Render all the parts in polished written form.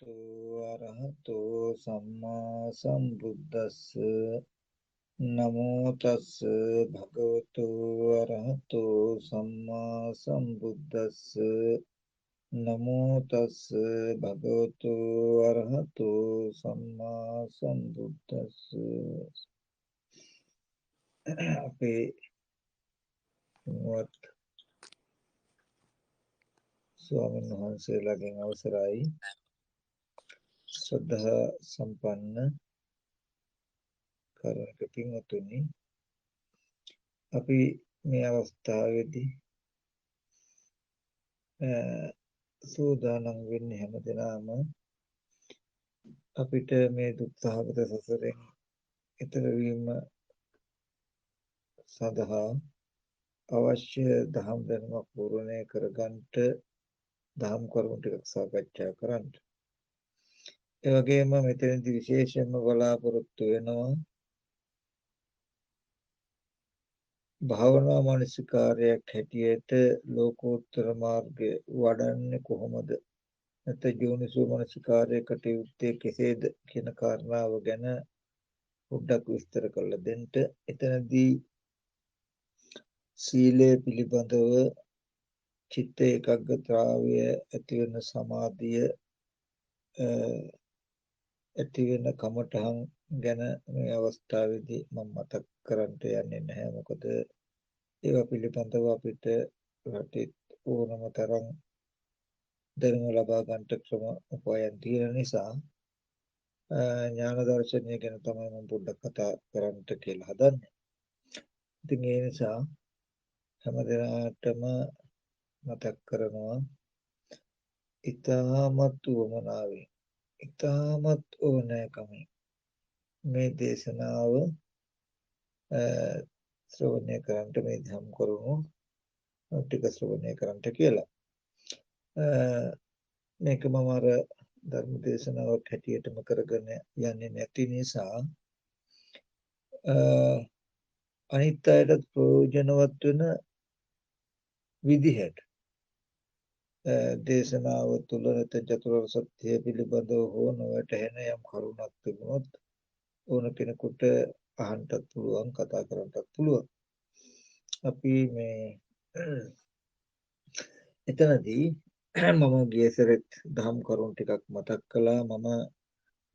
අරහතෝ සම්මා සම්බුද්දස්ස නමෝ තස්ස භගවතු අරහතෝ සම්මා සම්බුද්දස්ස නමෝ තස්ස භගවතු අරහතෝ සම්මා සම්බුද්දස්ස අපේ මුවත් ස්වාමීන් වහන්සේලාගෙන් අවසරයි ශ්‍රද්ධා සම්පන්න කරුණික පින්වතුනි අපි මේ අවස්ථාවේදී සූදානම් වෙන්නේ හැමදෙනාම අපිට මේ දුක්ඛාගත සසරෙන් ඈතර වීම සඳහා අවශ්‍ය දහම් දැනුමක් පූර්ණේ කරගන්නට දහම් කරුණු ටිකක් සාකච්ඡා කරන්න. ඒ වගේම මෙතනදී විශේෂයෙන්ම බලාපොරොත්තු වෙනවා භාවනා මානසිකාරයක් හැටියට ලෝකෝත්තර මාර්ගය වඩන්නේ කොහොමද? නැත්නම් යෝනිසෝ මානසිකාරයකට යුත්තේ කෙසේද කියන කාරණාව ගැන පොඩ්ඩක් විස්තර කරලා දෙන්න. එතනදී සීලය පිළිබඳව චිත්ත ඒකාග්‍රතාවය ඇති වෙන සමාධිය ඇති වෙන කමඨහන් ගැන මේ අවස්ථාවේදී මම මතක් කරන්නට යන්නේ නැහැ. මොකද ඒවා පිළිබඳව අපිට රටේ ඕනම තරම් දැනුම ලබා ගන්නට ක්‍රම උපායන් තියෙන නිසා ඥාන දර්ශනය ගැන තමයි මම පොඩ්ඩක් කතා කරන්නට කියලා හදන්නේ. ඉතින් ඒ නිසා හැමදෙනාටම මතක් කරනවා ඊ타මත් වමනාවෙන් ඊ타මත් ඕනෑකමින් මේ දේශනාව ශ්‍රවණය කරන්නට මේ ධම් කරුණු ටික ශ්‍රවණය කරන්නට කියලා. මේක මම අර ධර්ම දේශනාවක් හැටියටම කරගෙන යන්නේ නැති නිසා අනිත් අයටත් ප්‍රයෝජනවත් වෙන විදිහට දේශනාව තුළ නැත්නම් චතුරාර්ය සත්‍ය පිළිබඳව හෝ නොවැටහෙන යම් කරුණක් තිබුණොත් ඕන කෙනෙකුට අහන්නත් පුළුවන් කතා කරන්නත් පුළුවන්. අපි මේ එතනදී මම ගිය සැරේත් දහම් කරුණු ටිකක් මතක් කළා. මම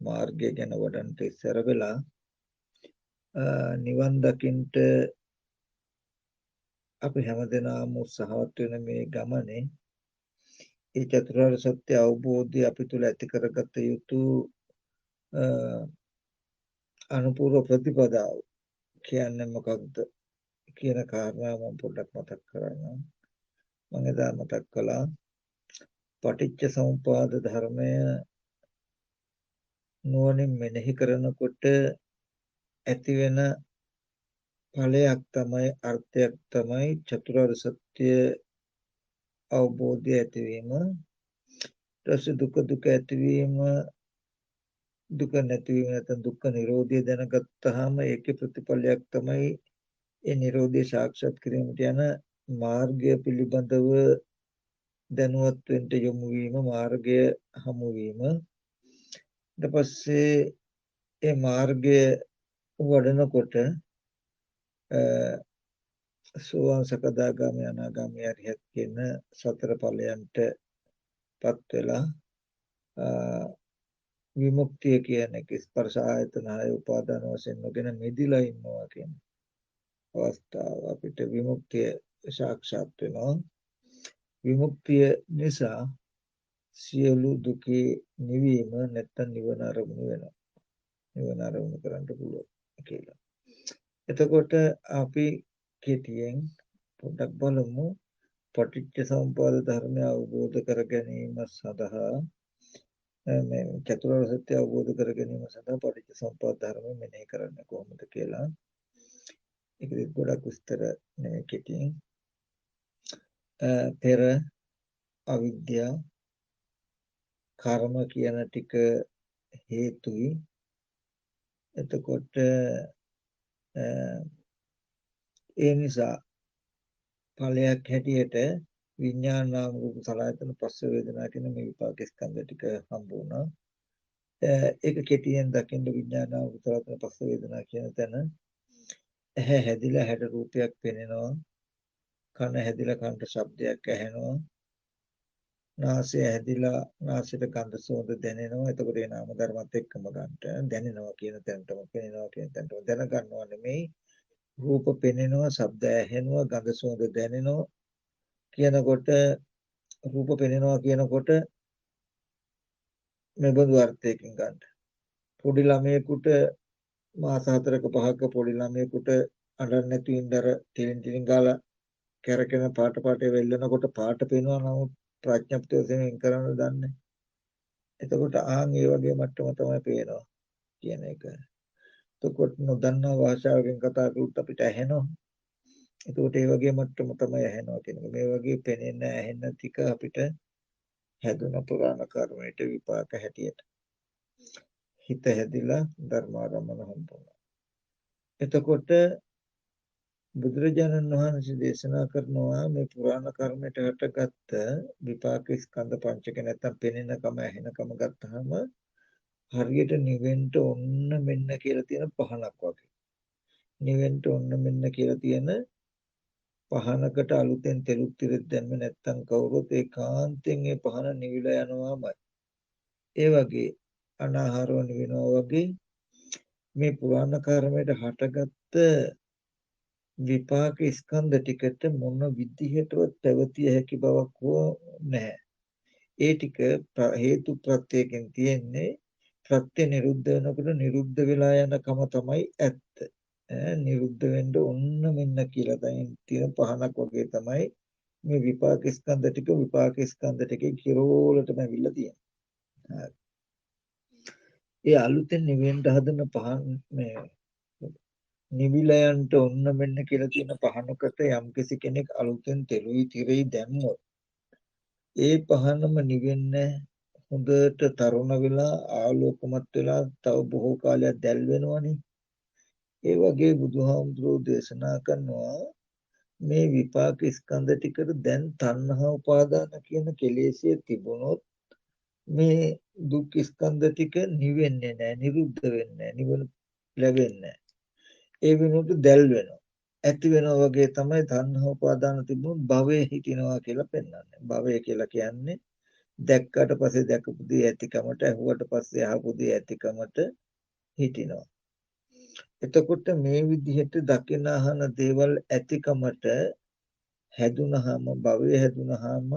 මාර්ගය ගැන වඩන්ට ඉස්සර වෙලා නිවන් දකින්ට අපි හැමදෙනාම උත්සාහවත් වෙන මේ ගමනේ ඒ චතුරාර්ය සත්‍ය අවබෝධය අපි තුල ඇති කරගත යුතු අනුපූර්ව ප්‍රතිපදාව කියන්නේ මොකක්ද කියන කාරණාව මම පොඩ්ඩක් මතක් කරගන්නම්. මම එදා මතක් කළා පටිච්ච සමුප්පාද ධර්මය නුවණින් මෙනෙහි කරනකොට ඇති වෙන ඵලයක් තමයි අර්ථයක් තමයි චතුරාර්ය සත්‍ය අවබෝධය ඇතිවීම. රස දුක දුක ඇතිවීම දුක නැතිවීම නැත්නම් දුක්ඛ නිරෝධය දැනගත්තාම ඒකේ ප්‍රතිඵලයක් තමයි ඒ නිරෝධය සාක්ෂාත් කිරීමට යන මාර්ගය පිළිබඳව දැනුවත් වෙන්න යොමු වීම, මාර්ගය හමු වීම. ඊට පස්සේ ඒ මාර්ගය වඩනකොට සෝවාන් සකදාගාමී අනාගාමී අරිහත් කියන සතර ඵලයන්ටපත් වෙලා විමුක්තිය කියන එක ස්පර්ශ ආයතන හය උපාදාන වශයෙන් නොගෙන මිදිලා ඉන්නවා කියන අවස්ථාව අපිට විමුක්තිය සාක්ෂාත් වෙනවා. විමුක්තිය නිසා සියලු දුකේ නිවීම නැත්තම් නිවන අරමුණු වෙනවා. නිවන අරමුණු කරන්න පුළුවන් කියලා. එතකොට අපි කෙටියෙන් පොඩ්ඩක් බලමු පටිච්ච සමුප්පාද ධර්මය අවබෝධ කර ගැනීම සඳහා මේ චතුරාර්ය සත්‍ය අවබෝධ කර ගැනීම සඳහා පටිච්ච සමුප්පාද ධර්මය මෙනෙහි කරන්න කොහොමද කියලා. ඒක ගොඩක් විස්තර නෙමෙයි කෙටියෙන්. පෙර අවිද්‍යාව කර්ම කියන ටික හේතුයි. එතකොට ඒ නිසා ඵලයක් හැටියට විඥාන නාම රූප සලආයතන පස්ස වේදනා කියන මේ විපාක ස්කන්ධ ටික හම්බ වුණා. ඒක කෙටියෙන් දකින්න විඥාන නාම රූප සලආයතන පස්ස වේදනා කියන තැන ඇහැ හැදිලා හැඩ රූපයක් පෙනෙනවා. කන හැදිලා කනට ශබ්දයක් ඇහෙනවා. නාසය හැදිලා නාසයට ගඳ සුවඳ දැනෙනවා. එතකොට ඒ නාම ධර්මات එක්කම ගන්නට දැනෙනවා කියන තැනටම පෙනෙනවා කියන තැනටම දැනගන්නවා නෙමෙයි. රූප පෙනෙනවා, ශබ්ද ඇහෙනවා, ගඳ සුවඳ දැනෙනවා කියනකොට රූප පෙනෙනවා කියනකොට මේ බඳු අර්ථයකින් ගන්න. පොඩි ළමයෙකුට මාස 4ක 5ක පොඩි ළමයෙකුට අඬන්නේ නැති ඉඳර ටිලින් ගාලා කැරකෙන පාට වෙල්ලනකොට පාට පේනවා නමුත් ප්‍රඥප්තිය වශයෙන් කරන්න දන්නේ. එතකොට ආන් ඒ වගේ මට්ටම තමයි පේනවා කියන එක. එතකොට නොදන්නා භාෂාවකින් කතා කරුත් අපිට ඇහෙනවා. එතකොට ඒ වගේ මට්ටම තමයි ඇහෙනවා කියන එක. මේ වගේ පෙනෙන ඇහෙන ටික අපිට හැදුන පුරාණ කර්මයට විපාක හැටියට හිත හැදිලා ධර්මාරම්මන හම්බුණා. එතකොට බුදුරජාණන් වහන්සේ දේශනා කරනවා මේ පුරාණ කර්මයට හටගත්ත විපාක ස්කන්ධ පංචක නැත්තම් පෙනෙනකම ඇහෙනකම ගත්තාම හරියට නිවෙන්න ඔන්න මෙන්න කියලා තියෙන පහනක් වගේ. නිවෙන්න ඔන්න මෙන්න කියලා තියෙන පහනකට අලුතෙන් තෙලුත් තිරෙත් දැම්ම නැත්තම් කවුරුත් ඒකාන්තයෙන් ඒ පහන නිවිලා යනවාමයි. ඒ වගේ අනාහාරව නිවෙනවා වගේ මේ පුරාණ කර්මයට හටගත්ත විපාක ස්කන්ධ ටිකට මොන විදිහටවත් පැවතිය හැකි බවක් හෝ නැහැ. ඒ ටික හේතු ප්‍රත්‍යයෙන් තියෙන්නේ ප්‍රත්‍ය නිරුද්ධ වෙනකොට නිරුද්ධ වෙලා යන කම තමයි ඇත්ත. නිරුද්ධ වෙන්න ඔන්න මෙන්න කියලා තියෙන පහනක් වගේ තමයි මේ විපාක ස්කන්ධ ටිකේ කිරෝලටම ඇවිල්ලා තියෙන්නේ. ඒ අලුතෙන් නිවෙන්න හදන පහන් මේ නිවිලයන්ට ඔන්න මෙන්න කියලා තියෙන පහනකට යම්කිසි කෙනෙක් අලුතෙන් තෙලුයි තිරෙයි දැම්මොත් ඒ පහනම නිවෙන්නේ හොඳට තරුණ වෙලා ආලෝකමත් වෙලා තව බොහෝ කාලයක් දැල් වෙනවනේ. ඒ වගේ බුදුහාමුදුරෝ දේශනා කරනවා මේ විපාක ස්කන්ධ ටිකට දැන් තණ්හා උපාදාන කියන කෙලෙස්ය තිබුණොත් මේ දුක් ස්කන්ධ ටික නිවෙන්නේ නැහැ, නිරුද්ධ වෙන්නේ නැහැ, නිවන ලැබෙන්නේ නැහැ. ඒ වෙනුවට දැල් වෙනවා. ඇති වෙනවා වගේ තමයි තණ්හා උපාදාන තිබුණොත් භවයේ හිටිනවා කියලා පෙන්වන්නේ. භවය කියලා කියන්නේ දැක්කට පස්සේ දැකපු දේ ඇතිකමට, අහුවට පස්සේ අහපු දේ ඇතිකමට හිටිනවා. එතකොට මේ විදිහට දකින අහන දේවල් ඇතිකමට හැදුනහම භවය හැදුනහම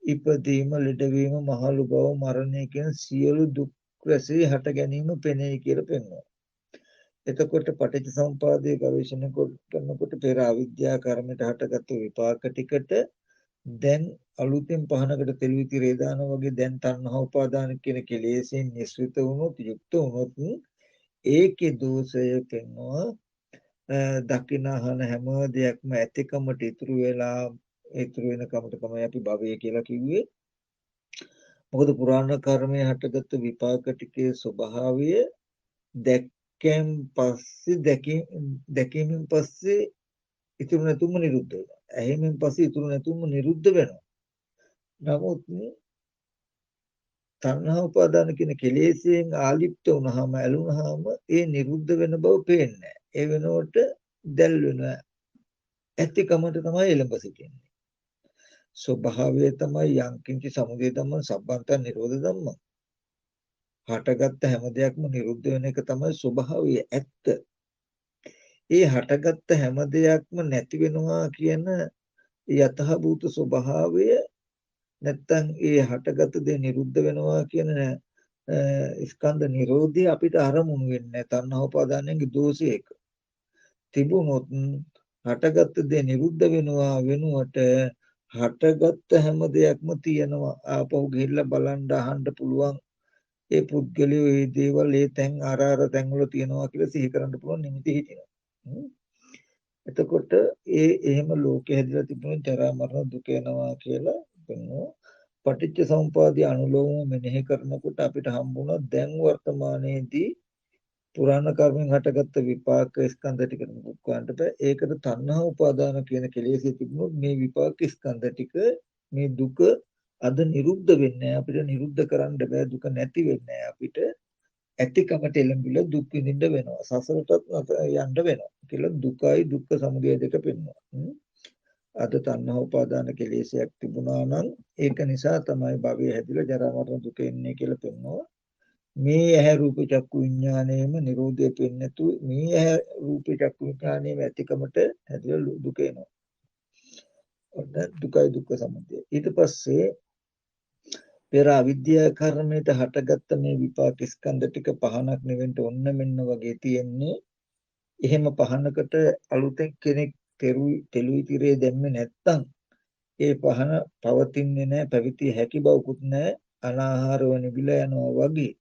ඉපදීම, ලෙඩවීම, මහලු බව, මරණය කියන සියලු දුක් රැසේ හට ගැනීම පෙනෙයි කියලා පෙන්වනවා. එතකොට පටිච්චසමුපාදයේ ගවේෂණය කරනකොට පෙර අවිද්‍යා කර්මයට හටගත්තු විපාක ටිකට දැන් අලුතෙන් පහනකට තෙල් විතරේ දානවා වගේ දැන් තණ්හා උපාදාන කියන කෙලෙසෙන් නිස්සිත වුණොත් යුක්ත වුණොත් ඒකේ දෝෂය පෙන්වනවා. දකින්නහන හැම දෙයක්ම ඇතිකමට ඉතුරු වෙලා ඉතුරු වෙන කමට තමයි අපි භවය කියලා කිව්වේ. මොකද පුරාණ කර්මයේ හටගත්තු විපාක ටිකේ ස්වභාවය දැක්කෙන් පස්සේ දැකීමෙන් පස්සේ ඉතුරු නැතුම නිරුද්ධ වෙනවා. ඇහිමෙන් පස්සේ ඉතුරු නැතුම නිරුද්ධ වෙනවා. නමුත් තණ්හා උපාදාන කියන කෙලෙස්යෙන් ආලිප්ත වුණාම ඇලුනහම ඒ නිරුද්ධ වෙන බව පේන්නේ නැහැ. ඒ වෙනකොට දැල් වෙන ඇතිකමට තමයි එළඹ සිටින්නේ. ස්වභාවය තමයි යංකින්ච සමුදය ධම්ම සම්බන්ත නිරෝධ ධම්ම. හටගත්ත හැම දෙයක්ම නිරුද්ධ වෙන එක තමයි ස්වභාවය ඇත්ත. ඒ හටගත්ත හැම දෙයක්ම නැති වෙනවා කියන යතහභූත ස්වභාවය නැත්තම් ඒ හටගත් දේ නිරුද්ධ වෙනවා කියන ස්කන්ධ නිරෝධය අපිට අරමුණු වෙන්නේ තණ්හා උපාදානයේ දෝෂයක. තිබුණොත් හටගත් දේ නිරුද්ධ වෙනවා වෙනුවට හටගත් හැම දෙයක්ම තියෙනවා. ආපහු ගිහිල්ලා බලන්න අහන්න පුළුවන්. ඒ පුද්ගලයෝ ඒ දේවල් ඒ තැන් අර තැන් වල තියෙනවා කියලා සිහි කරන්න පුළුවන් නිමිති හිටිනවා. එතකොට එහෙම ලෝකෙ හැදිලා තිබුණොත් ජරා මරණ දුක එනවා කියලා කියනවා. පටිච්ච සමුපාදයේ අනුලෝම මෙනෙහි කරනකොට අපිට හම්බුණා දැන් වර්තමානයේදී පුරාණ කර්මෙන් හටගත්ත විපාක ස්කන්ධ ටික දුක්ඛාන්ත බෑ. ඒකට තණ්හා උපාදාන කියන කෙලෙසේ තිබුණොත් මේ විපාක ස්කන්ධ ටික මේ දුක අද නිරුද්ධ වෙන්නේ අපිට නිරුද්ධ කරන්න බෑ. දුක නැති වෙන්නේ අපිට ඇතිකමට එළඹිලා දුක් විඳින්න වෙනවා. සසරටත් යන්න වෙනවා කියලා දුකයි දුක්ඛ සමුදය දෙක පෙන්වනවා. අද තණ්හා උපාදාන කෙලෙසයක් තිබුණා නම් ඒක නිසා තමයි භවය හැදිලා ජරා මරණ දුක එන්නේ කියලා පෙන්වනවා. මේ ඇහැ රූප චක්කු විඥාණයම නිරෝධය පෙන්නතු මේ ඇහැ රූප චක්කු විඥාණයම ඇතිකමට හැදිලා දුක එනවා. ඔන්න දුකයි දුක්ඛ සමුදය. ඊට පස්සේ පෙර අවිද්‍යා කර්මයට හටගත්ත මේ විපාක ස්කන්ධ ටික පහනක් නෙවෙන්න ඔන්න මෙන්න වගේ තියෙන්නේ. එහෙම පහනකට අලුතෙන් කෙනෙක් තෙලුයි තිරේ දැම්මේ නැත්තම් ඒ පහන පවතින්නේ නැහැ, පැවිතිය හැකි බවකුත් නැහැ, අනාහාරව නිවිලා යනවා වගේ.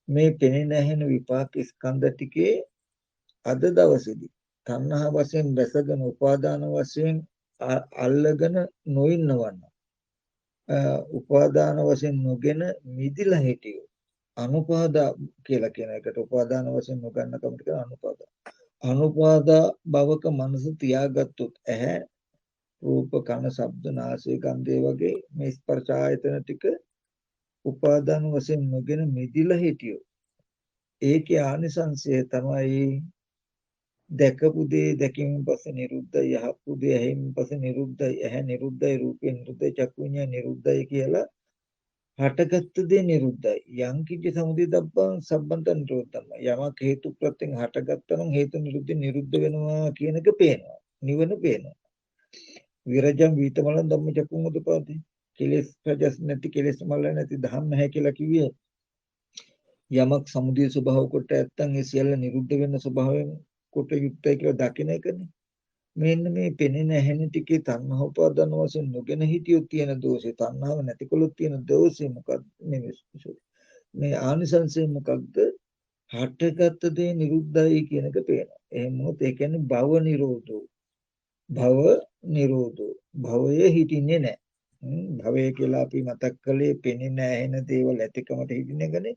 මේ පෙනෙන ඇහෙන විපාක ස්කන්ධ ටිකේ අද දවසේදී තණ්හා වශයෙන් බැසගෙන උපාදාන වශයෙන් අල්ලගෙන නොඉන්නවන්න. උපාදාන වශයෙන් නොගෙන මිදිලා හිටියෝ. අනුපාදා කියලා කියන එකට උපාදාන වශයෙන් නොගන්න කමට කියන අනුපාදා. අනුපාදා භවක මනස තියාගත්තොත් ඇහැ රූප කන ශබ්ද නාසය ගන්ධය වගේ මේ ස්පර්ශ ආයතන ටික උපාදාන වශයෙන් නොගෙන මිදිලා හිටියෝ. ඒකේ ආනිසංශය තමයි දැකපු දේ දැකීමෙන් පස්සේ නිරුද්ධයි, යහපු දේ ඇහිීමෙන් පස්සේ නිරුද්ධයි, ඇහැ නිරුද්ධයි, රූපේ නිරුද්ධයි, චක්කු විඤ්ඤාණ නිරුද්ධයි කියලා හටගත්ත දේ නිරුද්ධයි. යං කිච්ච සමුදය දබ්බං සම්බන්ත නිරෝධම. යමක් හේතු ප්‍රත්‍යයෙන් හටගත්තා නම් හේතු නිරුද්ධ වෙනවා කියන එක පේනවා. නිවන පේනවා. විරජම් වීතමලං ධම්මචක්කුං උදපාදි. කෙලෙස් රජස් නැති කෙලෙස් මල නැති ධම්ම නැහැ කියලා කිව්වේ යමක් සමුදය ස්වභාව කොට නැත්තම් ඒ සියල්ල නිරුද්ධ වෙන ස්වභාවයෙන් කොට යුක්තයි කියලා දකින එකනේ. මෙන්න මේ පෙනෙන ඇහෙන ටිකේ තණ්හා උපාදාන වශයෙන් නොගෙන හිටියොත් තියෙන දෝෂේ, තණ්හාව නැතිකොලොත් තියෙන දෝෂේ මොකක්ද? මේ ආනිසංසය මොකක්ද? හටගත් දේ නිරුද්ධයි කියන එක පේනවා. එහෙම මොකද ඒ කියන්නේ භව නිරෝධෝ. භව නිරෝධෝ. භවයේ හිටින්නේ නැහැ. භවය කියලා අපි මතක් කළේ පෙනෙන ඇහෙන දේවල් ඇතිකමට හිටින එකනේ.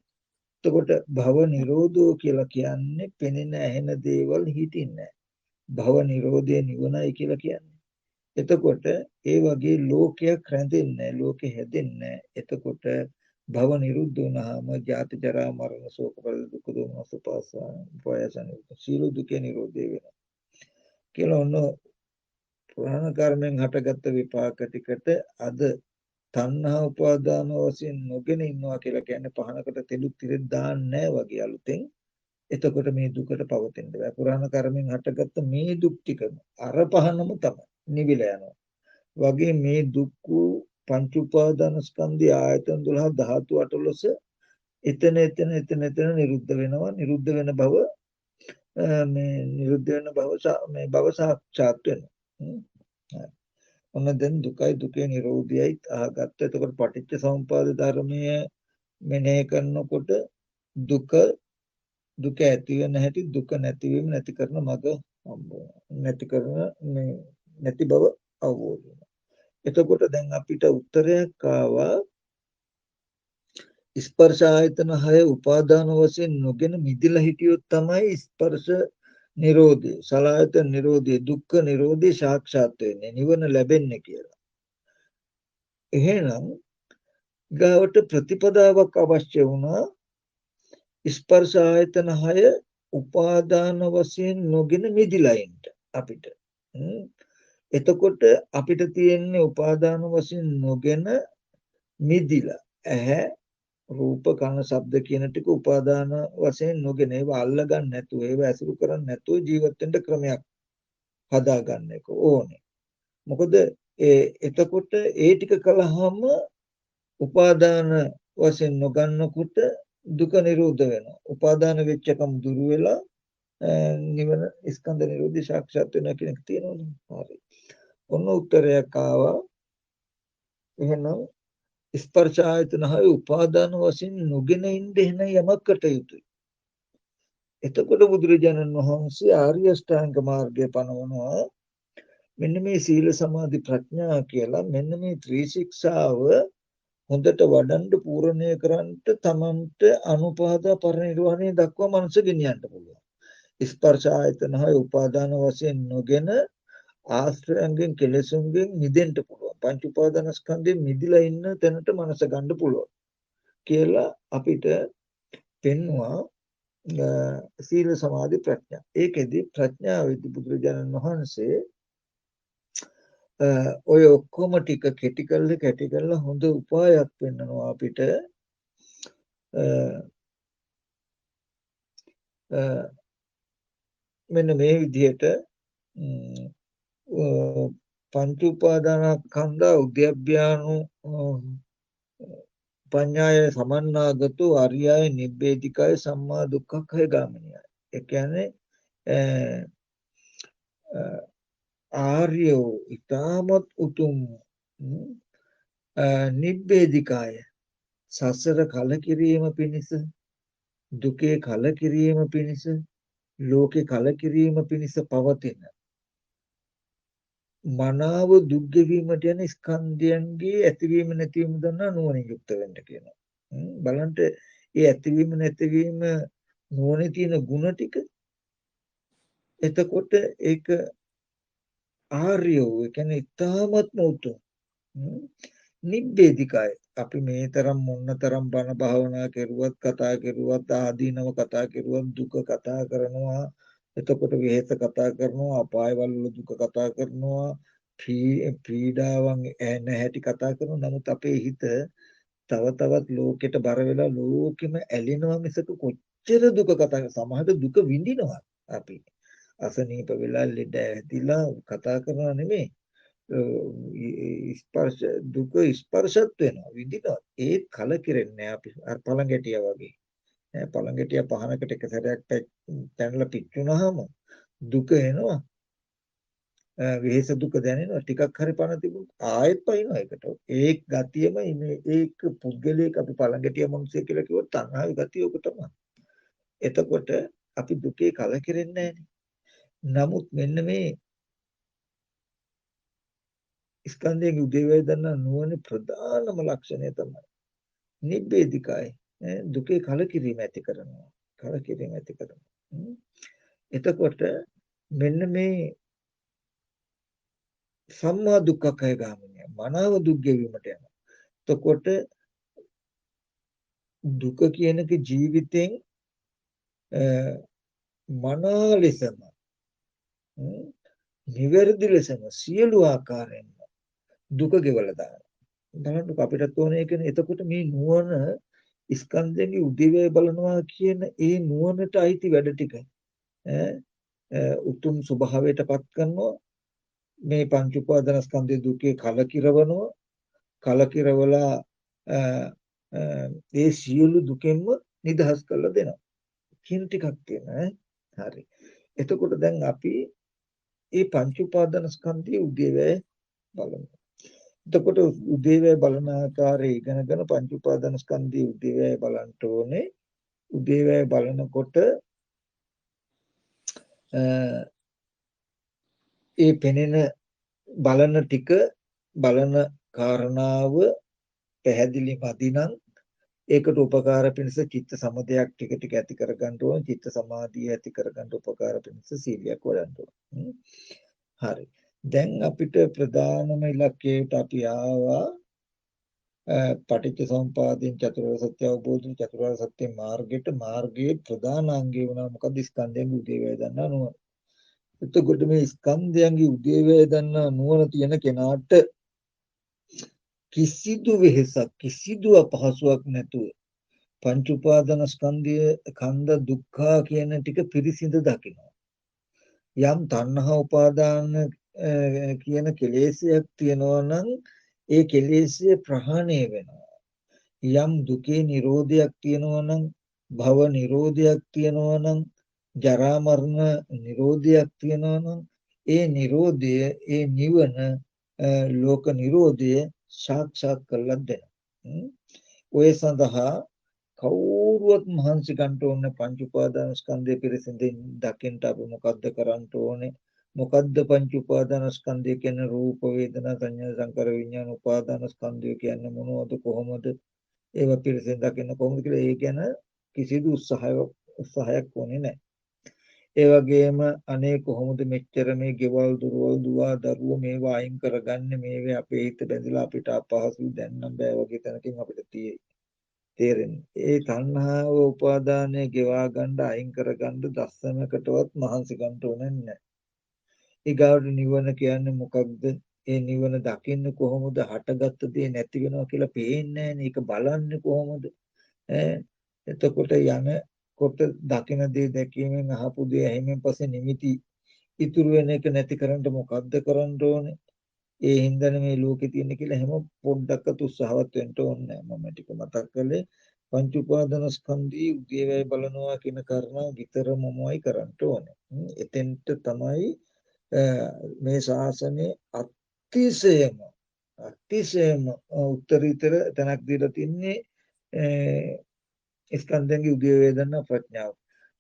එතකොට භව නිරෝධෝ කියලා කියන්නේ පෙනෙන ඇහෙන දේවල් හිටින්නේ භව නිරෝධය නිවනයි කියලා කියන්නේ. එතකොට ඒ වගේ ලෝකයක් රැඳෙන්නේ ලෝකෙ හැදෙන්නේ. එතකොට භව නිරුද්ධ වුණාම ජාති ජරා මරණ ශෝක පරිද දුක් දෝමනස් උපායසන සීල දුකේ නිරෝධය වෙනවා. කියලා ඔන්න පුරාණ කර්මෙන් හටගත්ත විපාක ටිකට අද තණ්හා උපාදාන වශයෙන් නොගෙන ඉන්නවා කියලා කියන්නේ පහනකට තෙලු තිරෙත් දාන්නේ නැහැ වගේ අලුතෙන්. එතකොට මේ දුකට පවතින්න බෑ. පුරාණ කර්මෙන් හටගත්ත මේ දුක් ටික අර පහනම තමයි නිවිලා යනවා. වගේ මේ දුක් පංච උපාදාන ස්කන්ධය ආයතන 12 ධාතු 18 එතන නිරුද්ධ වෙනවා. නිරුද්ධ වෙන බව මේ භව සාක්ෂාත් වෙනවා. ඔන්න දැන් දුකයි දුකේ නිරෝධයයි අහගත්ත. එතකොට පටිච්ච සමුප්පාද ධර්මය මෙනෙහි කරනකොට දුක ඇති වෙන හැටි, දුක නැතිවීම නැති කරන මඟ නැති කරන මේ නැති බව අවබෝධ වෙනවා. එතකොට දැන් අපිට උත්තරයක් ආවා ස්පර්ශ ආයතන 6 උපාදාන වශයෙන් නොගෙන මිදිලා හිටියොත් තමයි ස්පර්ශ නිරෝධය, සලආයතන නිරෝධය, දුක්ඛ නිරෝධය සාක්ෂාත් වෙන්නේ, නිවන ලැබෙන්නේ කියලා. එහෙනම් ගාවට ප්‍රතිපදාවක් අවශ්‍ය වුණා ස්පර්ශ ආයතන 6 උපාදාන වශයෙන් නොගෙන මිදිලා ඉන්න අපිට. එතකොට අපිට තියෙන්නේ උපාදාන වශයෙන් නොගෙන මිදිලා ඇහැ රූප කන ශබ්ද කියන ටික උපාදාන වශයෙන් නොගෙන ඒවා අල්ල ගන්න නැතුව ඒවා ඇසුරු කරන්නේ නැතුව ජීවත් වෙන්න ක්‍රමයක් හදා ගන්න එක ඕනේ. මොකද එතකොට ඒ ටික කළාම උපාදාන වශයෙන් නොගන්නකොට දුක නිරෝධ වෙනවා. උපාදාන වෙච්චකම දුරු වෙලා නිවන ස්කන්ධ නිරෝධය සාක්ෂාත් වෙනවා කියන එක තියෙනවනේ. හරි. ඔන්න උත්තරයක් ආවා. එහෙනම් ස්පර්ශ ආයතන 6 උපාදාන වශයෙන් නොගෙන ඉන්න එහෙනම් යමක් කටයුතුයි. එතකොට බුදුරජාණන් වහන්සේ ආර්ය අෂ්ටාංග මාර්ගය පනවනවා. මෙන්න මේ සීල සමාධි ප්‍රඥා කියලා මෙන්න මේ ත්‍රිශික්ෂාව හොඳට වඩන්න පූර්ණය කරන්නට තමන්ට අනුපාදා පරිනිර්වාණය දක්වා මනස ගෙනියන්න පුළුවන්. ස්පර්ශ ආයතන හය උපාදාන වශයෙන් නොගෙන ආශ්‍රයන්ගෙන් කෙලෙසුන්ගෙන් මිදෙන්න පුළුවන්. පංච උපාදානස්කන්ධයෙන් මිදිලා ඉන්න තැනට මනස ගන්න පුළුවන් කියලා අපිට පෙන්වුවා සීල සමාධි ප්‍රඥා. ඒකෙදි ප්‍රඥාවේදී බුදුරජාණන් වහන්සේ ඔය ඔක්කොම ටික කැටි කරලා හොඳ උපායක් පෙන්වනවා අපිට. මෙන්න මේ විදිහට පංච උපාදානස්කන්ධ උද්‍යප්පයානු පඤ්ඤාය සමන්නාගතෝ අරියය නිබ්බේධිකය සම්මා දුක්ඛය ගාමිනියයි. ඒ කියන්නේ ආර්යෝ ඊටමත් උතුම් නිබ්බේධිකය සසර කලකිරීම පිණිස දුකේ කලකිරීම පිණිස ලෝකේ කලකිරීම පිණිස පවතින මනාව දුක් ගෙවීමට යන ස්කන්ධයන්ගේ ඇතිවීම නැතිවීම දන්නා නුවණින් යුක්ත වෙන්න කියනවා. බලන්න ඒ ඇතිවීම නැතිවීම නුවණේ තියෙන ಗುಣ ටික එතකොට ඒක ආර්යෝ ඒ කියන්නේ ඊටමත්ම උතුම් නිබ්බේධිකයි. අපි මේ තරම් මොනතරම් බණ භාවනා කෙරුවත් කතා කෙරුවත් ආදීනව කතා කෙරුවත් දුක කතා කරනවා. එතකොට විහෙත කතා කරනවා, අපායවල දුක කතා කරනවා, පීඩාවන් නැහැටි කතා කරනවා. නමුත් අපේ හිත තව තවත් ලෝකෙට බර වෙලා ලෝකෙම ඇලෙනවා මිසක කොච්චර දුක කතා සමහර දුක විඳිනවා. අපි අසනීප වෙලා ලෙඩ ඇතිලා කතා කරනවා නෙමෙයි. ස්පර්ශ දුක ස්පර්ශත් වෙනවා විඳිනවා. ඒත් කලකිරෙන්නේ අපි අර පළඟැටියා වගේ. පළඟැටියා පහනකට එක සැරයක් පැනලා පිච්චුනහම දුක එනවා. විහෙස දුක දැනෙනවා. ටිකක් හරි පණ තිබුණොත් ආයෙත් පයින්නවා ඒකට. ඒ ගතියම ඒක පුද්ගලයෙක් අපි පළඟැටියා මොන්සේ කියලා කිව්වොත් තණ්හාවේ ගතිය ඔක තමයි. එතකොට අපි දුකේ කලකිරෙන්නේ නමුත් මෙන්න මේ ස්කන්ධයේ උදේවැය දන්න නුවණ ප්‍රධානම ලක්ෂණය තමයි නිබ්බේධිකයි. දුකේ කලකිරීම ඇති කරනවා. කලකිරීම ඇති කරනවා. එතකොට මෙන්න මේ සම්මා දුක්ඛය ගාමිනිය මනාව දුක් ගෙවීමට යනවා. එතකොට දුක කියනක ජීවිතෙන් මනා ලෙසම නිවැරදි ලෙසම සියලු ආකාරයෙන් දුක ගෙවලා දානවා. බලන්නකො අපිටත් ඕනේ ඒකනේ. එතකොට මේ නුවණ ස්කන්ධයන්ගේ උදේවැය බලනවා කියන ඒ නුවණට අයිති වැඩ ටික උතුම් ස්වභාවයටපත් කරනවා. මේ පංච උපාදානස්කන්ධයේ දුකේ කලකිරවනවා. කලකිරවලා ඒ සියලු දුකෙන්ම නිදහස් කරලා දෙනවා. කියන ටිකක් තියෙනවා. හරි. එතකොට දැන් අපි මේ පංච උපාදානස්කන්ධයේ උදේවැය බලමු. එතකොට උදේවැය බලන ආකාරය ඉගෙනගෙන පංච උපාදානස්කන්ධයේ උදේවැය බලන්න ඕනේ. උදේවැය බලනකොට ඒ පෙනෙන බලන ටික බලන කාරණාව පැහැදිලි මදිනම් ඒකට උපකාර පිණිස චිත්ත සමදයක් ටික ටික ඇති කර ගන්න ඕන. චිත්ත සමාධිය ඇති කර ගන්න උපකාර පිණිස සීලයක් වඩන්න ඕන. හරි. දැන් අපිට ප්‍රධානම ඉලක්කයට අපි ආවා පටිච්ච සමුප්පාදයෙන් චතුරාර්ය සත්‍ය අවබෝධ චතුරාර්ය සත්‍ය මාර්ගයේ ප්‍රධාන අංගය වුණා මොකද ස්කන්ධයන්ගේ උදේවැය දන්නා නුවණ. එතකොට මේ ස්කන්ධයන්ගේ උදේවැය දන්නා නුවණ තියෙන කෙනාට කිසිදු වෙහසක් කිසිදු අපහසුයක් නැතුව පංච උපාදාන ස්කන්ධය කන්ද දුක්ඛ කියන ටික පිරිසිඳ දකිනවා. යම් තණ්හා උපාදාන කියන කෙලෙසයක් තියෙනවා නම් ඒ කෙලෙසය ප්‍රහාණය වෙනවා. යම් දුකේ නිරෝධයක් තියෙනවා නම් භව නිරෝධයක් තියෙනවා නම් ජරා මරණ නිරෝධයක් තියෙනවා නම් ඒ නිරෝධය ඒ නිවන ලෝක නිරෝධය සාක්ෂාත් කරලා දෙනවා. ඔය සඳහා කවුරුවත් මහන්සි ගන්න ඕනේ පංච උපාදාන ස්කන්ධය පිරිසිඳින් දකින්න අපි මොකද්ද කරන්න ඕනේ? මොකද්ද පංච උපාදානස්කන්ධය කියන්නේ? රූප වේදනා සංඥා සංකාර විඥාන උපාදානස්කන්ධය කියන්නේ මොනවද? කොහොමද ඒවා පිළිසෙන් දකින්න කොහොමද කියලා ඒ ගැන කිසිදු උත්සාහයක් වුණේ නැහැ. ඒ වගේම අනේ කොහොමද මෙච්චර මේ ගෙවල් දුරවල් දුව දරුවෝ මේවා අයින් කරගන්නේ? මේවා අපේ හිත බැඳලා අපිට අපහසුයි දැන් නම් බෑ වගේ තැනකින් අපිට තේරෙන්නේ. ඒ තණ්හාව උපාදානය ගෙවා ගන්න අයින් කරගන්න දස්සනකටවත් මහන්සි ගන්න ඕනේ නැහැ. ඊගාවට නිවන කියන්නේ මොකක්ද? ඒ නිවන දකින්නේ කොහොමද? හටගත්ත දේ නැති වෙනවා කියලා පේන්නේ නැහැ. ඒක බලන්නේ කොහොමද? ඈ එතකොට යන කොට දකින දේ දැකීමෙන් අහපු දේ ඇහිමෙන් පස්සේ නිමිති ඉතුරු වෙන එක නැති කරන්න මොකද්ද කරන්න ඕනේ? ඒ හින්දානේ මේ ලෝකේ තියෙන කියලා හැම පොඩ්ඩක්වත් උත්සාහවත් වෙන්න ඕනේ නැහැ. මම ටික මතක් කළේ පංච උපාදානස්කන්ධී උදේවැය බලනවා කියන කරුණ විතරමමයි කරන්න ඕනේ. එතෙන්ට තමයි මේ ශාසනයේ අතිශයම උත්තරීතර තැනක් දීලා තින්නේ ස්කන්ධයන්ගේ උදේ වේදනා ප්‍රඥාව.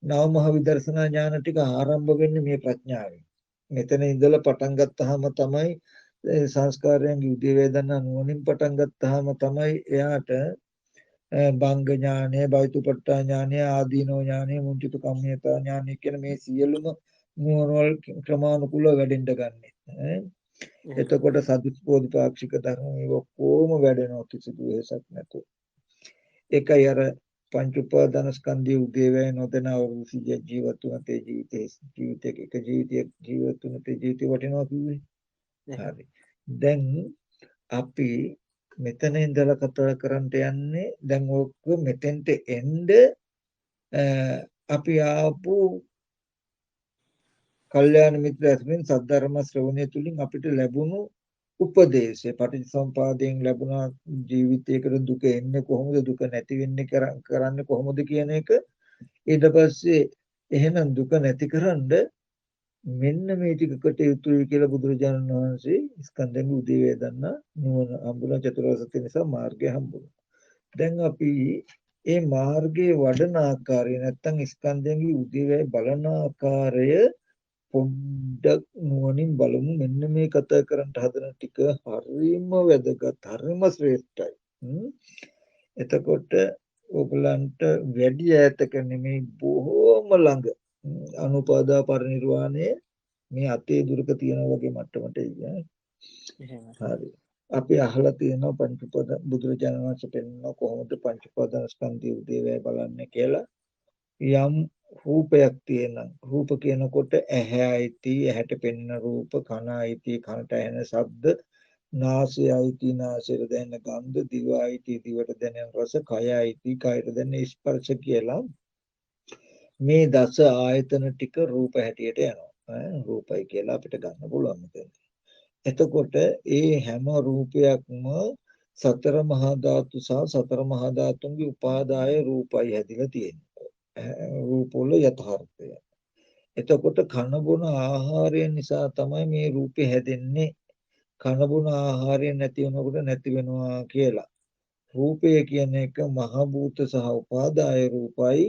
නව මහ විදර්ශනා ඥාන ටික ආරම්භ වෙන්නේ මේ ප්‍රඥාවෙන්. මෙතන ඉඳලා පටන් ගත්තාම තමයි සංස්කාරයන්ගේ උදේ වේදනා නුවණින් පටන් ගත්තාම තමයි එයාට බංග ඥානය, බයිතුපට්ඨා ඥානය, ආදීනෝ ඥානය, මුංචිත කම්මිතා ඥානය කියන මේ සියලුම නුවණවල ක්‍රමානුකූලව වැඩෙන්න ගන්නෙ. එතකොට සදුප්පෝධිපාක්ෂික ධර්ම මේ ඔක්කොම වැඩෙනවා කිසිදු වෙහසක් නැතුව. ඒකයි අර පංච උපාදානස්කන්ධයේ උදේවැය නොදැන අවුරුදු 100ක් ජීවත් වුණ තේ ජීවිතයක එක ජීවිතයක් ජීවත් වුණ තේ ජීවිතය වටිනවා කිව්වේ. හරි. දැන් අපි මෙතන ඉඳලා කතා කරන්න යන්නේ දැන් ඔක මෙතෙන්ට එන්න අපි ආපු කල්යාණ මිත්‍ර ඇසුරින් සද්ධර්ම ශ්‍රවණය තුලින් අපිට ලැබුණු උපදේශය පටිච්චසමුපාදයෙන් ලැබුණ ජීවිතයකට දුක එන්නේ කොහොමද දුක නැති වෙන්නේ කරන්නේ කොහොමද කියන එක ඊට පස්සේ එහෙනම් දුක නැතිකරන්න මෙන්න මේ ටිකකට යුතුයි කියලා බුදුරජාණන් වහන්සේ ස්කන්ධයන්ගේ උදේ වේදනා නුවණ හම්බුණා චතුරාර්ය සත්‍ය නිසා මාර්ගය හම්බුණා. දැන් අපි මේ මාර්ගයේ වඩන ආකාරය නැත්තම් ස්කන්ධයන්ගේ උදේවැය බලන ආකාරය පොඩ්ඩක් නුවණින් බලමු. මෙන්න මේ කතා කරන්න හදන ටික හරිම වැදගත්, හරිම ශ්‍රේෂ්ඨයි. එතකොට ඔයගලන්ට වැඩි ඈතක නෙමෙයි බොහෝම ළඟ අනුපාදා පරිනිර්වාණය මේ අතේ දුරක තියෙන වගේ මට්ටමට ඉන්නේ. හරි. අපි අහලා තියෙනවා පංච උපාදාන බුදුරජාණන් වහන්සේ පෙන්වන කොහොමද පංච උපාදාන ස්කන්ධය උදේවැය බලන්නේ කියලා. යම් රූපයක් තියෙනවා. රූප කියනකොට ඇහැයිති, ඇහැට පෙනෙන රූප, කනයිති, කනට ඇහෙන ශබ්ද, නාසයයිති, නාසයට දැනෙන ගන්ධ, දිවයිති, දිවට දැනෙන රස, කයයිති, කයට දැනෙන ස්පර්ශ කියලා මේ දස ආයතන ටික රූප හැටියට යනවා. රූපයි කියලා අපිට ගන්න පුළුවන් මෙතන. එතකොට ඒ හැම රූපයක්ම සතර මහා ධාතු සහ සතර මහා ධාතුන්ගේ උපාදාය රූපයි හැදිලා තියෙන්නේ. රූපවල යථාර්ථය. එතකොට කන බොන ආහාරය නිසා තමයි මේ රූපේ හැදෙන්නේ. කන බොන ආහාරය නැති වෙනකොට නැති වෙනවා කියලා. රූපය කියන එක මහ භූත සහ උපාදාය රූපයි.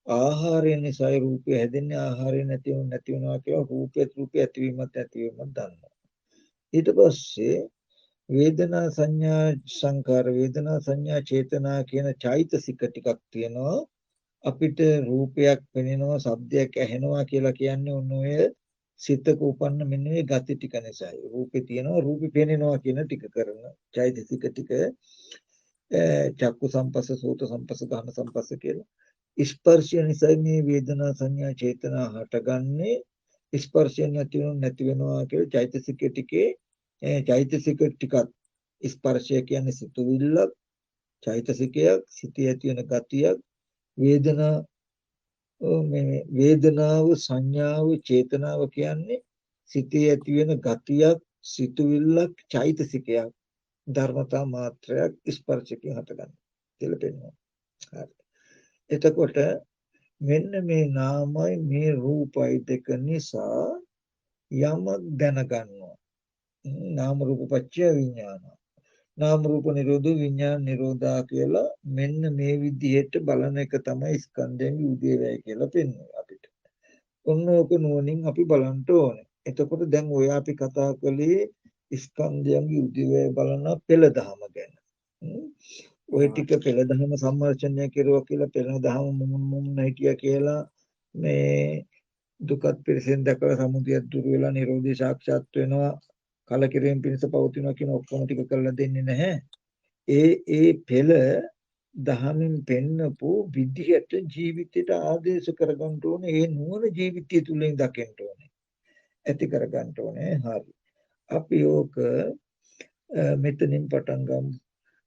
ආහාරය නිසා රූපය හැදෙන්නේ. ආහාරය නැති වෙනවා කියලා රූපය ඇතිවීමත් නැතිවීමත් දන්නවා. ඊට පස්සේ වේදනා සංඥා සංකාර වේදනා සංඥා චේතනා කියන චෛතසික ටිකක් තියෙනවා. අපිට රූපයක් පෙනෙනවා, ශබ්දයක් ඇහෙනවා කියලා කියන්නේ ඔන්න ඔය සිතක උපන්න මෙන්න මේ ගති ටික නිසායි. රූපේ තියෙනවා, රූපේ පෙනෙනවා කියන ටික කරන චෛතසික ටික චක්කු සම්පස්ස, සෝත සම්පස්ස, ගාන සම්පස්ස කියලා. ස්පර්ශය නිසා මේ වේදනා සංඥා චේතනා හටගන්නේ. ස්පර්ශය නැති වෙනවා කියලා චෛතසික ටිකේ චෛතසික ටිකක් ස්පර්ශය කියන්නේ සිතුවිල්ලක්, චෛතසිකයක්, සිතේ ඇති වෙන ගතියක්, වේදනාව සංඥාව චේතනාව කියන්නේ සිතේ ඇති වෙන ගතියක්, සිතුවිල්ලක්, චෛතසිකයක්, ධර්මතා මාත්‍රයක් ස්පර්ශකයෙන් හටගන්න කියලා පෙන්වනවා. හරි. එතකොට මෙන්න මේ නාමයි මේ රූපයි දෙක නිසා යමක් දැනගන්නවා. නාම රූප පත්‍ය විඥාන. නාම රූප නිරෝධ විඥාන නිරෝධා කියලා මෙන්න මේ විදිහට බලන එක තමයි ස්කන්ධයන්ගේ උදේවැය කියලා පෙන්වන්නේ අපිට. ඔන්නෝක නුවණින් අපි බලන්න ඕනේ. එතකොට දැන් ඔය අපි කතා කළේ ස්කන්ධයන්ගේ උදේවැය බලන පෙළ දහම ගැන. ඔය ටික පෙළ දහම සම්මර්ෂණය කෙරුවා කියලා පෙළ දහම මුමුන් හිටියා කියලා මේ දුකත් පිරසෙන් දැකලා සමුදයක් දුර වෙලා නිරෝධය සාක්ෂාත් වෙනවා කලකිරීම පිණිස පවතිනවා කියන ඔක්කොම ටික කරලා දෙන්නේ නැහැ. ඒ පෙළ දහමින් පෙන්නපු විදිහට ජීවිතයට ආදේශ කරගන්න ඕනේ. ඒ නුවණ ජීවිතය තුලින් දකින්න ඕනේ. ඇති කරගන්න ඕනේ. හරි. අපි ඕක මෙතනින් පටන් ගමු.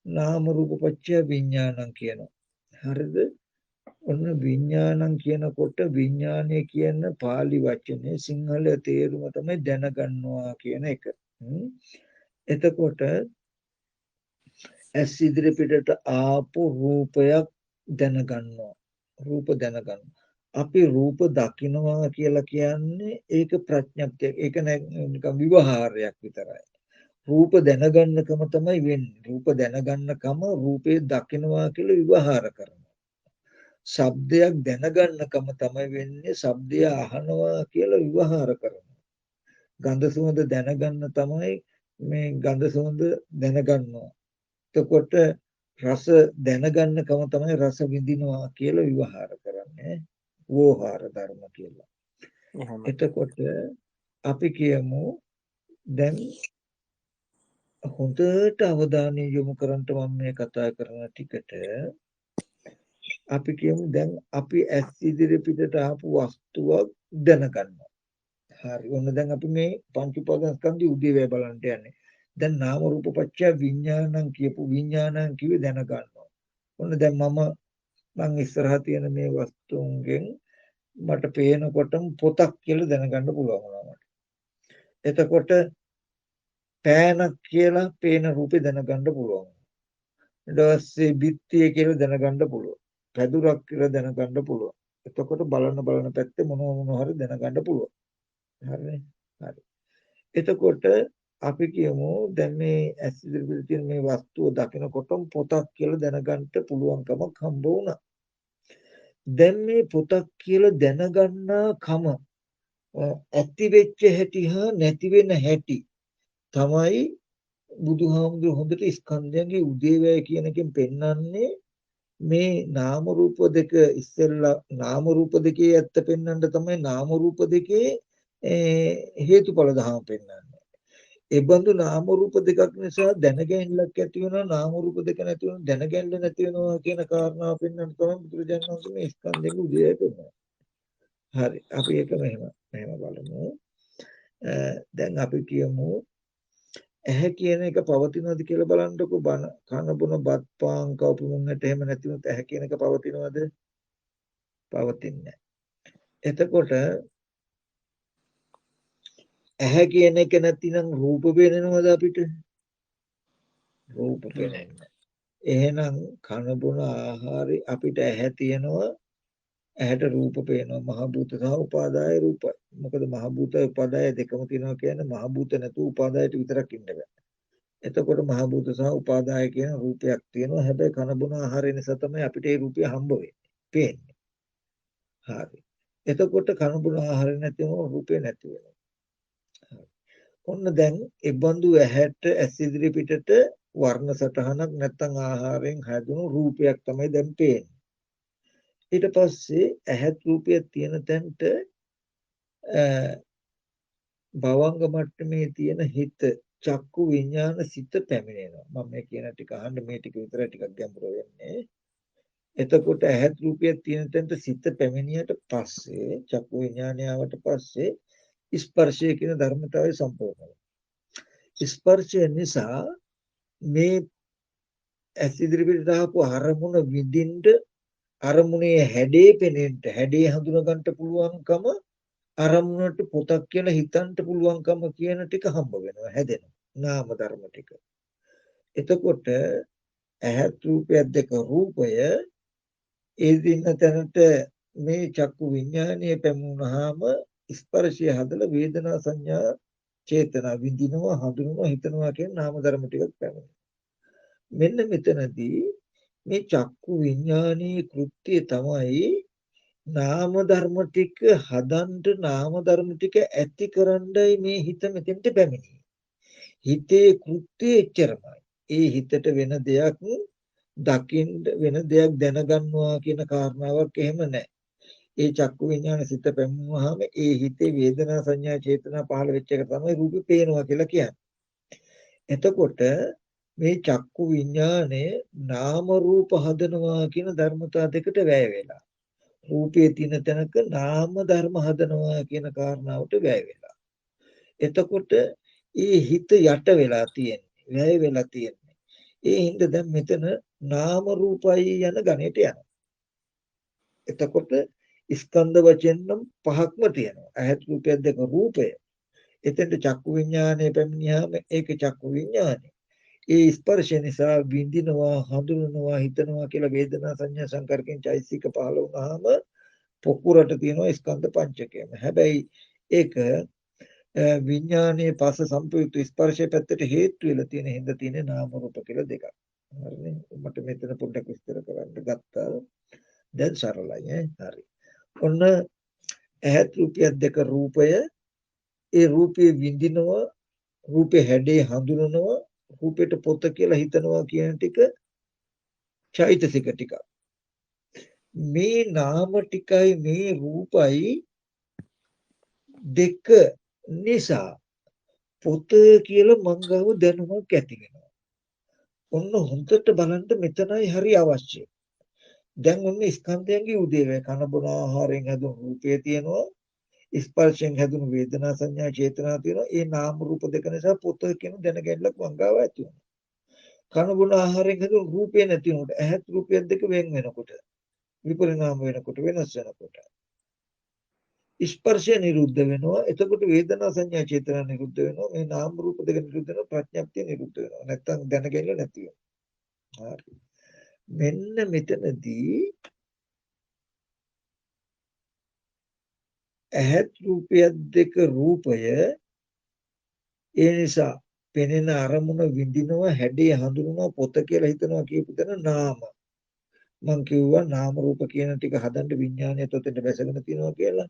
නාම රූප පත්‍ය විඥානං කියනවා. හරිද? ඔන්න විඥානං කියනකොට විඥානය කියන pāli වචනේ සිංහල තේරුම තමයි දැනගන්නවා කියන එක. එතකොට ඇස් ඉදිරි පිටට ආපු රූපයක් දැනගන්නවා. රූප දැනගන්නවා. අපි රූප දකින්නවා කියලා කියන්නේ ඒක ප්‍රඥප්තියක්. ඒක නිකන් විවහාරයක් විතරයි. රූප දැනගන්නකම තමයි වෙන්නේ. රූප දැනගන්නකම රූපේ දකින්නවා කියලා විවහාර කරනවා. ශබ්දයක් දැනගන්නකම තමයි වෙන්නේ. ශබ්දය අහනවා කියලා විවහාර කරනවා. ගන්ධ සුවඳ දැනගන්න තමයි මේ ගන්ධ සුවඳ දැනගන්නවා. එතකොට රස දැනගන්නකම තමයි රස විඳිනවා කියලා විවහාර කරන්නේ. වෝහාර ධර්ම කියලා. එතකොට අපි කියමු දැන් හොඳට අවධානය යොමු කරන්ට මම මේ කතා කරන ටිකට අපි කියමු දැන් අපි ඇස් ඉදිරි පිටට ආපු වස්තුවක් දැනගන්නවා. හරි. ඔන්න දැන් අපි මේ පංච උපාදානස්කන්ධය උදේවැය බලන්න යන්නේ. දැන් නාම රූප පත්‍ය විඥානං කියපු විඥානං කිව්වේ දැනගන්නවා. ඔන්න දැන් මම ඉස්සරහා තියෙන මේ වස්තුන්ගෙන් මට පේනකොටම පොතක් කියලා දැනගන්න පුළුවන් වුණා මට. එතකොට පෑනක් කියලා පේන රූපේ දැනගන්න පුළුවන්. ඊට පස්සේ බිත්තිය කියලා දැනගන්න පුළුවන්. පැදුරක් කියලා දැනගන්න පුළුවන්. එතකොට බලන පැත්තේ මොනවා හරි දැනගන්න පුළුවන්. හරිනේ. හරි. එතකොට අපි කියමු දැන් මේ ඇස් ඉදිරියට තියෙන මේ වස්තුව දකිනකොටම පොතක් කියලා දැනගන්න පුළුවන්කමක් හම්බ වුණා. දැන් මේ පොතක් කියලා දැනගන්නා කම ඇති වෙච්ච හැටි හා නැති වෙන හැටි තමයි බුදුහාමුදුර හොඳට ස්කන්ධයන්ගේ උදේවැය කියන එකෙන් පෙන්වන්නේ. මේ නාම රූප දෙක ඉස්සෙල්ලා නාම රූප දෙකේ ඇත්ත පෙන්වන්න තමයි නාම රූප දෙකේ හේතුඵල ධර්ම පෙන්වන්නේ. ඒ බඳු නාම රූප දෙකක් නිසා දැනගැනිල්ලක් ඇති වෙනවා. නාම රූප දෙක නැති වෙනවා දැනගැනිල්ල නැති වෙනවා කියන කාරණාව පෙන්වන්න තමයි බුදුරජාණන් වහන්සේ මේ ස්කන්ධයන්ගේ උදේවැය පෙන්වන්නේ. හරි. අපි ඒක මෙහෙම බලමු. දැන් අපි කියමු ඇහැ කියන එක පවතිනවද කියලා බලන්නකො. බන කන බොන බත් පාන් කවපු මුන්නට එහෙම නැතිවෙත් ඇහැ කියන එක පවතිනවද? පවතින්නේ. එතකොට ඇහැ කියන එක නැතිනම් රූප පේනවද අපිට? රූප පේන්නේ. එහෙනම් කන බොන ආහාරي අපිට ඇහැ තියෙනවා. ඇහැට රූප පේනවා. මහ භූත සහ උපාදාය රූපයි. මොකද මහ භූතය උපාදාය දෙකම තියෙනවා කියන්නේ මහ භූත නැතුව උපාදායට විතරක් ඉන්න බෑ. එතකොට මහ භූත සහ උපාදාය කියන රූපයක් තියෙනවා. හැබැයි කන බොන ආහාරය නිසා තමයි අපිට ඒ රූපය හම්බ වෙන්නේ. පේන්නේ. හරි. එතකොට කන බොන ආහාරය නැතිවම රූපේ නැති වෙනවා. ඔන්න දැන් ඒ බඳු ඇහැට ඇස් ඉදිරි පිටට වර්ණ සටහනක් නැත්තම් ආහාරයෙන් හැදුණු රූපයක් තමයි දැන් පේන්නේ. ඊට පස්සේ ඇහත් රූපයක් තියෙන තැනට භවංග මට්ටමේ තියෙන හිත චක්කු විඥාන සිත පැමිණෙනවා. මම මේ කියන ටික අහන්න මේ ටික විතරයි ටිකක් ගැඹුරු වෙන්නේ. එතකොට ඇහත් රූපයක් තියෙන තැනට සිත පැමිණියට පස්සේ චක්කු විඥානය ආවට පස්සේ ස්පර්ශය කියන ධර්මතාවය සම්පූර්ණ වෙනවා. ස්පර්ශය නිසා මේ ඇස් ඉදිරියට දාපු අරමුණ විඳින්න අරමුණේ හැඩේ පෙනෙන්න හැඩේ හඳුනා ගන්නට පුළුවන්කම අරමුණට පොතක් කියලා හිතන්න පුළුවන්කම කියන ටික හම්බ වෙනවා හැදෙනවා නාම ධර්ම ටික. එතකොට ඇහත් රූපයක් දෙක රූපය ඒ දින තැනට මේ චක්කු විඥානීය පැමුණාම ස්පර්ශය හදලා වේදනා සංඥා චේතනා විඳිනවා හඳුනනවා හිතනවා කියන නාම ධර්ම ටිකක් පැමිණෙනවා. මෙන්න මෙතනදී මේ චක්කු විඥානීය කෘත්‍යය තමයි නාම ධර්ම ටික හදන්න නාම ධර්ම ටික ඇති කරන්නයි මේ හිත මෙතෙන්ට පැමිණෙන්නේ. හිතේ කෘත්‍යය එච්චරමයි. ඒ හිතට වෙන දෙයක් දකින්න වෙන දෙයක් දැනගන්නවා කියන කාරණාවක් එහෙම නැහැ. ඒ චක්කු විඤ්ඤාණ සිත පැමුණාම ඒ හිතේ වේදනා සංඥා චේතනා පහළ වෙච්ච එක තමයි රූපේ පේනවා කියලා කියන්නේ. එතකොට මේ චක්කු විඤ්ඤාණය නාම රූප හදනවා කියන ධර්මතා දෙකට වැය වෙලා. රූපයේ තියෙන තැනක නාම ධර්ම හදනවා කියන කාරණාවට වැය වෙලා. එතකොට ඒ හිත යට වෙලා තියෙන්නේ, වැය වෙලා තියෙන්නේ. ඒ හින්දා දැන් මෙතන නාම රූපයි යන ගණයට යනවා. එතකොට ස්කන්ධ වචෙන් නම් පහක්ම තියෙනවා. ඇහත් රූපයක් දෙක රූපය. එතෙන්ට චක්කු විඤ්ඤාණය පැමිණියාම ඒක චක්කු විඤ්ඤාණය. ඒ ස්පර්ශය නිසා විඳිනවා, හඳුනනවා, හිතනවා කියලා වේදනා සංඥා සංකර්කෙන් චෛසික පහළ වුණාම පොකුරට තියෙනවා ස්කන්ධ පංචකයම. හැබැයි ඒක විඥානයේ පස්ස සම්පයුක්ත ස්පර්ශය පැත්තට හේතු වෙලා තියෙන හින්දා තියෙන නාම රූප කියලා දෙකක්. හරිනේ. මට මෙතන පොඩ්ඩක් විස්තර කරන්න ගත්තා. දැන් සරලයි ඈ. හරි. ඔන්න ඇහත් රූපයක් දෙක රූපය ඒ රූපේ විඳිනවා රූපේ හැඩේ හඳුනනවා රූපෙට පොත කියලා හිතනවා කියන ටික චෛතසික ටික. මේ නාම ටිකයි මේ රූපයි දෙක නිසා පොත කියලා මංගව දැනුමක් ඇති වෙනවා. ඔන්න හොඳට බලන්න මෙතනයි හරි අවශ්‍ය. දැන් ඔන්න ස්කන්ධයන්ගේ උදේවැය කන බොන ආහාරයෙන් හැදුණු රූපය තියෙනවා. ස්පර්ශයෙන් හැදුණු වේදනා සංඥා චේතනා තියෙනවා. ඒ නාම රූප දෙක නිසා පොත කියන දැනගැනලක් මංගව ඇති වෙනවා. කන බොන ආහාරයෙන් හැදුණු රූපය නැති වෙනකොට ඇහත් රූපයක් දෙක වෙන් වෙනකොට විපරිණාම වෙනකොට වෙනස් වෙනකොට ස්පර්ශය නිරුද්ධ වෙනවා. එතකොට වේදනා සංඥා චේතනා නිරුද්ධ වෙනවා. මේ නාම රූප දෙක නිරුද්ධ වෙනවා. ප්‍රඥප්තිය නිරුද්ධ වෙනවා. නැත්තම් දැනගැනීම නැති වෙනවා. හරි. මෙන්න මෙතනදී ඇහත් රූපයක් දෙක රූපය ඒ නිසා පෙනෙන අරමුණ විඳිනවා හැඩය හඳුනනවා පොත කියලා හිතනවා කියපු තැන නාම. මං කිව්වා නාම රූප කියන ටික හදන්න විඥානය තොතෙන්ට බැසගෙන තියෙනවා කියලා.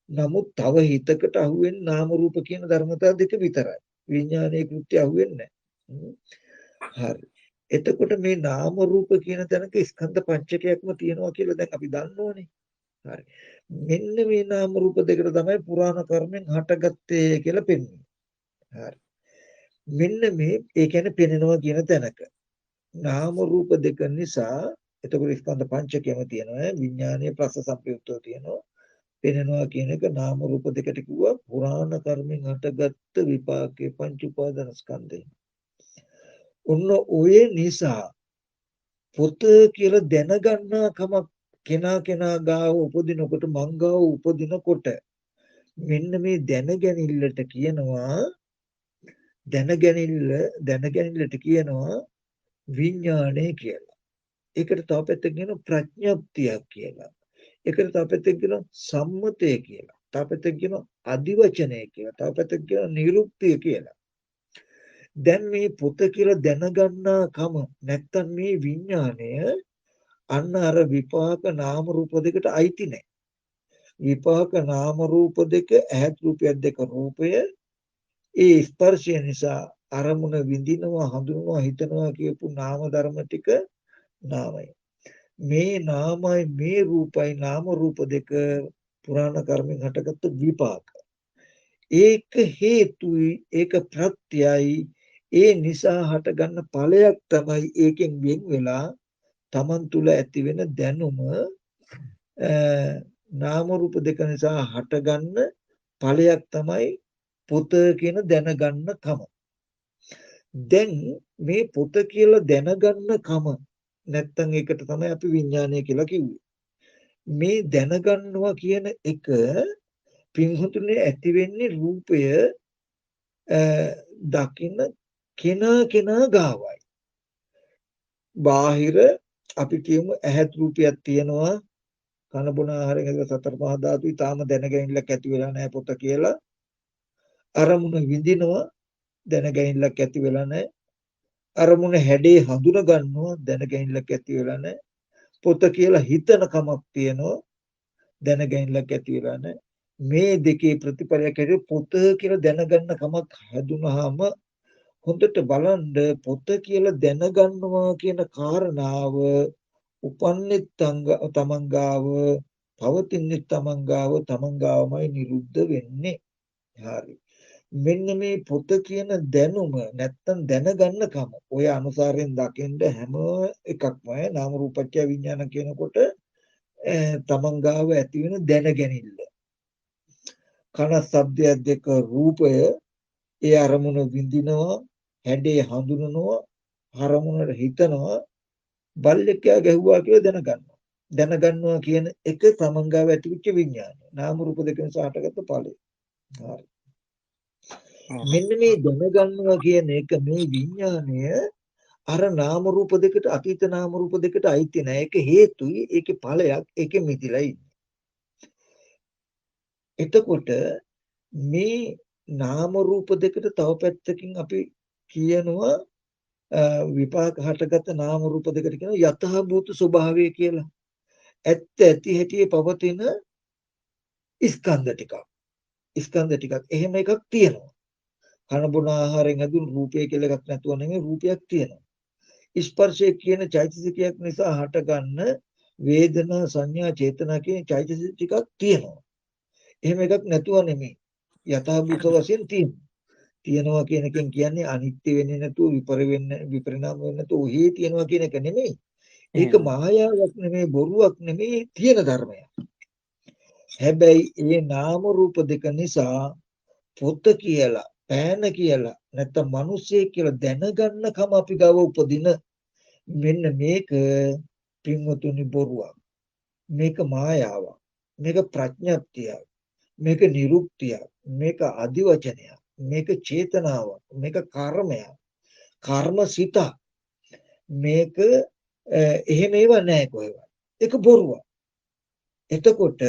නමුත් තව හිතකට අහුවෙන්නේ නාම රූප කියන ධර්මතා දෙක විතරයි. විඥානයේ කෘත්‍ය අහුවෙන්නේ නැහැ. හරි. එතකොට මේ නාම රූප කියන තැනක ස්කන්ධ පංචකයක්ම තියෙනවා කියලා දැන් අපි දන්නෝනේ. හරි. මෙන්න මේ නාම රූප දෙකට තමයි පුරාණ කර්මෙන් හටගත්තේ කියලා පෙන්වන්නේ. හරි. මෙන්න මේ ඒ කියන්නේ පෙනෙනවා කියන තැනක. නාම රූප දෙක නිසා එතකොට ස්කන්ධ පංචකයම තියෙනවා. විඥානයේ ප්‍රස සම්පයුක්තව තියෙනවා. පෙනෙනවා කියන එක නාම රූප දෙකට කිව්වා පුරාණ කර්මෙන් හටගත්ත විපාකේ පංච උපාදාන ස්කන්ධය. ඔන්න ඔය නිසා පොත කියලා දැනගන්නා කමක් කෙනා ගාව උපදිනකොට මං ගාව උපදිනකොට මෙන්න මේ දැනගැනිල්ලට කියනවා දැනගැනිල්ලට කියනවා විඥාණය කියලා. ඒකට තව පැත්තකින් කියනවා ප්‍රඥප්තියක් කියලා. ඒකට තව පැත්තකින් කියනවා සම්මතය කියලා. තව පැත්තකින් කියනවා අදිවචනය කියලා. තව පැත්තකින් කියනවා නිරුක්තිය කියලා. දැන් මේ පොත කියලා දැනගන්නා කම නැත්තම් මේ විඥාණය අන්න අර විපාක නාම රූප දෙකට අයිති නැහැ. විපාක නාම රූප දෙක ඇහත් රූපයක් දෙක රූපය ඒ ස්පර්ශය නිසා අරමුණ විඳිනවා හඳුනනවා හිතනවා කියපු නාම ධර්ම ටික නාමයි. මේ නාමයි මේ රූපයි නාම රූප දෙක පුරාණ කර්මෙන් හටගත්තු විපාක. ඒක හේතුයි ඒක ප්‍රත්‍යයයි ඒ නිසා හටගන්න ඵලයක් තමයි ඒකෙන් වෙන් වෙලා තමන් තුල ඇති වෙන දැනුම නාම රූප දෙක නිසා හටගන්න ඵලයක් තමයි පොත කියන දැනගන්න කම. දැන් මේ පොත කියලා දැනගන්න කම නැත්තම් ඒකට තමයි අපි විඥානය කියලා කිව්වේ. මේ දැනගන්නවා කියන එක පින්හුතුනේ ඇති වෙන්නේ රූපය දකින්න කෙනා ගාවයි. බාහිර අපි කියමු ඇහත් රූපයක් තියෙනවා කන බොන ආහාරයෙන් හැදලා සතර පහ ධාතුයි තාම දැනගැනිල්ලක් ඇති වෙලා නැහැ පොත කියලා අරමුණ විඳිනවා දැනගැනිල්ලක් ඇති වෙලා නැහැ අරමුණ හැඩේ හඳුන ගන්නවා දැනගැනිල්ලක් ඇති වෙලා නැහැ පොත කියලා හිතන කමක් තියෙනවා දැනගැනිල්ලක් ඇති වෙලා නැහැ. මේ දෙකේ ප්‍රතිපලයක් හැටියට පොත කියලා දැනගන්න කමක් හැදුනහම හොඳට බලන්න පොත කියලා දැනගන්නවා කියන කාරණාව උපන්නේ තමන්ගාව පවතින්නේ තමන්ගාවමයි නිරුද්ධ වෙන්නේ. හරි. මෙන්න මේ පොත කියන දැනුම නැත්තම් දැනගන්නකම ඔය අනුසාරයෙන් දකින්න හැම එකක්ම නාම රූපච්ඡ විඥාන කියනකොට තමන්ගාව ඇති වෙන දැනගැනිල්ල. කන ශබ්දයක් දෙක රූපය ඒ අරමුණ විඳිනවා හැඩේ හඳුනනවා අරමුණට හිතනවා බල්ලෙක්යා ගැහුවා කියලා දැනගන්නවා කියන එක තමන්ගාව ඇතිවෙච්ච විඥානය නාම රූප දෙක නිසා හටගත්ත ඵලය. හරි. මෙන්න මේ දැනගන්නවා කියන එක මේ විඥානය අර නාම රූප දෙකට අතීත නාම රූප දෙකට අයිති නැහැ. ඒක හේතුයි, ඒකේ ඵලයක්, ඒකේ මිදිලා ඉන්නේ. එතකොට මේ නාම රූප දෙකට තව පැත්තකින් අපි කියනවා විපාක හටගත් නාම රූප දෙකට කියනවා යතහ භූත ස්වභාවය කියලා. ඇත්ත ඇති හැටි පවතින ස්කන්ධ ටිකක්. ස්කන්ධ ටිකක් එහෙම එකක් තියෙනවා. කන බොන ආහාරයෙන් හැදුණු රූපය කියලා එකක් නැතුව නෙමෙයි රූපයක් තියෙනවා. ස්පර්ශය කියන චෛතසිකයක් නිසා හටගන්න වේදනා සංඥා චේතනා කියන චෛතසික ටිකක් තියෙනවා. එහෙම එකක් නැතුව නෙමෙයි. යථාභූත වශයෙන් තියෙනවා කියන එකෙන් කියන්නේ අනිත්‍ය වෙන්නේ නැතුව විපරිණාම වෙන්නේ නැතුව ඔහි තියෙනවා කියන එක නෙමෙයි. ඒක මායාවක් නෙමෙයි බොරුවක් නෙමෙයි තියෙන ධර්මයක්. හැබැයි මේ නාම රූප දෙක නිසා පොත කියලා පෑන කියලා නැත්නම් මිනිස්සෙක් කියලා දැනගන්නකම අපි ගාව උපදින මෙන්න මේක පින්වතුනි බොරුවක්. මේක මායාවක්. මේක ප්‍රඥප්තියක්. මේක නිරුක්තියක්. මේක අදිවචනයක්. මේක චේතනාවක්. මේක කර්මයක්. කර්මසිත. මේක එහෙම ඒවා නැහැ කොහෙවත්. ඒක බොරුවක්. එතකොට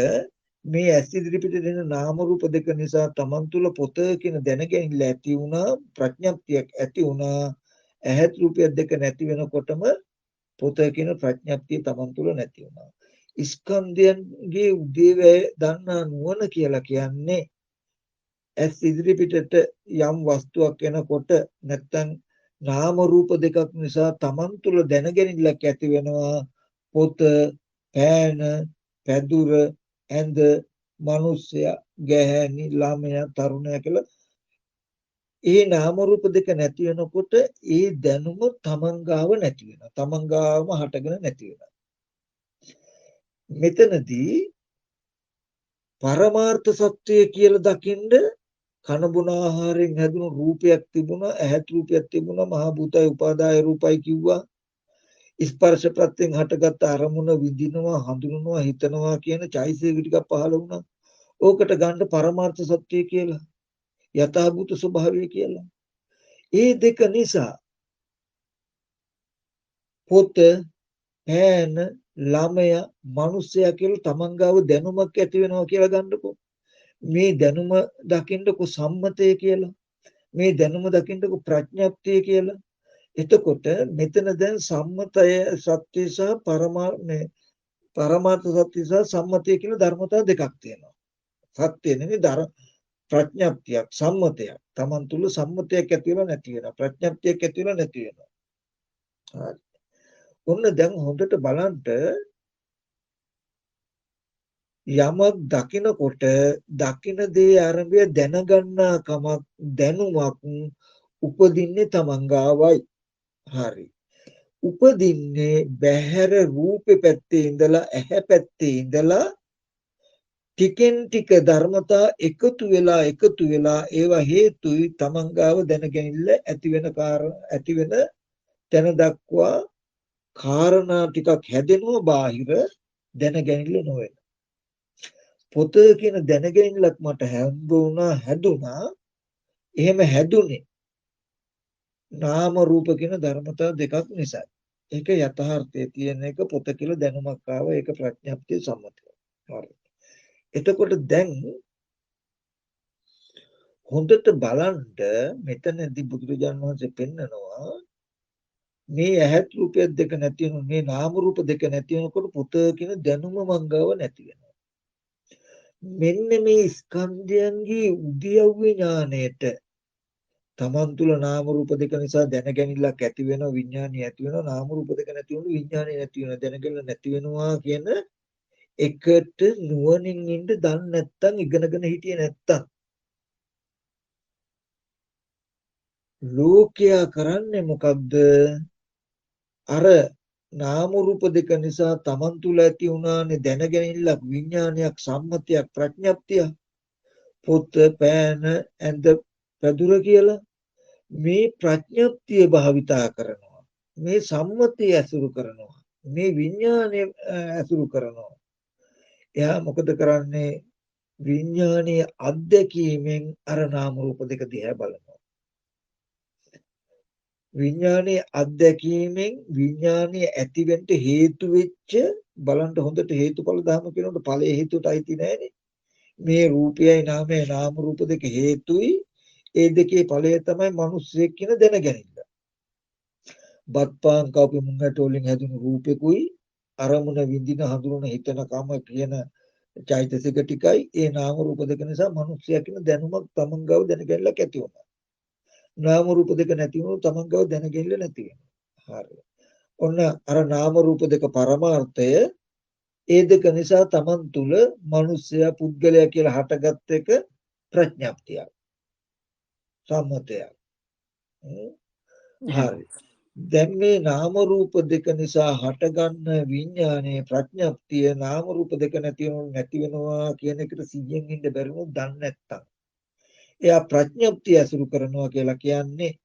මේ ඇස් ඉදිරිපිට දෙන නාම රූප දෙක නිසා තමන් තුළ පොත කියන දැනගැනිල්ල ඇති වුණා ප්‍රඥප්තියක් ඇති වුණා ඇහත් රූපයක් දෙක නැති වෙනකොටම පොත කියන ප්‍රඥප්තිය තමන් තුළ නැති වුණා ස්කන්ධයන්ගේ උදේවැය දන්නා නුවණ කියලා කියන්නේ ඇස් ඉදිරිපිටට යම් වස්තුවක් එනකොට නැත්තම් නාම රූප දෙකක් නිසා තමන් තුළ දැනගැනිල්ලක් ඇති වෙනවා පොත පෑන පැදුර ඇඳ මිනිස්සයා ගැහැණි ළමයා තරුණයා කියලා ඒ නාම රූප දෙක නැති වෙනකොට ඒ දැනුම තමන් ගාව නැති වෙනවා තමන් ගාවම හටගෙන නැති වෙනවා මෙතනදී පරමාර්ථ සත්‍යය කියලා දකින්ද කන බොන ආහාරයෙන් හැදුණු රූපයක් තිබුණා ඇහත් රූපයක් තිබුණා මහ භූතයි උපාදාය රූපයි කිව්වා ස්පර්ශ ප්‍රත්‍යයෙන් හටගත් අරමුණ විඳිනවා හඳුනනවා හිතනවා කියන චෛතසික ටිකක් පහළ වුණා. ඕකට ගන්න පරමාර්ථ සත්‍ය කියලා. යථාභූත ස්වභාවය කියලා. ඒ දෙක නිසා පොත, ඈන, ළමයා, මිනිසයා කියලා තමන් ගාව දැනුමක් ඇති වෙනවා කියලා ගන්නකො. මේ දැනුම දකින්නකො සම්මතය කියලා. මේ දැනුම දකින්නකො ප්‍රඥප්තිය කියලා. එතකොට මෙතන දැන් සම්මතය සත්‍ය සහ පරමාර්ථ සත්‍ය සහ සම්මතය කියලා ධර්මතා දෙකක් තියෙනවා. සත්‍ය නෙමෙයි ප්‍රඥප්තියක් සම්මතයක්. Taman තුල සම්මතයක් ඇති වෙලා නැති වෙනවා. ප්‍රඥප්තියක් ඇති වෙලා නැති වෙනවා. හරි. ඔන්න දැන් හොඳට බලන්න යමක් දකිනකොට දකින දේ ආරම්භය දැනගන්නා කමක් දැනුමක් උපදින්නේ Taman ගාවයි. හරි. උපදින්නේ බහැර රූපේ පැත්තේ ඉඳලා ඇහැ පැත්තේ ඉඳලා ටිකෙන් ටික ධර්මතා එකතු වෙලා ඒවා හේතුයි තමන් ගාව දැනගැනිල්ල ඇති වෙන තැන දක්වා කාරණා ටිකක් හැදෙනවා බාහිර දැනගැනිල්ල නොවන පොත කියන දැනගැනිල්ලක් මට හැදුනා එහෙම හැදුනේ නාම රූප කියන ධර්මතා දෙකක් නිසා ඒක යථාර්ථයේ තියෙන එක පොත කියලා දැනුමක් ආව ඒක ප්‍රඥප්තිය සම්මතය හරි එතකොට දැන් හොඳට බලන්න මෙතනදී බුදුරජාණන් වහන්සේ පෙන්නනවා මේ ඇහත් රූපයක් දෙක නැති වෙන මේ නාම රූප දෙක නැති වෙනකොට පොත කියන දැනුම මංගව නැති වෙනවා මෙන්න මේ ස්කන්ධයන්ගේ උද්‍යව්‍ය ඥාණයට තමන් තුළ නාම රූප දෙක නිසා දැනගැනිල්ලක් ඇති වෙනවා විඥානය ඇති වෙනවා නාම රූප දෙක නැති වුණු විඥානය නැති වෙනවා දැනගැනිල්ල නැති වෙනවා කියන එකට නුවණින් ඉන්න දන්නේ නැත්තම් ඉගෙනගෙන හිටියේ නැත්තම් ලෝකයා කරන්නේ මොකද්ද අර නාම රූප දෙක නිසා තමන් තුළ ඇති වුණානේ දැනගැනිල්ලක් විඥානයක් සම්මතියක් ප්‍රඥප්තිය පොත පෑන ඇඳ පැදුර කියලා මේ ප්‍රඥප්තිය භාවිතා කරනවා මේ සම්මතිය ඇසුරු කරනවා මේ විඥානය ඇසුරු කරනවා එයා මොකද කරන්නේ විඥානීය අත්දැකීමෙන් අර නාම රූප දෙක දිහා බලනවා විඥානීය අත්දැකීමෙන් විඥානීය ඇතිවෙන්න හේතු වෙච්ච බලන්න හොඳට හේතුඵල ධර්ම කියනකොට ඵලයේ හේතුවට අයිති නැහැනේ මේ රූපයයි නාමයයි නාම රූප දෙක හේතුයි ඒ දෙකේ ඵලය තමයි මිනිස්සෙක් කියන දැනගැනිල්ල බත්පාන් කවපු මුංගට වලින් හැදුණු රූපෙකුයි අරමුණ විඳින හඳුනන හිතන කම කියන චෛතසික ටිකයි ඒ නාම රූප දෙක නිසා මිනිස්සයා කියන දැනුමක් තමන් ගාව දැනගැනලක් ඇති වුණා. නාම රූප දෙක නැති වුණොත් තමන් ගාව දැනගැනල නැති වෙනවා. හරි. ඔන්න අර නාම රූප දෙක පරමාර්ථය ඒ දෙක නිසා තමන් තුල මිනිස්සයා පුද්ගලයා කියලා හටගත් එක ප්‍රඥාප්තියක්. සම්මතයක්. හරි. දැන් මේ නාම රූප දෙක නිසා හටගන්න විඥානයේ ප්‍රඥප්තිය නාම රූප දෙක නැති වෙනවා කියන එකට 100න් ඉන්න බැරි වුණොත් දන්නේ නැත්තම් එයා ප්‍රඥප්තිය අසුරු කරනවා කියලා කියන්නේ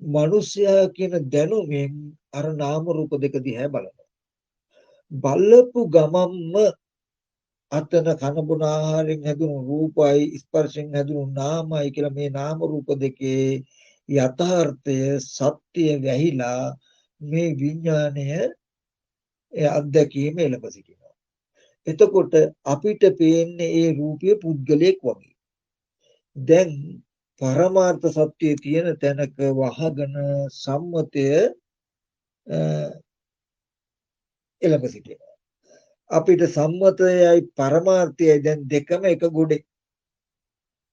මිනිසයා කියන දැනුමෙන් අර නාම රූප දෙක දිහා බලනවා බලපු ගමම්ම අතන කන බොන ආහාරයෙන් හැදුණු රූපයි ස්පර්ශයෙන් හැදුණු නාමයි කියලා මේ නාම රූප දෙකේ යථාර්ථය සත්‍ය වැහිලා මේ විඥාණය අත්දැකීම එළඹ සිටිනවා. එතකොට අපිට පේන්නේ ඒ රූපය පුද්ගලයෙක් වගේ. දැන් පරමාර්ථ සත්‍යයේ තියෙන තැනක වහගෙන සම්මතය එළඹ සිටිනවා. අපිට සම්මතයයි පරමාර්ථයයි දැන් දෙකම එක ගොඩේ.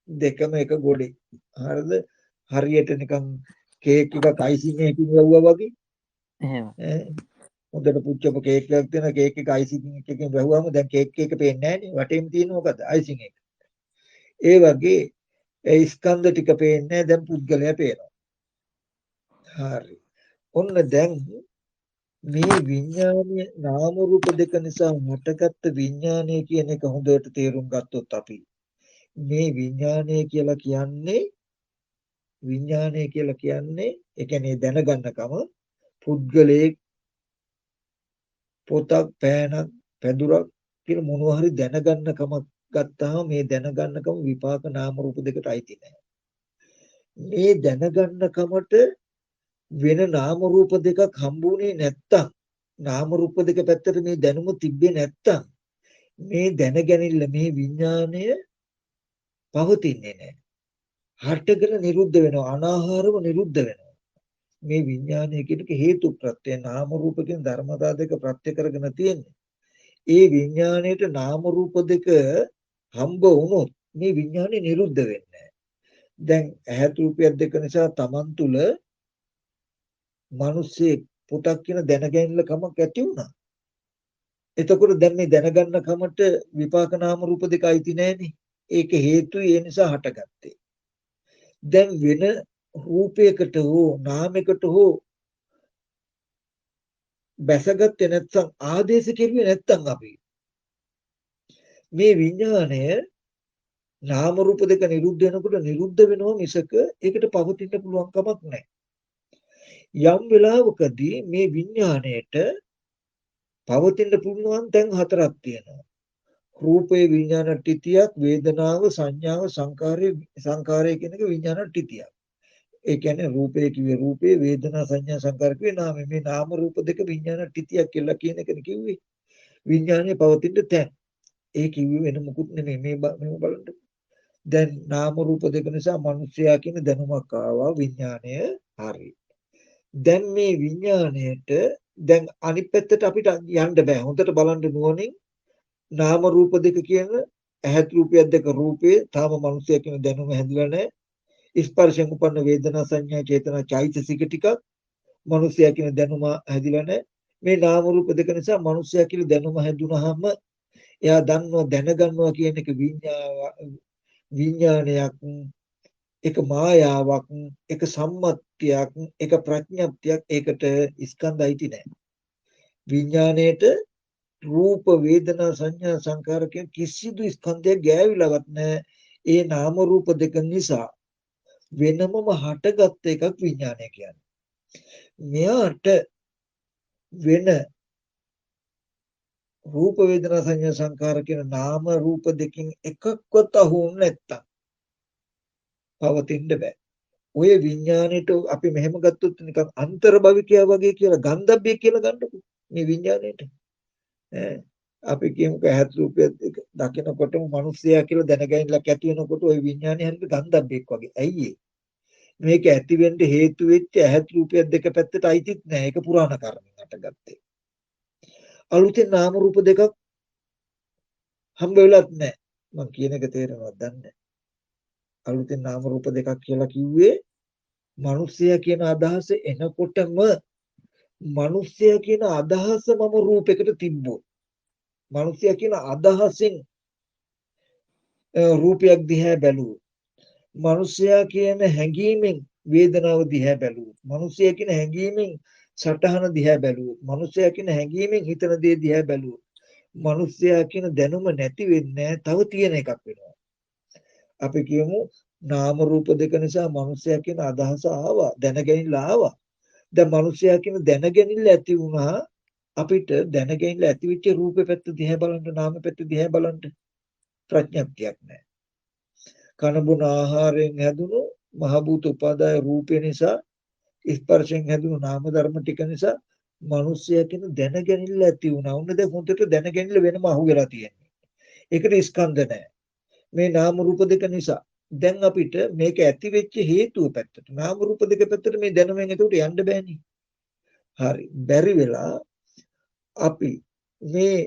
දෙකම එක ගොඩේ. හරිද? හරියට නිකන් කේක් එකක් අයිසිං එකකින් වැව්වා වගේ. එහෙම. හොඳට පුච්චපු කේක් එකක් තියෙන කේක් එක අයිසිං එකකින් වැහුවාම දැන් කේක් එක පේන්නේ නැහැනේ වටේම තියෙන මොකද අයිසිං එක. ඒ වගේ ඒ ස්කන්ධ ටික පේන්නේ දැන් පුද්ගලයා පේනවා. හරි. ඔන්න දැන් මේ විඥානීය නාම රූප දෙක නිසා හටගත්ත විඥානය කියන එක හොඳට තේරුම් ගත්තොත් අපි මේ විඥානය කියලා කියන්නේ ඒ කියන්නේ දැනගන්නකම පුද්ගලයේ පොතක් පෑනක් පැදුරක් කියන මොනවා හරි දැනගන්නකමක් ගත්තාම මේ දැනගන්නකම විපාක නාම රූප දෙකට අයිති නැහැ. මේ දැනගන්නකමට වෙන නාම රූප දෙකක් හම්බුනේ නැත්තම් නාම රූප දෙක පැත්තට මේ දැනුම තිබ්බේ නැත්තම් මේ දැනගැනිල්ල මේ විඥාණය පවතින්නේ නැහැ. හටගෙන නිරුද්ධ වෙනවා අනාහාරව නිරුද්ධ වෙනවා. මේ විඥානය කියන එක හේතු ප්‍රත්‍ය නාම රූප කියන ධර්මතා දෙක ප්‍රත්‍ය කරගෙන තියෙන්නේ. ඒ විඥාණයට නාම රූප දෙක හම්බ වුණොත් මේ විඥානේ නිරුද්ධ වෙන්නේ දැන් ඇහැ රූපයක් දෙක නිසා Taman තුල මිනිස්සේ පුතක් කියන දැනගැනිල්ල කමක් ඇති වුණා. එතකොට දැන් මේ දැනගන්න කමට විපාක නාම රූප දෙක අයිති නැහැනේ. ඒක හේතුයි ඒ නිසා හටගත්තේ. දැන් වෙන රූපයකට හෝ නාමයකට හෝ බැසගත්තේ නැත්නම් ආදේශ කෙරුවේ නැත්නම් අපි මේ විඥාණය නාම රූප දෙක නිරුද්ධ වෙනකොට නිරුද්ධ වෙනවා මිසක ඒකට පවතින්න පුළුවන් කමක් නැහැ. යම් වෙලාවකදී මේ විඥාණයට පවතින්න පුළුවන් තැන් හතරක් තියෙනවා. රූපේ විඥාන ටිතියක්, වේදනාව, සංඥාව, සංකාරය කියන එක විඥාන ටිතියක්. ඒ කියන්නේ රූපේ කිව්වේ රූපේ, වේදනා, සංඥා, සංකාර කිව්වේ නාමය. මේ නාම රූප දෙක විඥාන ටිතියක් කියලා කියන එකනේ කිව්වේ. විඥානයේ පවතින්න තැන්. ඒ කිව්වේ වෙන මොකුත් නෙමෙයි. මේ බලන්න. දැන් නාම රූප දෙක නිසා මිනිස්යා කියන දැනුමක් ආවා විඥාණය හරි. දැන් මේ විඥාණයට දැන් අනිත් පැත්තට අපිට යන්න බෑ. හොඳට බලන්න නුවණින් නාම රූප දෙක කියන ඇහත් රූපයක් දෙක රූපේ තාම මනුස්සයෙක් කියන දැනුම හැදිලා නැහැ. ස්පර්ශයෙන් උපන්න වේදනා සංඥා චේතනා චෛතසික ටිකක් මනුස්සයා කියන දැනුම හැදිලා නැහැ. මේ නාම රූප දෙක නිසා මනුස්සයා කියන දැනුම හැදුනහම එයා දන්නවා දැනගන්නවා කියන එක විඥානයක්, එක මායාවක්, එක සම්මතියක්, එක ප්‍රඥප්තියක්. ඒකට ස්කන්ධ අයිති නැහැ. විඥාණයට රූප වේදනා සංඥා සංකාර කියන කිසිදු ස්කන්ධයක් ගෑවිලවත් නැහැ. ඒ නාම රූප දෙක නිසා වෙනමම හටගත් එකක් විඥානය කියන්නේ. මෙයාට වෙන රූප වේදනා සංඥා සංකාර කියන නාම රූප දෙකෙන් එකක්වත් අහුුන්නේ නැත්තම් පවතින්න බෑ. ඔය විඥාණයට අපි මෙහෙම ගත්තොත් නිකන් අන්තර්භවිකය වගේ කියලා ගන්ධබ්බය කියලා ගන්නකො මේ විඥාණයට. අපි කියමුක ඇහත් රූපය දකිනකොටම මිනිස්සයා කියලා දැනගැනිල්ලක් ඇති වෙනකොට ওই විඥානය හරියට ගන්ධබ්බෙක් වගේ. ඇයි මේක ඇති වෙන්න හේතු වෙච්ච ඇහත් රූපය දෙක පැත්තට අයිතිත් නැහැ. ඒක පුරාණ කර්මෙන් අටගත්තේ. අලුතෙන් නාම රූප දෙකක් හම්බ වෙලත් නැහැ. මම කියන එක තේරෙනවද දන්නේ. අලුතෙන් නාම රූප දෙකක් කියලා කිව්වේ මිනිස්සයා කියන අදහස එනකොටම මිනිස්සයා කියන අදහස මම රූපයකට තිබ්බොත් මිනිස්සයා කියන අදහසෙන් රූපයක් දිහා බැලුවොත් මිනිස්සයා කියන හැඟීමෙන් වේදනාව දිහා බැලුවොත් මිනිස්සයා කියන හැඟීමෙන් සටහන දිහා බැලුවොත් මිනිස්සයා කියන හැඟීමෙන් හිතන දේ දිහා බැලුවොත් මිනිස්සයා කියන දැනුම නැති වෙන්නේ තව තියෙන එකක් වෙනවා. අපි කියමු නාම රූප දෙක නිසා මිනිස්සයා කියන අදහස ආවා දැනගැනිල්ල ආවා. දැන් මිනිස්සයා කියන දැනගැනිල්ල ඇති වුණා අපිට දැනගැනිල්ල ඇති වෙච්ච රූපේ පැත්ත දිහා බලන්න නාම පැත්ත දිහා බලන්න ප්‍රඥප්තියක් නැහැ. කන බොන ආහාරයෙන් හැදුණු මහ භූත උපාදාය රූපේ නිසා ස්පර්ශයෙන් හැදුණු නාම ධර්ම ටික නිසා මිනිස්සයා කියන දැනගැනිල්ල ඇති වුණා. උන්න දැන් හොඳට දැනගැනිල්ල වෙනම අහු වෙලා තියෙනවා. ඒකට ස්කන්ධ නැහැ. මේ නාම රූප දෙක නිසා දැන් අපිට මේක ඇති වෙච්ච හේතුව පැත්තට නාම රූප දෙක පැත්තට මේ දැනුමෙන් එතකොට යන්න බෑනේ. හරි. බැරි වෙලා අපි මේ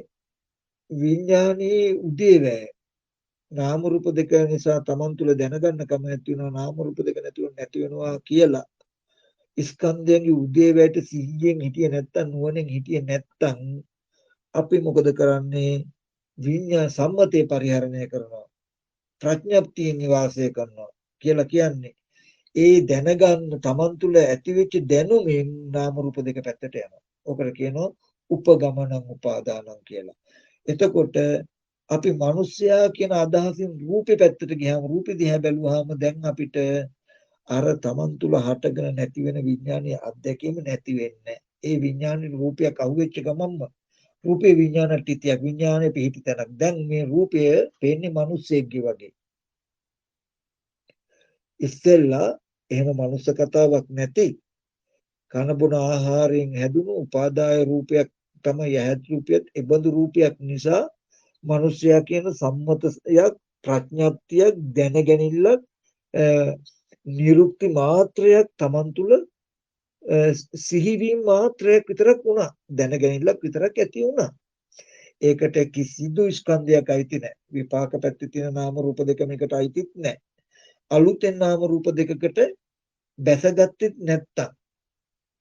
විඥානයේ උදේවැය නාම රූප දෙක නිසා Taman තුල දැනගන්න කම නැති වෙනවා නාම රූප දෙක නැති වෙනවා කියලා ස්කන්ධයන්ගේ උදේවැයට සිහියෙන් හිටියේ නැත්තම් නුවණෙන් හිටියේ නැත්තම් අපි මොකද කරන්නේ විඤ්ඤාණ සම්මතේ පරිහරණය කරනවා ප්‍රඥප්තිය නිවාසය කරනවා කියලා කියන්නේ ඒ දැනගන්න Taman තුල ඇතිවෙච්ච දැනුමින් නාම රූප දෙක පැත්තට යනවා. ඔකට කියනවා උපගමනං උපාදානං කියලා. එතකොට අපි මිනිස්යා කියන අදහසින් රූපේ පැත්තට ගියාම රූපේ දිහා බැලුවාම දැන් අපිට අර Taman තුල හටගෙන නැති වෙන විඥානීය අත්දැකීම නැති වෙන්නේ. ඒ විඥානීය රූපයක් අහුවෙච්ච ගමන්ම රූපේ විඥානට්ටියක් විඥානයේ පිහිටි තැනක්. දැන් මේ රූපය පේන්නේ මිනිස්සෙක්ගේ වගේ. ඉස්සෙල්ලා එහෙම මනුස්ස කතාවක් නැති කන බොන ආහාරයෙන් හැදුණු උපාදාය රූපයක් තමයි යහත් රූපයත් ඒබඳු රූපයක් නිසා මිනිසයා කියන සම්මතයක් ප්‍රඥාප්තියක් දැනගැනිල්ලක් නිරුක්ති මාත්‍රයක් Taman තුල සිහිවීම මාත්‍රයක් විතරක් වුණා දැනගැනිල්ලක් විතරක් ඇති වුණා. ඒකට කිසිදු ස්කන්ධයක් අයිති නැහැ. විපාක පැත්තේ තියෙන නාම රූප දෙක මේකට අයිතිත් නැහැ. අලුතෙන් නාම රූප දෙකකට බැසගත්තෙත් නැත්තම්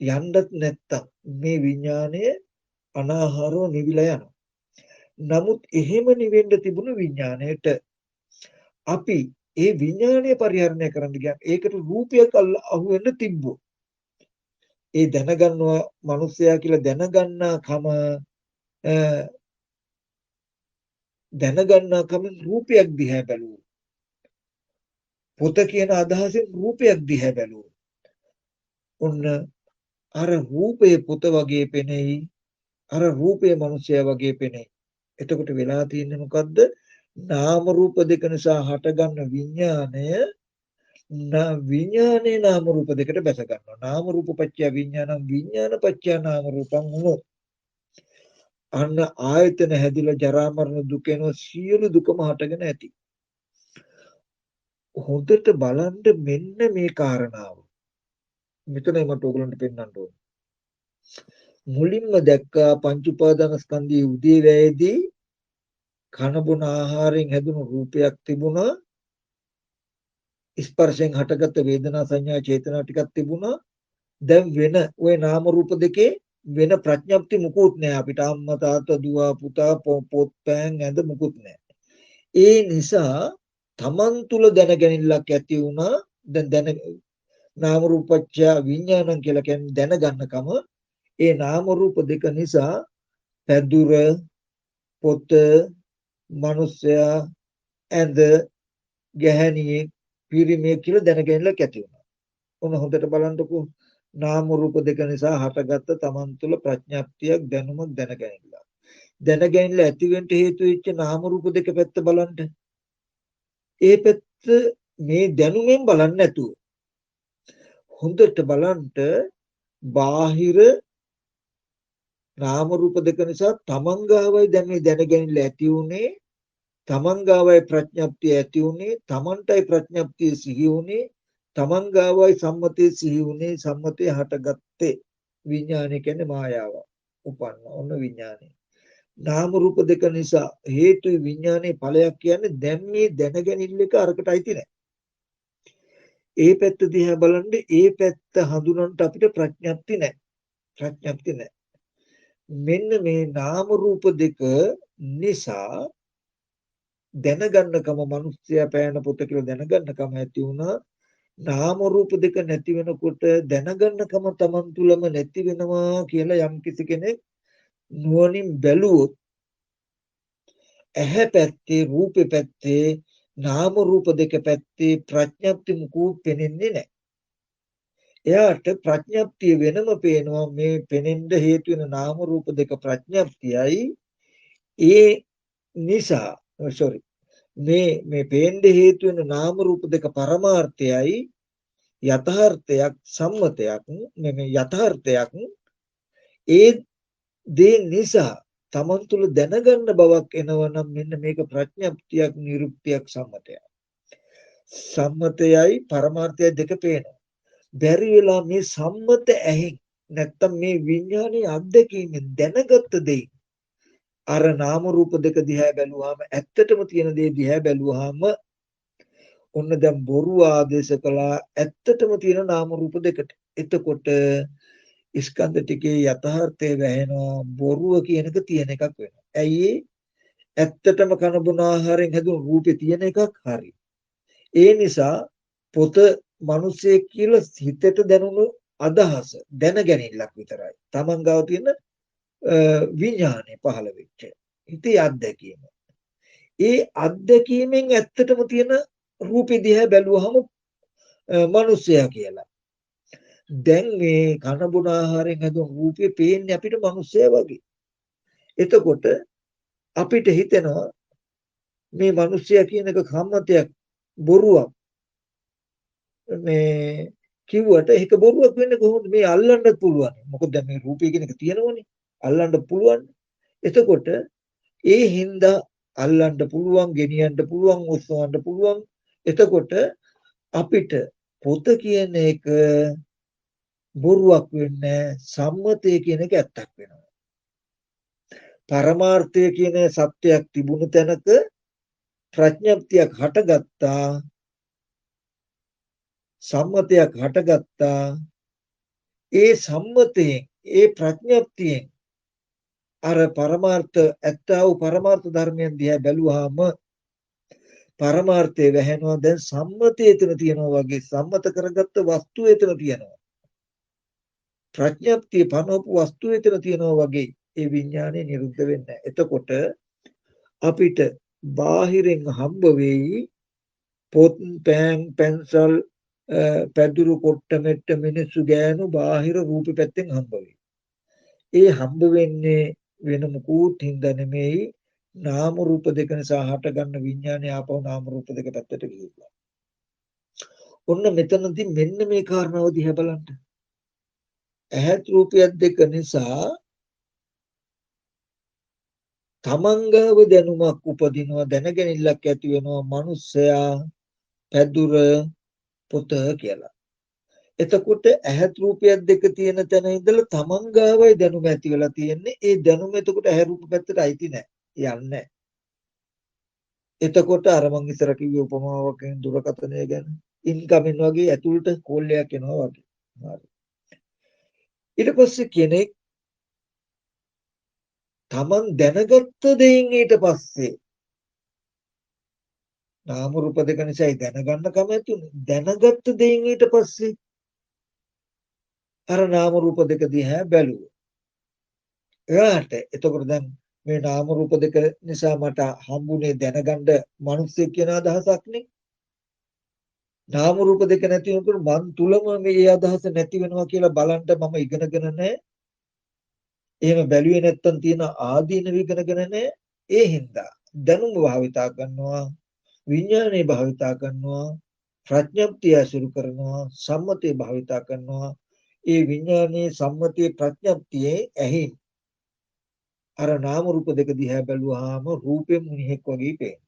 යන්නත් නැත්තම් මේ විඥාණය අනාහාරව නිවිලා යනවා. නමුත් එහෙම නිවෙන්න තිබුණු විඥාණයට අපි ඒ විඥාණය පරිහරණය කරන්න ගියාම ඒකට රූපයක් අහු වෙන්න තිබ්බොත් ඒ දැනගන්නවා මිනිසයා කියලා දැනගන්නා කම දැනගන්නා කම රූපයක් දිහා බැලුවොත් පොත කියන අදහසෙන් රූපයක් දිහා බැලුවොත් ඔන්න අර රූපේ පොත වගේ පෙනෙයි අර රූපේ මිනිසයා වගේ පෙනෙයි. එතකොට වෙලා තියෙන්නේ මොකද්ද? නාම රූප දෙක නිසා හටගන්න විඥානේ නාම රූප දෙකට බැස ගන්නවා. නාම රූප පත්‍ය විඥානං විඥාන පත්‍ය නාම රූපං වුණොත් අන්න ආයතන හැදිලා ජරා මරණ දුක එන සියලු දුකම හටගෙන ඇති. හොඳට බලන්න මෙන්න මේ කාරණාව. මෙතනයි මට ඔයගලන්ට පෙන්වන්න ඕනේ. මුලින්ම දැක්කා පංච උපාදාන ස්කන්ධයේ උදේවැයේදී කන බොන ආහාරයෙන් හැදුණු රූපයක් තිබුණා. ස්පර්ශයෙන් හටගත්ත වේදනා සංඥා චේතනා ටිකක් තිබුණා. දැන් වෙන ওই නාම රූප දෙකේ වෙන ප්‍රඥප්ති මුකුත් නැහැ අපිට. අම්මා තාත්තා දුව පුතා පොත් පෑන් ඇඳ මුකුත් නැහැ. ඒ නිසා තමන් තුල දැනගැනිල්ලක් ඇති වුණා. දැන් නාම රූපච්ඡ විඥානං කියලා කියන්නේ දැනගන්නකම. ඒ නාම රූප දෙක නිසා පැදුර පොත මිනිසයා ඇඳ ගැහණියෙක් පිරිමියෙක් කියලා දැනගැනිල්ලක් ඇති වුණා. ඔන්න හොඳට බලන්නකෝ. නාම රූප දෙක නිසා හටගත්ත තමන් තුළ ප්‍රඥාප්තියක් දැනුමක් දැනගැනිල්ල. දැනගැනිල්ල ඇති වෙන්න හේතු වෙච්ච නාම රූප දෙක පැත්ත බලන්න. ඒ පැත්ත මේ දැනුමෙන් බලන්න නැතුව හොඳට බලන්න බාහිර නාම රූප දෙක නිසා තමන් ගාවයි දැන් මේ දැනගැනිල්ල ඇති උනේ. තමන් ගාවයි ප්‍රඥප්තිය ඇති උනේ. තමන්ටයි ප්‍රඥප්තිය සිහි උනේ. තමන් ගාවයි සම්මතයේ සිහි උනේ. සම්මතයේ හටගත්තේ විඥානය කියන්නේ මායාව. උපන්න ඔන්න විඥානය. නාම රූප දෙක නිසා හේතුයි විඥානයේ ඵලයක් කියන්නේ දැන් මේ දැනගැනිල්ල එක අරකට අයිති නැහැ. ඒ පැත්ත දිහා බලන්න ඒ පැත්ත හඳුනන්න අපිට ප්‍රඥප්ති නැහැ. ප්‍රඥප්ති නැහැ. මෙන්න මේ නාම රූප දෙක නිසා දැනගන්නකම මිනිස්සයා පෑන පොත කියලා දැනගන්නකම ඇති වුණා. නාම රූප දෙක නැති වෙනකොට දැනගන්නකම Taman තුලම නැති වෙනවා කියලා යම් කිසි කෙනෙක් නුවණින් බැලුවොත් ඇහැ පැත්තේ රූපේ පැත්තේ නාම රූප දෙක පැත්තේ ප්‍රඥප්ති මුකුත් පෙනෙන්නේ නැහැ. එයාට ප්‍රඥප්තිය වෙනම පේනවා. මේ පෙනෙන්න හේතු වෙන නාම රූප දෙක ප්‍රඥප්තියයි. ඒ නිසා මේ පේන්න හේතු වෙන නාම රූප දෙක පරමාර්ථයයි යථාර්ථයක් සම්මතයක් මේ යථාර්ථයක්. ඒ දේ නිසා තමන් තුළ දැනගන්න බවක් එනවනම් මෙන්න මේක ප්‍රඥප්තියක් නිරුක්තියක් සම්මතයක්. සම්මතයයි පරමාර්ථයයි දෙක පේනවා. බැරි වෙලා මේ සම්මත ඇහෙන් නැත්තම් මේ විඥානයේ අත්දැකීමෙන් දැනගත්ත දෙයි අර නාම රූප දෙක දිහා බැලුවාම ඇත්තටම තියෙන දේ දිහා බැලුවාම ඔන්න දැන් බොරු ආදේශ කළා ඇත්තටම තියෙන නාම රූප දෙකට. එතකොට ස්කන්ධ ටිකේ යථාර්ථය වැහෙනවා. බොරුව කියන එක තියෙන එකක් වෙනවා. ඇයි ඇත්තටම කන බොන ආහාරයෙන් හැදුණු රූපේ තියෙන එකක් හරි. ඒ නිසා පොත මිනිස්සෙක් කියලා හිතට දැනුණු අදහස දැනගැනිල්ලක් විතරයි. Taman ගාව තියෙන විඥානය පහළ වෙච්ච හිතේ අත්දැකීම. ඒ අත්දැකීමෙන් ඇත්තටම තියෙන රූපේ දිහා බැලුවහම මිනිසයා කියලා. දැන් මේ කන බොන ආහාරයෙන් හැදුණු රූපේ පේන්නේ අපිට මිනිසයා වගේ. එතකොට අපිට හිතෙනවා මේ මිනිසයා කියන එක සම්මතයක් බොරුවක්. මේ කිව්වට ඒක බොරුවක් වෙන්නේ කොහොමද? මේ අල්ලන්නත් පුළුවන්. මොකද දැන් මේ රූපය කියන එක තියෙනවනේ. අල්ලන්න පුළුවන්. එතකොට ඒ හින්දා අල්ලන්න පුළුවන්, ගෙනියන්න පුළුවන්, ඔස්සවන්න පුළුවන්. එතකොට අපිට පොත කියන එක බොරුවක් වෙන්නේ සම්මතය කියන එක ඇත්තක් වෙනවා. පරමාර්ථය කියන සත්‍යයක් තිබුණු තැනක ප්‍රඥප්තියක් හටගත්තා. සම්මතයක් හටගත්තා. ඒ සම්මතයෙන් ඒ ප්‍රඥප්තියෙන් අර පරමාර්ථ ඇත්තා වූ පරමාර්ථ ධර්මයන් දිහා බැලුවාම පරමාර්ථය වැහෙනවා. දැන් සම්මතය එතන තියෙනවා වගේ සම්මත කරගත්ත වස්තුව එතන තියෙනවා. ප්‍රඥප්තිය පනවපු වස්තුව එතන තියෙනවා වගේ ඒ විඥානය නිරුද්ධ වෙන්නේ. එතකොට අපිට බාහිරින් හම්බ වෙයි පොත් පෑන් පැන්සල් පැදුරු කොට්ට මෙට්ට මිනිස්සු ගෑනු බාහිර රූප පැත්තෙන් හම්බ වෙයි. ඒ හම්බ වෙන්නේ වෙන මොකුත් හින්දා නෙමෙයි නාම රූප දෙක නිසා හටගන්න විඥානය ආපහු නාම රූප දෙක පැත්තට ගිහිල්ලා. ඔන්න මෙතනදී මෙන්න මේ කාරණාව දිහා බලන්න. ඇහත් රූපයක් දෙක නිසා තමන්ගව දැනුමක් උපදිනවා. දැනගැනිල්ලක් ඇති වෙනවා. මිනිස්සයා පැදුර පොත කියලා. එතකොට ඇහත් රූපයක් දෙක තියෙන තැන ඉඳලා තමන් ගාවයි දැනුම ඇති වෙලා තියෙන්නේ. ඒ දැනුම එතකොට ඇහැ රූප පැත්තට අයිති නැහැ. යන්නේ. එතකොට අර මං ඉස්සර කිව්වේ උපමාවකින් දුරකථනය ගැන ඉන්කමින් වගේ ඇතුළට කෝල් එකක් එනවා වගේ. හරි. ඊට පස්සේ කෙනෙක් Taman දැනගත්ත දෙයින් ඊට පස්සේ නාම රූප දෙක නිසායි දැනගන්න කම ඇතුනේ. දැනගත්ත දෙයින් ඊට පස්සේ අර නාම රූප දෙක දිහා බැලුවා. එයාට එතකොට දැන් මේ නාම රූප දෙක නිසා මට හම්බුනේ දැනගන්න මිනිස්සෙක් කියන අදහසක් නේ. නාම රූප දෙක නැති වෙනකොට මන් තුලම මේ අදහස නැති වෙනවා කියලා බලන්න මම ඉගෙනගෙන නැහැ. එහෙම බැලුවේ නැත්තම් තියෙන ආදීන විගණගෙන නැහැ. ඒ හින්දා දැනුම භාවිතා කරනවා, විඥානය භාවිතා කරනවා, ප්‍රඥප්තිය අසුරු කරනවා, සම්මතය භාවිතා කරනවා. ඒ විඥානයේ සම්මතයේ ප්‍රඥප්තියේ ඇහි අර නාම රූප දෙක දිහා බැලුවාම රූපෙම මිනිහෙක් වගේ පේනවා.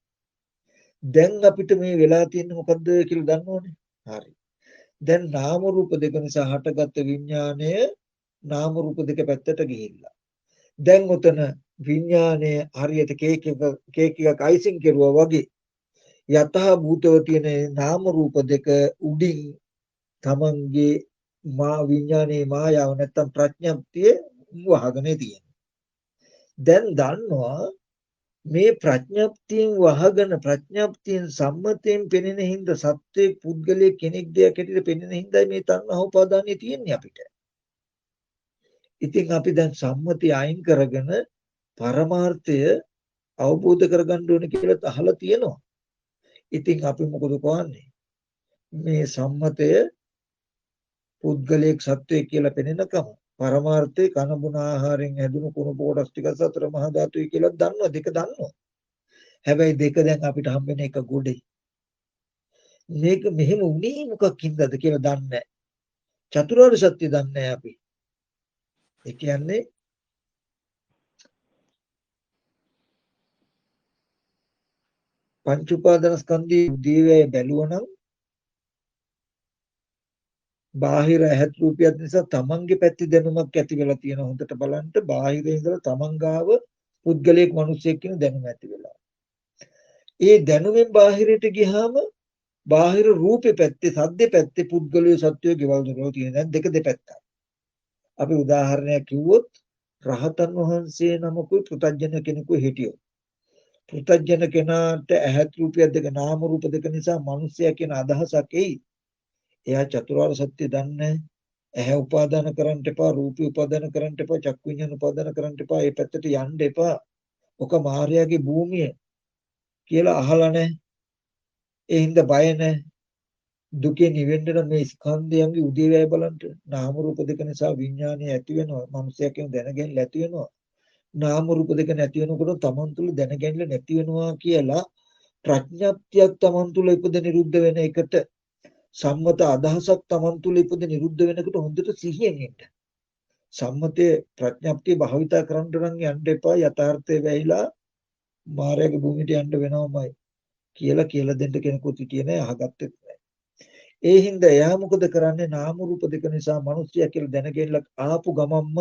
දැන් අපිට මේ වෙලා තියෙන්නේ මොකද්ද කියලා දන්නවනේ. හරි. දැන් නාම රූප දෙක නිසා හටගත්ත විඥාණය නාම රූප දෙක පැත්තට ගිහිල්ලා. දැන් උතන විඥාණය හරියට කේක් එකක් අයිසිං කෙරුවා වගේ යතහ භූතව තියෙන නාම රූප දෙක උඩින් තමන්ගේ මා විඥානයේ මායාව නැත්තම් ප්‍රඥප්තිය වහගෙන තියෙනවා. දැන් දන්නවා මේ ප්‍රඥප්තියෙන් වහගෙන ප්‍රඥප්තියෙන් සම්මතයෙන් පෙනෙන හින්දා සත්‍යයේ පුද්ගලයේ කෙනෙක් දෙයක් හැටියට පෙනෙන හින්දා මේ තණ්හා උපාදානිය තියෙන්නේ අපිට. ඉතින් අපි දැන් සම්මතිය අයින් කරගෙන පරමාර්ථය අවබෝධ කරගන්න ඕනේ කියලා අහලා තියෙනවා. ඉතින් අපි මොකද කරන්නේ? මේ සම්මතය පුද්ගලයෙක් සත්වයෙක් කියලා පෙනෙනකම පරමාර්ථේ කන බොන ආහාරයෙන් හැදුණු කුණු කොටස් ටික සතර මහා ධාතුයි කියලා දන්නවා දෙක දන්නවා. හැබැයි දෙක දැන් අපිට හම්බෙන එක ගොඩේ. මේක මෙහෙම උනේ මොකක් හින්දාද කියලා දන්නේ නැහැ. චතුරාර්ය සත්‍ය දන්නේ නැහැ අපි. ඒ කියන්නේ පංච උපාදානස්කන්ධයේ උදේවැය බැලුවනම් බාහිර ඇහත් රූපයක් නිසා තමන්ගේ පැති දැනුමක් ඇති වෙලා තියෙන හොඳට බලන්න බාහිරින් ඉඳලා තමන් ගාව පුද්ගලයෙක් මිනිසෙක් කියන දැනුම ඇති වෙලා. ඒ දැනුමෙන් බාහිරට ගියාම බාහිර රූපේ පැත්තේ සද්දේ පැත්තේ පුද්ගලයේ සත්වයේ ගෙවල් දොරවල් තියෙන දැන් දෙක දෙපැත්තක්. අපි උදාහරණයක් කිව්වොත් රහතන් වහන්සේ නමකුයි පෘථග්ජන කෙනෙකුයි හිටියොත් පෘථග්ජන කෙනාට ඇහත් රූපය දෙක නාම රූප දෙක නිසා මිනිසයා කියන අදහසක් එයි. එයා චතුරාර්ය සත්‍ය දන්නේ ඇහැ උපාදාන කරන්න එපා රූපී උපාදාන කරන්න එපා චක්කු විඤ්ඤාණ උපාදාන කරන්න එපා ඒ පැත්තට යන්න එපා. ඔක මායාවේ භූමිය කියලා අහලා නැහැ. ඒ හින්දා බය නැහැ. දුකේ නිවෙන්න නම් මේ ස්කන්ධයන්ගේ උදේවැය බලන්න නාම රූප දෙක නිසා විඥානය ඇති වෙනවා මනුස්සයා කියන දැනගැනීම ඇති වෙනවා නාම රූප දෙක නැති වෙනකොට තමන් තුළ දැනගැනීම නැති වෙනවා කියලා ප්‍රඥප්තියක් තමන් තුළ ඉපද නිරුද්ධ වෙන එකට සම්මත අදහසක් තමන් තුළ ඉපද නිරුද්ධ වෙනකොට හොඳට සිහියෙන් ඉන්න සම්මතයේ ප්‍රඥප්තිය භාවිතා කරන්න නම් යන්න එපා යථාර්ථය වෙයිලා මායාවේ භූමියට යන්න වෙනවමයි කියලා දෙන්න කෙනෙකුත් හිටියේ නෑ අහගත්තෙත් නෑ ඒ හින්දා එයා මොකද කරන්නේ නාම රූප දෙක නිසා මිනිස්සයා කියලා දැනගෙනල ආපු ගමම්ම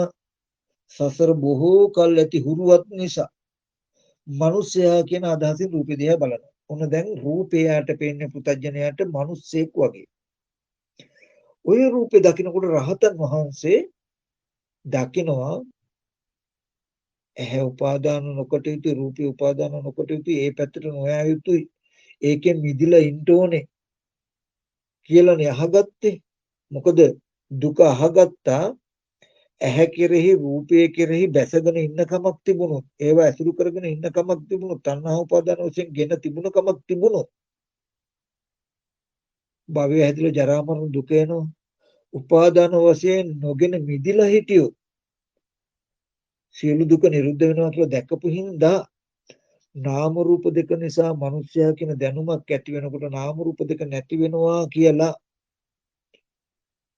සසර බොහෝ කල් ඇති හුරුවත් නිසා මිනිස්සයා කියන අදහසින් රූපෙ දිහා බලනවා. ඔන්න දැන් රූපයට පේන්නේ පුතඥයාට මිනිස්සෙක් වගේ. ওই රූපේ දකිනකොට රහතන් වහන්සේ දකිනවා ඇහැ උපාදාන නොකොට යුතු රූපේ උපාදාන නොකොට යුතු ඒ පැත්තට නොයා යුතුයි. ඒකෙන් මිදිලා ඉන්න ඕනේ කියලානේ අහගත්තේ. මොකද දුක අහගත්තා ඇහැ කෙරෙහි රූපය කෙරෙහි බැසගෙන ඉන්න කමක් තිබුණොත් ඒවා ඇසුරු කරගෙන ඉන්න කමක් තිබුණොත් තණ්හා උපාදාන වශයෙන් ගෙන තිබුණ කමක් තිබුණොත් භවය හැදිලා ජරා මරණ දුක එනවා උපාදාන වශයෙන් නොගෙන මිදිලා හිටියොත් සියලු දුක නිරුද්ධ වෙනවා කියලා දැකපු හින්දා නාම රූප දෙක නිසා මිනිස්යා කියන දැනුමක් ඇති වෙනකොට නාම රූප දෙක නැති වෙනවා කියලා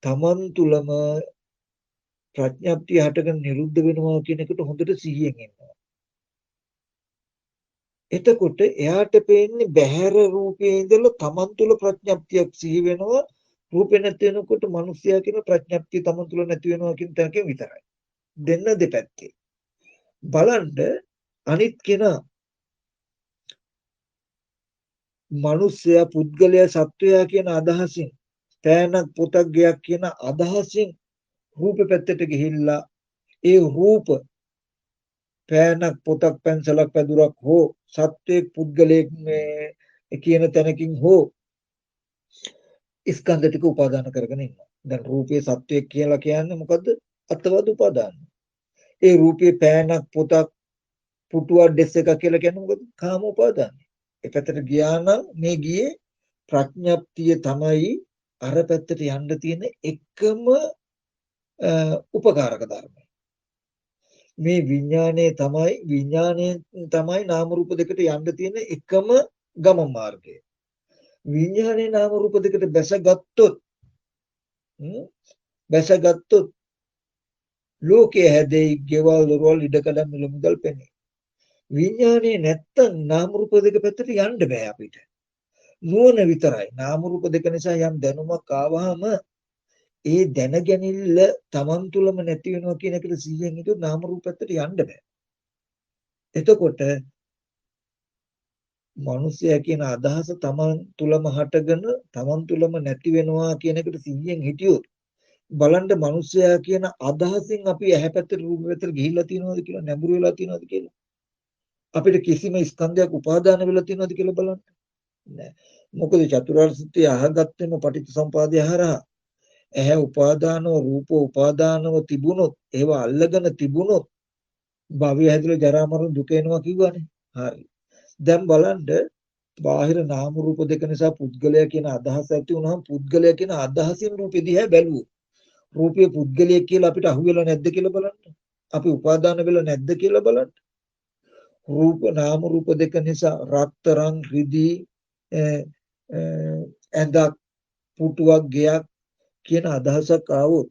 තමන් තුලම ප්‍රඥප්තිය හටගෙන නිරුද්ධ වෙනවා කියන එකට හොඳට සිහියෙන් ඉන්නවා. එතකොට එයාට පේන්නේ බහැර රූපයේ ඉඳලා තමන් තුල ප්‍රඥප්තියක් සිහි වෙනවා. රූපේ නැති වෙනකොට මිනිස්යා කියන ප්‍රඥප්තිය තමන් තුල නැති වෙනවා කියන තැනකින් විතරයි. දෙන්න දෙපැත්තේ. බලන්න අනිත් කෙනා මිනිස්සයා පුද්ගලයා සත්වයා කියන අදහසින් පෑනක් පොතක් ගයක් කියන අදහසින් රූප පැත්තට ගිහිල්ලා ඒ රූප පෑනක් පොතක් පැන්සලක් පැදුරක් හෝ සත්වයේ පුද්ගලයෙක් මේ කියන තැනකින් හෝ ස්කන්ධ ටික උපාදාන කරගෙන ඉන්නවා. දැන් රූපේ සත්වයක් කියලා කියන්නේ මොකද්ද? අත්වාද උපාදාන. ඒ රූපේ පෑනක් පොතක් පුටුවක් ඩෙස් එකක් කියලා කියන්නේ මොකද්ද? කාම උපාදාන. ඒ පැත්තට ගියා නම් මේ ගියේ ප්‍රඥප්තිය තමයි අර පැත්තට යන්න තියෙන එකම උපකාරක ධර්මය. මේ විඥාණයෙන් තමයි නාම රූප දෙකට යන්න තියෙන එකම ගමන මාර්ගය. විඥානේ නාම රූප දෙකට බැසගත්තොත් ලෝකයේ හැදෙයි ගෙවල් දොරවල් ඉඩකඩම් මිල මුදල් පෙනේ. විඥානේ නැත්තම් නාම රූප දෙක පැත්තට යන්න බෑ අපිට. නුවණ විතරයි. නාම රූප දෙක නිසා යම් දැනුමක් ආවහම ඒ දැනගැනිල්ල Taman තුලම නැති වෙනවා කියන එකට 100න් හිතුවොත් නාම රූප පැත්තට යන්න බෑ. එතකොට මිනිසයා කියන අදහස Taman තුලම හටගෙන Taman තුලම නැති වෙනවා කියන එකට 100න් හිටියොත් බලන්න මිනිසයා කියන අදහසින් අපි ඇහැ පැත්තට රූප පැත්තට ගිහිල්ලා තියෙනවද කියලා නැඹුරු වෙලා තියෙනවද කියලා අපිට කිසිම ස්කන්ධයක් උපාදාන වෙලා තියෙනවද කියලා බලන්න නෑ. මොකද චතුරාර්ය සත්‍ය අහගත්තෙම පටිච්චසමුපාදය හරහා ඇහැ උපාදානව රූප උපාදානව තිබුණොත් ඒවා අල්ලගෙන තිබුණොත් භවය හැදලා ජරා මරණ දුක එනවා කිව්වනේ. හරි. දැන් බලන්න බාහිර නාම රූප දෙක නිසා පුද්ගලයා කියන අදහස ඇති වුණාම පුද්ගලයා කියන අදහසින් රූපෙ දිහා බැලුවොත් රූපයේ පුද්ගලයෙක් කියලා අපිට අහුවෙලා නැද්ද කියලා බලන්න. අපි උපාදාන වෙලා නැද්ද කියලා බලන්න. රූප නාම රූප දෙක නිසා රත්තරන් රිදී ඇඳක් පුටුවක් ගෙයක් කියන අදහසක් ආවොත්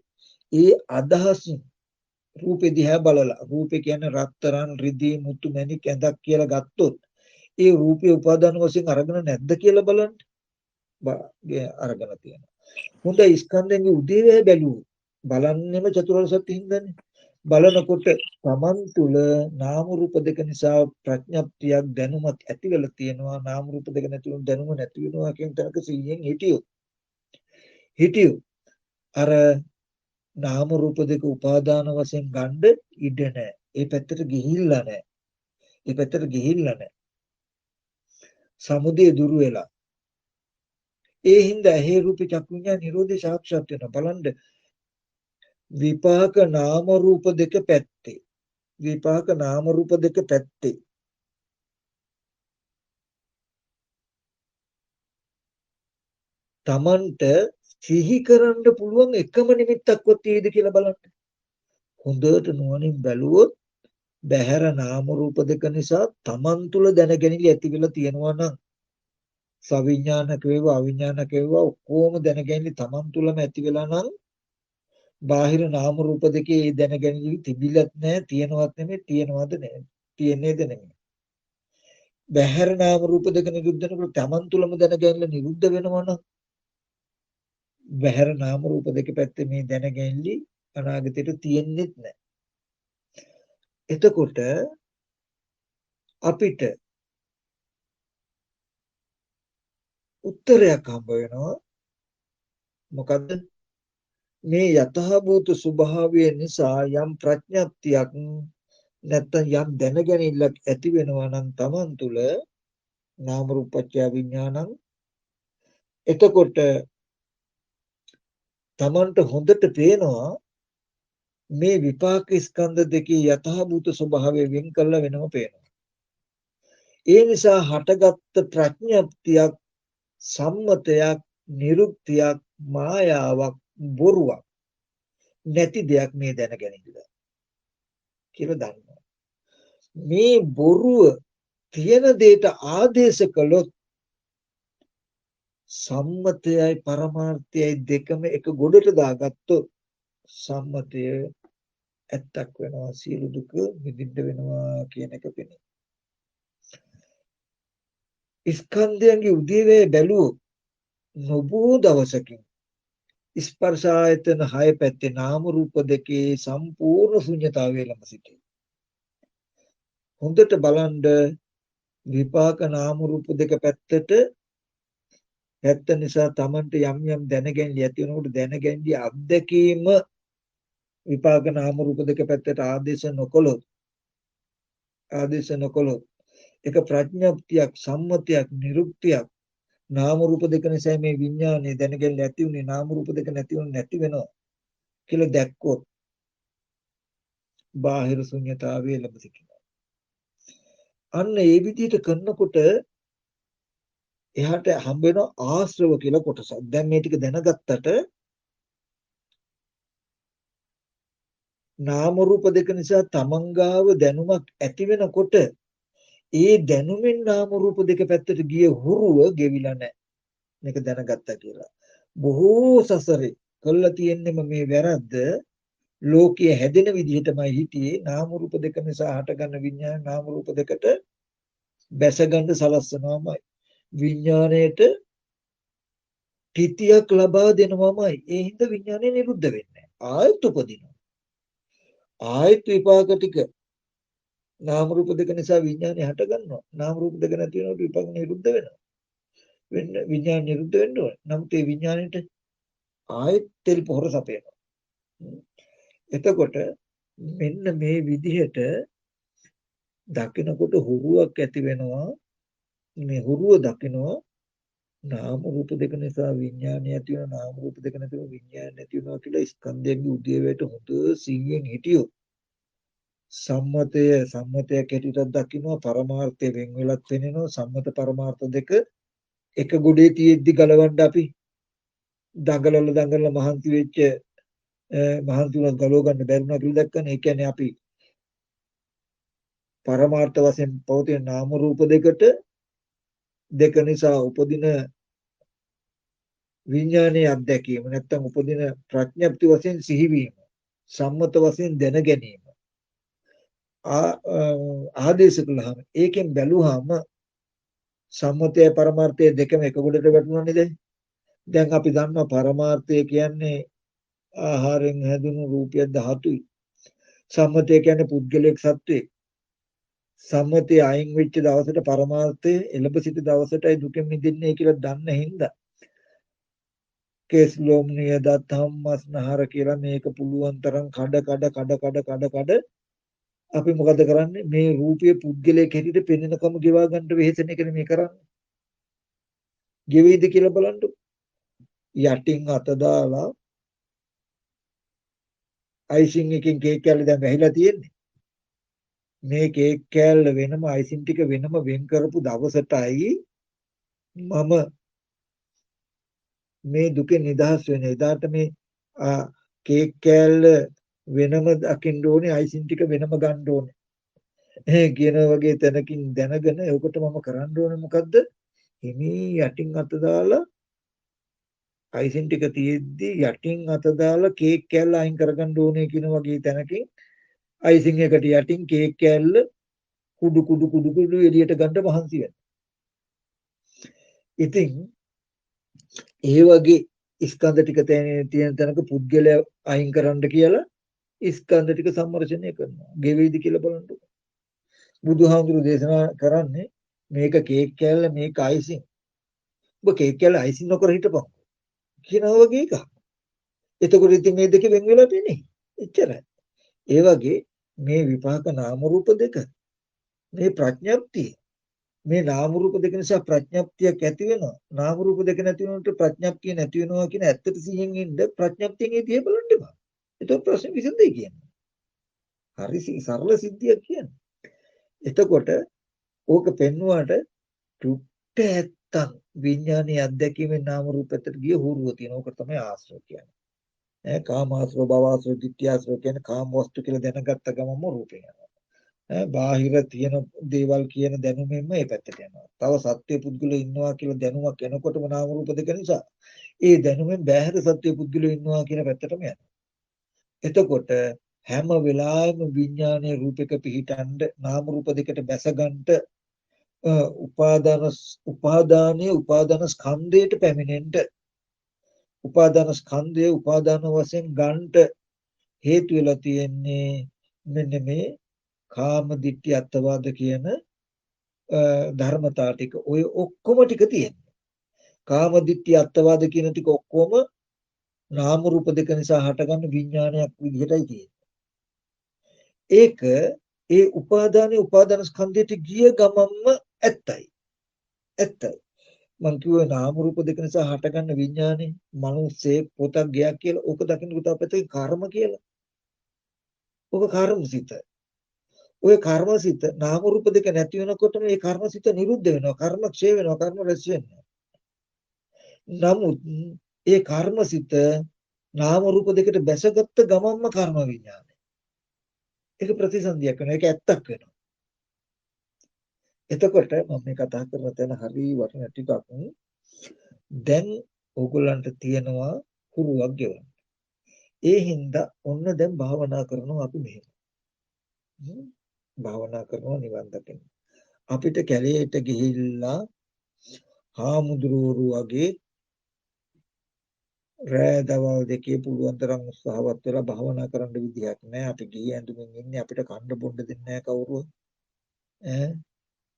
ඒ අදහසින් රූපෙ දිහා බලලා රූපේ කියන්නේ රත්තරන් රිදී මුතු මැණික් ඇඳක් කියලා ගත්තොත් ඒ රූපේ උපාදාන වශයෙන් අරගෙන නැද්ද කියලා බලන්න. අරගෙන තියෙනවා. හොඳයි ස්කන්ධයන්ගේ උදේවැය බැලුවොත් බලන්නෙම චතුරාර්ය සත්‍ය හින්දානේ. බලනකොට Taman තුල නාම රූප දෙක නිසා ප්‍රඥප්තියක් දැනුමක් ඇති වෙලා තියෙනවා. නාම රූප දෙක නැති වුණු දැනුම නැති වෙනවා කියන තැනක 100න් හිටියෝ අර නාම රූප දෙක උපාදාන වශයෙන් ගන්න ඉඩ නැහැ. ඒ පැත්තට ගිහිල්ලා නැහැ. ඒ පැත්තට ගිහිල්ලා නැහැ. සමුදය දුරු වෙලා. ඒ හින්දා ඇහි රූපේ චක්කු විඤ්ඤාණ නිරෝධය සාක්ෂාත් වෙනවා. බලන්න විපාක නාම රූප දෙක පැත්තේ. විපාක නාම රූප දෙක පැත්තේ. Tamanට සිහි කරන්න පුළුවන් එකම නිමිත්තක්වත් තියෙද කියලා බලන්න. හොඳට නුවණින් බැලුවොත් බහැර නාම රූප දෙක නිසා Taman තුල දැනගැනිලි ඇති වෙලා තියෙනවා නම් සවිඥානික වේවා අවිඥානික වේවා ඔක්කොම දැනගැනිලි Taman තුලම ඇති වෙලා නම් බාහිර නාම රූප දෙකේ දැනගැනිලි තිබිලත් නැහැ තියෙනවත් නෙමෙයි තියෙනවද නැහැ තියෙන්නේද නෙමෙයි බහැර නාම රූප දෙක නිරුද්ධ වෙනකොට Taman තුලම දැනගැනිලි නිරුද්ධ වෙනවා නම් බහැර නාම රූප දෙක පැත්තේ මේ දැනගැනිලි අනාගතයට තියෙන්නේත් නැහැ. එතකොට අපිට උත්තරයක් හම්බ වෙනවා මොකද්ද මේ යථාභූත ස්වභාවය නිසා යම් ප්‍රඥප්තියක් නැත්නම් යම් දැනගැනිල්ලක් ඇති වෙනවා නම් Taman තුල නාම රූපච්ඡ විඥානං එතකොට Tamanට හොඳට පේනවා මේ විපාක ස්කන්ධ දෙකේ යථාභූත ස්වභාවය වෙන් කළා වෙනම පේනවා. ඒ නිසා හටගත්ත ප්‍රඥප්තියක් සම්මතයක් නිරුක්තියක් මායාවක් බොරුවක් නැති දෙයක් මේ දැනගැනින්න කියලා දන්නවා. මේ බොරුව තියෙන දෙයට ආදේශ කළොත් සම්මතයයි පරමාර්ථයයි දෙකම එක ගොඩට දාගත්තොත් සම්මතය ඇත්තක් වෙනවා සියලු දුක මිදින්න වෙනවා කියන එක පෙනේ. ස්කන්ධයන්ගේ උදේවැය බැලුවොත් නොබෝ දවසකින් ස්පර්ශ ආයතන 6 පැත්තේ නාම රූප දෙකේ සම්පූර්ණ ශුන්‍යතාවය ළඟ සිටී. හොඳට බලන්න විපාක නාම රූප දෙක පැත්තට ඇත්ත නිසා Tamanට යම් යම් දැනගැනීම් ඇති වෙනකොට දැනගැනීම් අත්දැකීම විපාක නාම රූප දෙක පැත්තට ආදේශ නොකළොත් ඒක ප්‍රඥප්තියක් සම්මතයක් නිරුක්තියක් නාම රූප දෙක නිසා මේ විඥානය දැනගැනීම් ඇති උනේ නාම රූප දෙක නැති වුනේ නැති වෙනවා කියලා දැක්කොත් බාහිර ශුන්‍යතාවයේ ලැබ සිටිනවා. අන්න ඒ විදිහට කරනකොට එහාට හම්බ වෙන ආශ්‍රව කියලා කොටසක්. දැන් මේ ටික දැනගත්තට නාම රූප දෙක නිසා තමන්ගාව දැනුමක් ඇති වෙනකොට ඒ දැනුමින් නාම රූප දෙක පැත්තට ගිය හුරුව ගෙවිලා නැහැ. මේක දැනගත්තා කියලා. බොහෝ සසරේ කළා තියෙන්නම මේ වැරද්ද ලෝකයේ හැදෙන විදිහටමයි හිටියේ නාම රූප දෙක නිසා හටගන්න විඤ්ඤාණ නාම රූප දෙකට බැසගන්න සලස්සනවාමයි. විඥාණයට තිතියක් ලබා දෙනවමයි. ඒ හින්දා විඥානය නිරුද්ධ වෙන්නේ ආයත උපදිනවා. ආයත විපාක ටික නාම රූප දෙක නිසා විඥානය හට ගන්නවා. නාම රූප දෙක නැති වෙනකොට විපාක නිරුද්ධ වෙනවා. විඥාන නිරුද්ධ වෙන්න ඕන. නමුත් ඒ විඥාණයට ආයත තෙල් පොහොර සපයනවා. එතකොට මෙන්න මේ විදිහට දකිනකොට හුරුවක් ඇති වෙනවා. මේ හුරුව දකිනවා නාම රූප දෙක නිසා විඥානය ඇති වෙනවා නාම රූප දෙක නැතිව විඥානය නැති වෙනවා කියලා ස්කන්ධයන්ගේ උදේවැයට හොඳ සිහියෙන් හිටියොත් සම්මතයක් හැටියට දකිනවා පරමාර්ථය වෙන් වෙලත් වෙනවා සම්මත පරමාර්ථ දෙක එක ගොඩේ තියෙද්දි ගලවන්න අපි දඟලල මහන්සි වෙච්ච මහන්සි වුණා ගලව ගන්න බැරිුණා කියලා දැක්කනේ. ඒ කියන්නේ අපි පරමාර්ථ වශයෙන් පවතින නාම රූප දෙක නිසා උපදින විඥානයේ අත්දැකීම නැත්තම් උපදින ප්‍රඥප්ති වශයෙන් සිහිවීම සම්මත වශයෙන් දැන ගැනීම ආදේශ කළාම ඒකෙන් බැලුවාම සම්මතය පරමාර්ථය දෙකම එක ගොඩට වැටුණානේ දැන් අපි දන්නවා පරමාර්ථය කියන්නේ ආහාරයෙන් හැදුණු රූපය ධාතුයි සම්මතය කියන්නේ පුද්ගලික සත්‍යය සම්මතය අයින් වෙච්ච දවසට පරමාර්ථය එළඹ සිටි දවසටයි දුකෙන් මිදෙන්නේ කියලා දන්න හින්දා කේස් ලෝම් නියද ධම්මස්නහර කියලා මේක පුළුවන් තරම් කඩ අපි මොකද කරන්නේ මේ රූපයේ පුද්ගලයෙක් හැටියට පෙනෙනකම ගෙවා ගන්න වෙහෙසන එකනේ මේ කරන්නේ. ගෙවෙයිද කියලා බලන්න. යටින් අත දාලා අයිසින් එකකින් කේක් කෑල්ල දැන් වැහිලා තියෙන්නේ. මේ කේක් කෑල්ල වෙනම අයිසින් ටික වෙනම වෙන් කරපු දවසටයි මම මේ දුකෙන් නිදහස් වෙන. එදාට මේ කේක් කෑල්ල වෙනම දකින්න ඕනේ අයිසින් ටික වෙනම ගන්න ඕනේ. කියන වගේ තැනකින් දැනගෙන ඒකට මම කරන්න ඕනේ මොකද්ද? හිමී යටින් අත දාලා අයිසින් ටික තියෙද්දි යටින් අත දාලා කේක් කෑල්ල අයින් කරගන්න ඕනේ කියන වගේ තැනකින් අයිසින් එකට යටින් කේක් කෑල්ල කුඩු එළියට ගන්න මහන්සි වෙනවා. ඉතින් ඒ වගේ ස්කන්ධ ටික තියෙන තැනක පුද්ගලයා අයින් කරන්න කියලා ස්කන්ධ ටික සම්මර්ෂණය කරනවා. ගෙවෙයිද කියලා බලන්න. බුදුහාමුදුරු දේශනා කරන්නේ මේක කේක් කෑල්ල මේක අයිසින්. ඔබ කේක් කෑල්ල අයිසින් නොකර හිටපන්. කියනවා වගේ එකක්. එතකොට ඉතින් මේ දෙක වෙන වෙලා තියෙන්නේ. එච්චරයි. ඒ වගේ මේ විපාක නාම රූප දෙක මේ ප්‍රඥප්තිය මේ නාම රූප දෙක නිසා ප්‍රඥප්තියක් ඇති වෙනවා. නාම රූප දෙක නැති වෙනකොට ප්‍රඥප්තිය නැති වෙනවා කියන ඇත්තට සිහියෙන් ඉන්න ප්‍රඥප්තියෙන් ඒ දිහා බලන්න එපා. ඒක ප්‍රශ්න විසඳෙයි කියන්නේ. හරි සරල සිද්ධියක් කියන්නේ. එතකොට ඕක පෙන්වුවාට චුට්ට ඇත්තන් විඥානීය අධ්‍යක්ීමේ නාම රූපයට ගිය හුරුව තියෙන. ඕක තමයි ආශ්‍රව කියන්නේ. කාමාශ්‍රව භවශ්‍රව ditthyaශ්‍රව කියන්නේ කාම වස්තු කියලා දැනගත්ත ගමන්ම රූපේ යනවා. බාහිර තියෙන දේවල් කියන දැනුමෙන්ම ඒ පැත්තට යනවා. තව සත්‍ය පුද්ගලයෝ ඉන්නවා කියලා දැනුමක් එනකොටම නාම රූප දෙක නිසා ඒ දැනුමෙන් බාහිර සත්‍ය පුද්ගලයෝ ඉන්නවා කියන පැත්තටම යනවා. එතකොට හැම වෙලාවෙම විඥානයේ රූපයක පිහිටන්ඩ නාම රූප දෙකට බැසගන්න උපාදාන ස්කන්ධයට පැමිණෙන්න උපාදාන ස්කන්ධය උපාදාන වශයෙන් ගන්නට හේතු වෙලා තියෙන්නේ මෙන්න මේ කාම දිට්ඨි අත්වාද කියන ධර්මතා ටික. ඔය ඔක්කොම ටික තියෙනවා. කාම දිට්ඨිය අත්වාද කියන ටික ඔක්කොම නාම රූප දෙක නිසා හටගන්න විඥානයක් විදිහටයි තියෙන්නේ. ඒක ඒ උපාදාන ස්කන්ධයට ගිය ගමන්ම ඇත්තයි. ඇත්තයි. මං කිව්වේ නාම රූප දෙක නිසා හටගන්න විඥානේ මනුස්සේ පොතක් ගයක් කියලා. ඕක දකින්න පුතා පැත්තේ කර්ම කියලා. ඕක කර්මසිත. ওই කර්මසිත නාම රූප දෙක නැති වෙනකොටම මේ කර්මසිත නිරුද්ධ වෙනවා. කර්ම ක්ෂය වෙනවා. කර්ම රැස් වෙනවා. නමුත් ඒ කර්මසිත නාම රූප දෙකට බැසගත්ත ගමන්ම කර්ම විඥානය. ඒක ප්‍රතිසන්දියක් වෙනවා. ඒක ඇත්තක් වෙනවා. එතකොට මම මේ කතා කරන තැන හරි වටින ටිකක්. දැන් ඕගොල්ලන්ට තියෙනවා හුරුවක් ගෙවන්න. ඒ හින්දා ඔන්න දැන් භාවනා කරනවා අපි මෙහෙම. භාවනා කරනවා නිවන් දකින්න. අපිට කැලේට ගිහිල්ලා හාමුදුරුවෝ වගේ රෑ දවල් දෙකේ පුළුවන් තරම් උත්සාහවත් වෙලා භාවනා කරන්න විදියක් නැහැ. අපි ගිහි ඇඳුමින් ඉන්නේ අපිට කන්න බොන්න දෙන්නේ නැහැ කවුරුවත්. ඈ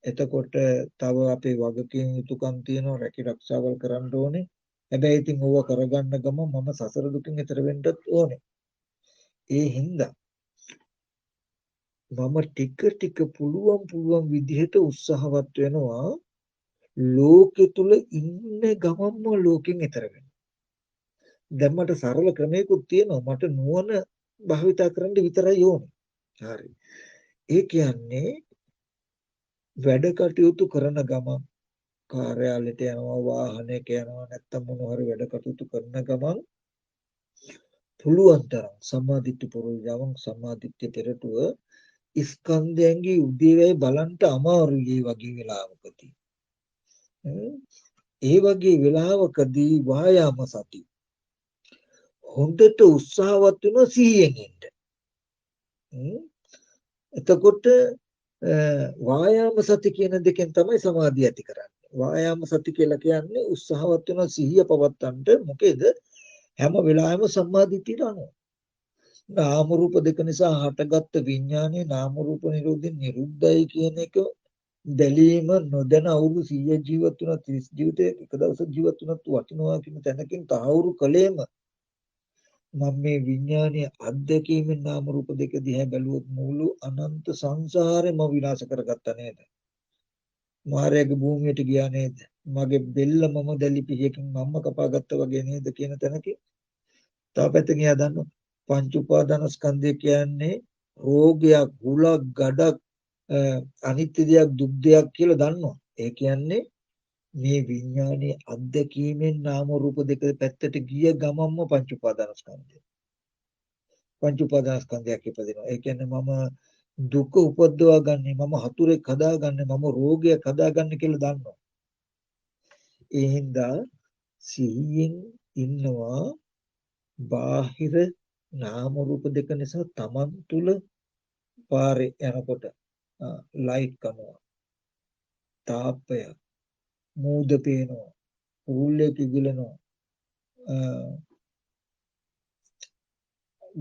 එතකොට තව අපේ වගකීම් යුතුකම් තියෙනවා රැකී රක්ෂාවල් කරන්න ඕනේ. හැබැයි ඉතින් ඕව කරගන්න ගම මම සසර දුකින් එතර වෙන්නත් ඕනේ. ඒ හින්දා මම ටික ටික පුළුවන් විදිහට උත්සාහවත් වෙනවා ලෝකෙ තුල ඉන්න ගමන්ම ලෝකෙන් එතර වෙන්න. දැන් මට සරල ක්‍රමයකුත් තියෙනවා මට නුවණ භාවිතා කරන්න විතරයි ඕනේ. හරි. ඒ කියන්නේ වැඩ කටයුතු කරන ගමන් කාර්යාලයට යනවා වාහනයක යනවා නැත්තම් මොන හරි වැඩ කටයුතු කරන ගමන් පුළුවන් තරම් සම්මාදිට්ඨි පුරුෂයන් සම්මාදිට්ඨිය පෙරටුව ස්කන්ධයන්ගේ උදේවැය බලන්න අමාරුයි වගේ වෙලාවකදී. ඒ වගේ වෙලාවකදී වායාම සති හොඳට උත්සාහවත් වෙන සිහියෙන් ඉන්න. එතකොට වායාම සති කියන දෙකෙන් තමයි සමාධිය ඇති කරන්නේ. වායාම සති කියලා කියන්නේ උත්සාහවත් වෙන සිහිය පවත්තන්න. මොකේද හැම වෙලාවෙම සම්මාදිටියට අනුව. නාම රූප දෙක නිසා හටගත්ත විඥානයේ නාම රූප නිරෝධයෙන් නිරුද්ධයි කියන එක දැලීම නොදැන අවුරුදු 100 ජීවත් වුණා 30 ජීවිතේ එක දවසක් ජීවත් වුණත් වටිනවා කියන තැනකින් තහවුරු කළේම මම මේ විඥානයේ අත්දැකීමෙන් නාම රූප දෙක දිහා බැලුවොත් මුළු අනන්ත සංසාරෙම විනාශ කරගත්තා නේද? මායාවේ භූමියට ගියා නේද? මගේ බෙල්ල මම දැලි පිහකින් මම්ම කපාගත්තා වගේ නේද කියන තැනකින් තව පැත්තකින් එයා දන්නවා පංච උපාදාන ස්කන්ධය කියන්නේ රෝගයක්, හුලක්, ගඩක්, අනිත්‍ය දෙයක්, දුක් දෙයක් කියලා දන්නවා. ඒ කියන්නේ මේ විඥානයේ අත්දැකීමෙන් නාම රූප දෙක පැත්තට ගිය ගමන්ම පංච උපාදාන ස්කන්ධය. පංච උපාදාන ස්කන්ධයක් ඉපදිනවා. ඒ කියන්නේ මම දුක උපද්දවා ගන්නෙ, මම හතුරෙක් හදාගන්නේ, මම රෝගයක් හදාගන්නේ කියලා දන්නවා. ඒ හින්දා සිහියෙන් ඉන්නවා බාහිර නාම රූප දෙක නිසා තමන් තුල පාරේ යනකොට ලයිට් කනවා තාප්පය මූද පේනවා උල්ලේ කිගිලනවා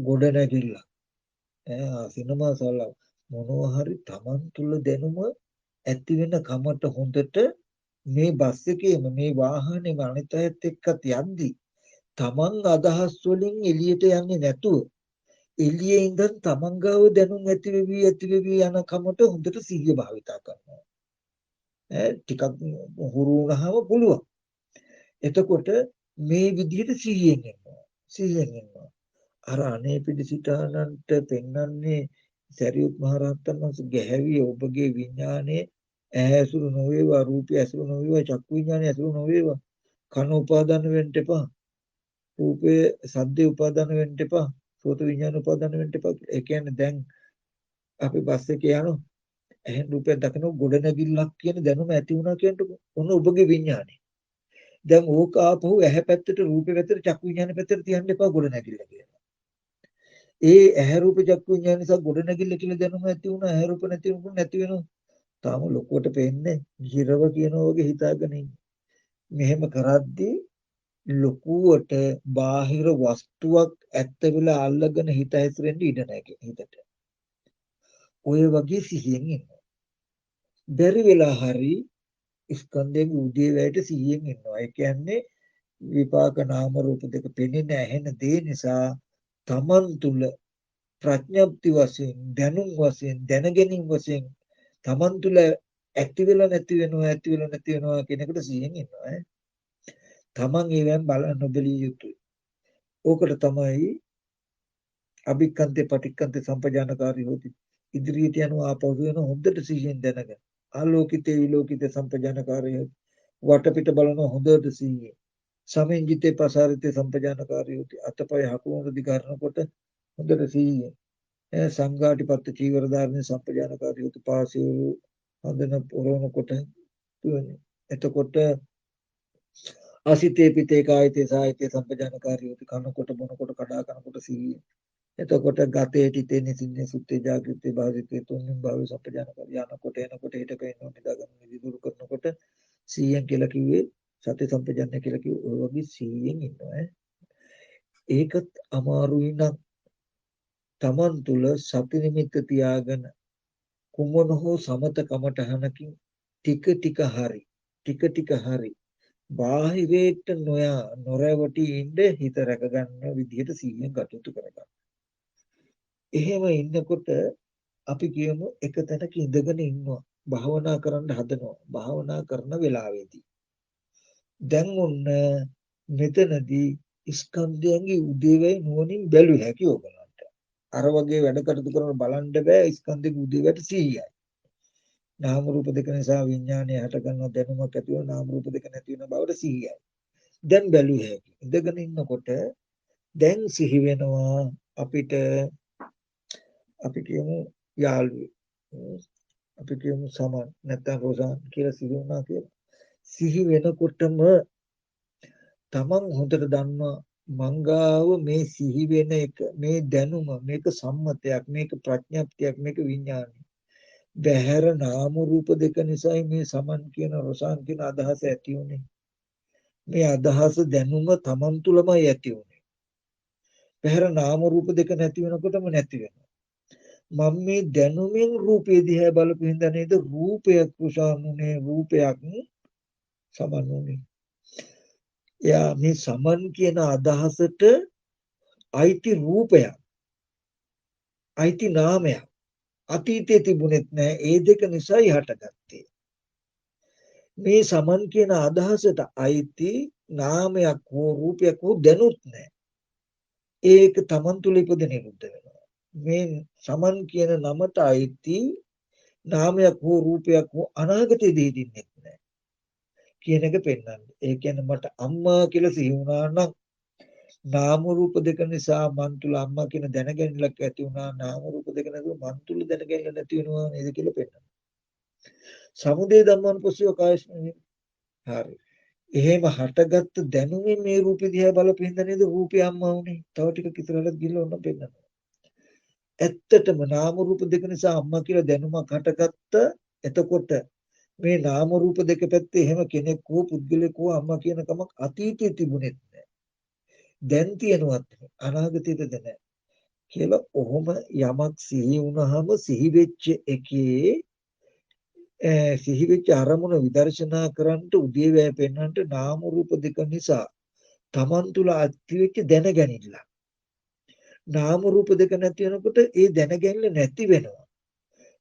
ගොඩ නැගිල්ල සිනමා සාල මොනවා හරි තමන් තුල දැනුම ඇති වෙන කමට හොඳට මේ බස් එකේම මේ වාහනේ අනිත් අයත් එක්කත් යද්දි තමන් අදහස් වලින් එළියට යන්නේ නැතුව එළියේ ඉඳන් තමන් ගාව දැනුම් ඇති වෙවි යන කමට හොඳට සිහිය භාවිතා කරනවා. ටිකක් හුරු වුණාම පුළුවන්. එතකොට මේ විදිහට සිහියෙන් ඉන්නවා. අර අනේ පිළිසිතානන්ට පෙන්වන්නේ සරියුත් මහ රහතන් වහන්සේ ගැහැවිය ඔබගේ විඥානයේ ඇහැසුරු නොවේවා රූපය ඇසුරු නොවේවා චක්කු විඥානය ඇසුරු නොවේවා කන උපාදාන වෙන්න එපා රූපේ සද්දේ උපාදාන වෙන්න එපා සෝත විඥාන උපාදාන වෙන්න එපා. ඒ කියන්නේ දැන් අපි බස් එකේ යනවා එහෙන් රූපයක් දකින ගොඩ නැගිල්ලක් කියන දැනුම ඇති වුණා කියන්නකො. ඔන්න ඔබගේ විඥානේ. දැන් ඕක ආපහු ඇහැ පැත්තට රූපේ පැත්තට චක්කු විඥාන පැත්තට තියන්න එපා ගොඩ නැගිල්ල කියලා. ඒ ඇහැ රූප චක්කු විඥාන නිසා ගොඩ නැගිල්ල කියලා දැනුම ඇති වුණා ඇහැ රූප නැති වෙනවා. තාම ලොකුවට පේන්නේ හිරව කියනවා වගේ හිතාගෙන ඉන්නේ. මෙහෙම කරද්දී ලොකුවට බාහිර වස්තුවක් ඇත්ත වෙලා අල්ලගෙන හිත හැසිරෙන්න ඉඩ නැහැ හිතට. ඔය වගේ සිහියෙන් ඉන්නවා. බැරි වෙලා හරි ස්කන්ධයේ උදේවැයට සිහියෙන් ඉන්නවා. ඒ කියන්නේ විපාක නාම රූප දෙක පෙනෙන ඇහෙන දේ නිසා තමන් තුල ප්‍රඥප්ති වශයෙන් දැනුම් වශයෙන් දැනගැනීම වශයෙන් තමන් තුල ඇති වෙලා නැති වෙනවා ඇති වෙලා නැති වෙනවා කියන එකට සිහියෙන් ඉන්නවා. තමන් ඒවෙන් බල නොබලිය යුතුයි. ඕකට තමයි අභික්කන්තේ පටික්කන්තේ සම්පජානකාරී හොති. ඉදිරියට යනවා ආපහු වෙන හොඳට සිහියෙන් දැනගන්න. ආලෝකිතේ විලෝකිතේ සම්පජානකාරී හොති. වටපිට බලන හොඳට සිහියෙන්. සමෙන්ජිතේ පසාරිතේ සම්පජානකාරී හොති. අතපය හකුරුන දිගාරනකොට හොඳට සිහියෙන්. සංඝාටිපත්ත චීවර ධාරණේ සම්පජානකාරී හොති. පාසියු හඳන පොරවනකොට එතකොට අසිතේ පිතේ කායිතේ සායිතේ සම්පජානකාරී හොති. කනකොට බොනකොට කඩා කනකොට සිහියෙන්. එතකොට ගතේ තිතේ නිසින්නේ සුත්තේ ජාගෘතේ භාවිතේ තුන්වෙනි භාවය සම්පජානකාරී යනකොට එනකොට හිටක ඉන්නෝ නිදාගන්න විදුරු කරනකොට 100න් කියලා කිව්වේ සති සම්පජාන්‍ය කියලා කිව්වේ ඔය වගේ 100න් ඉන්නවා. ඒකත් අමාරුයි නම් තමන් තුල සති නිමිත්ත තියාගෙන කුමන හෝ සමත කමටහනකින් ටික ටික හරි බාහිරයට නොරැවටි ඉන්න හිත රැකගන්න විදිහට 100න් කටයුතු කරගන්න. එහෙම ඉන්නකොට අපි කියමු එක තැනක ඉඳගෙන ඉන්නවා භාවනා කරන්න හදනවා භාවනා කරන වෙලාවේදී දැන් ඔන්න මෙතනදී ස්කන්ධයන්ගේ උදේවැය නුවණින් බැලුව හැකි ඕගලන්ට අර වගේ වැඩ කටයුතු කරන බලන්න බෑ ස්කන්ධයේ උදේවැයට 100යි නාම රූප දෙක නිසා විඥානය හට ගන්නවා දැනුමක් ඇති වෙනවා නාම රූප දෙක නැති වෙන බවට 100යි දැන් බැලුව හැකි ඉඳගෙන ඉන්නකොට දැන් සිහි වෙනවා අපිට අපි කියමු යාළුවෙක් අපි කියමු සමන් නැත්නම් රෝසන් කියලා සිහි වුණා කියලා. සිහි වෙනකොටම තමන් හොඳට දන්නවා මංගාව මේ සිහි වෙන එක මේ දැනුම මේක සම්මතයක් මේක ප්‍රඥප්තියක් මේක විඥානය. බහැර නාම රූප දෙක නිසායි මේ සමන් කියන රෝසන් කියන අදහස ඇති උනේ. මේ අදහස දැනුම තමන් තුලමයි ඇති උනේ. බහැර නාම රූප දෙක නැති වෙනකොටම නැති වෙනවා. මම මේ දැනුමින් රූපේ දිහා බලපු හින්දා නේද රූපයක් කුසානුනේ රූපයක් සමන්ුනේ. එයා මේ සමන් කියන අදහසට අයිති රූපයක් අයිති නාමයක් අතීතයේ තිබුණෙත් නෑ ඒ දෙක නිසායි හටගත්තේ. මේ සමන් කියන අදහසට අයිති නාමයක් හෝ රූපයක් හෝ දැනුත් නෑ. ඒක තමන් තුළ ඉපද නිරුද්ධ වෙනවා. මේ සමන් කියන නමට අයිති නාමයක් හෝ රූපයක් හෝ අනාගතයේදී දෙන්නේ නැහැ කියන එක පෙන්වන්නේ. ඒ කියන්නේ මට අම්මා කියලා සිහි වුණා නම් නාම රූප දෙක නිසා මන් තුල අම්මා කියන දැනගැනිල්ලක් ඇති වුණා. නාම රූප දෙක නැතුව මන් තුල දැනගැනිල්ල නැති වෙනවා නේද කියලා පෙන්වනවා. සමුදය ධම්මානුපස්සීව කායස්මී. හරි. එහෙම හටගත්තු දැනුමින් මේ රූපෙ දිහා බලපින්ද නේද රූපය අම්මා වුනේ. තව ටික ඉස්සරහට ගිහලා ඔන්න පෙන්වනවා. ඇත්තටම නාම රූප දෙක නිසා අම්මා කියලා දැනුමක් හටගත්ත. එතකොට මේ නාම රූප දෙක පැත්තේ එහෙම කෙනෙක් හෝ පුද්ගලෙක් හෝ අම්මා කියන කමක් අතීතයේ තිබුණෙත් නැහැ. දැන් තියෙනවත් අනාගතයේද නැහැ කියලා ඔහොම යමක් සිහි වුණාම සිහි වෙච්ච එකේ සිහි වෙච්ච අරමුණ විදර්ශනා කරන්නට උදේවැය පෙන්වන්නට නාම රූප දෙක නිසා Taman තුල ඇති වෙච්ච දැනගැනිල්ල. නාම රූප දෙක නැති වෙනකොට ඒ දැනගැනිල්ල නැති වෙනවා.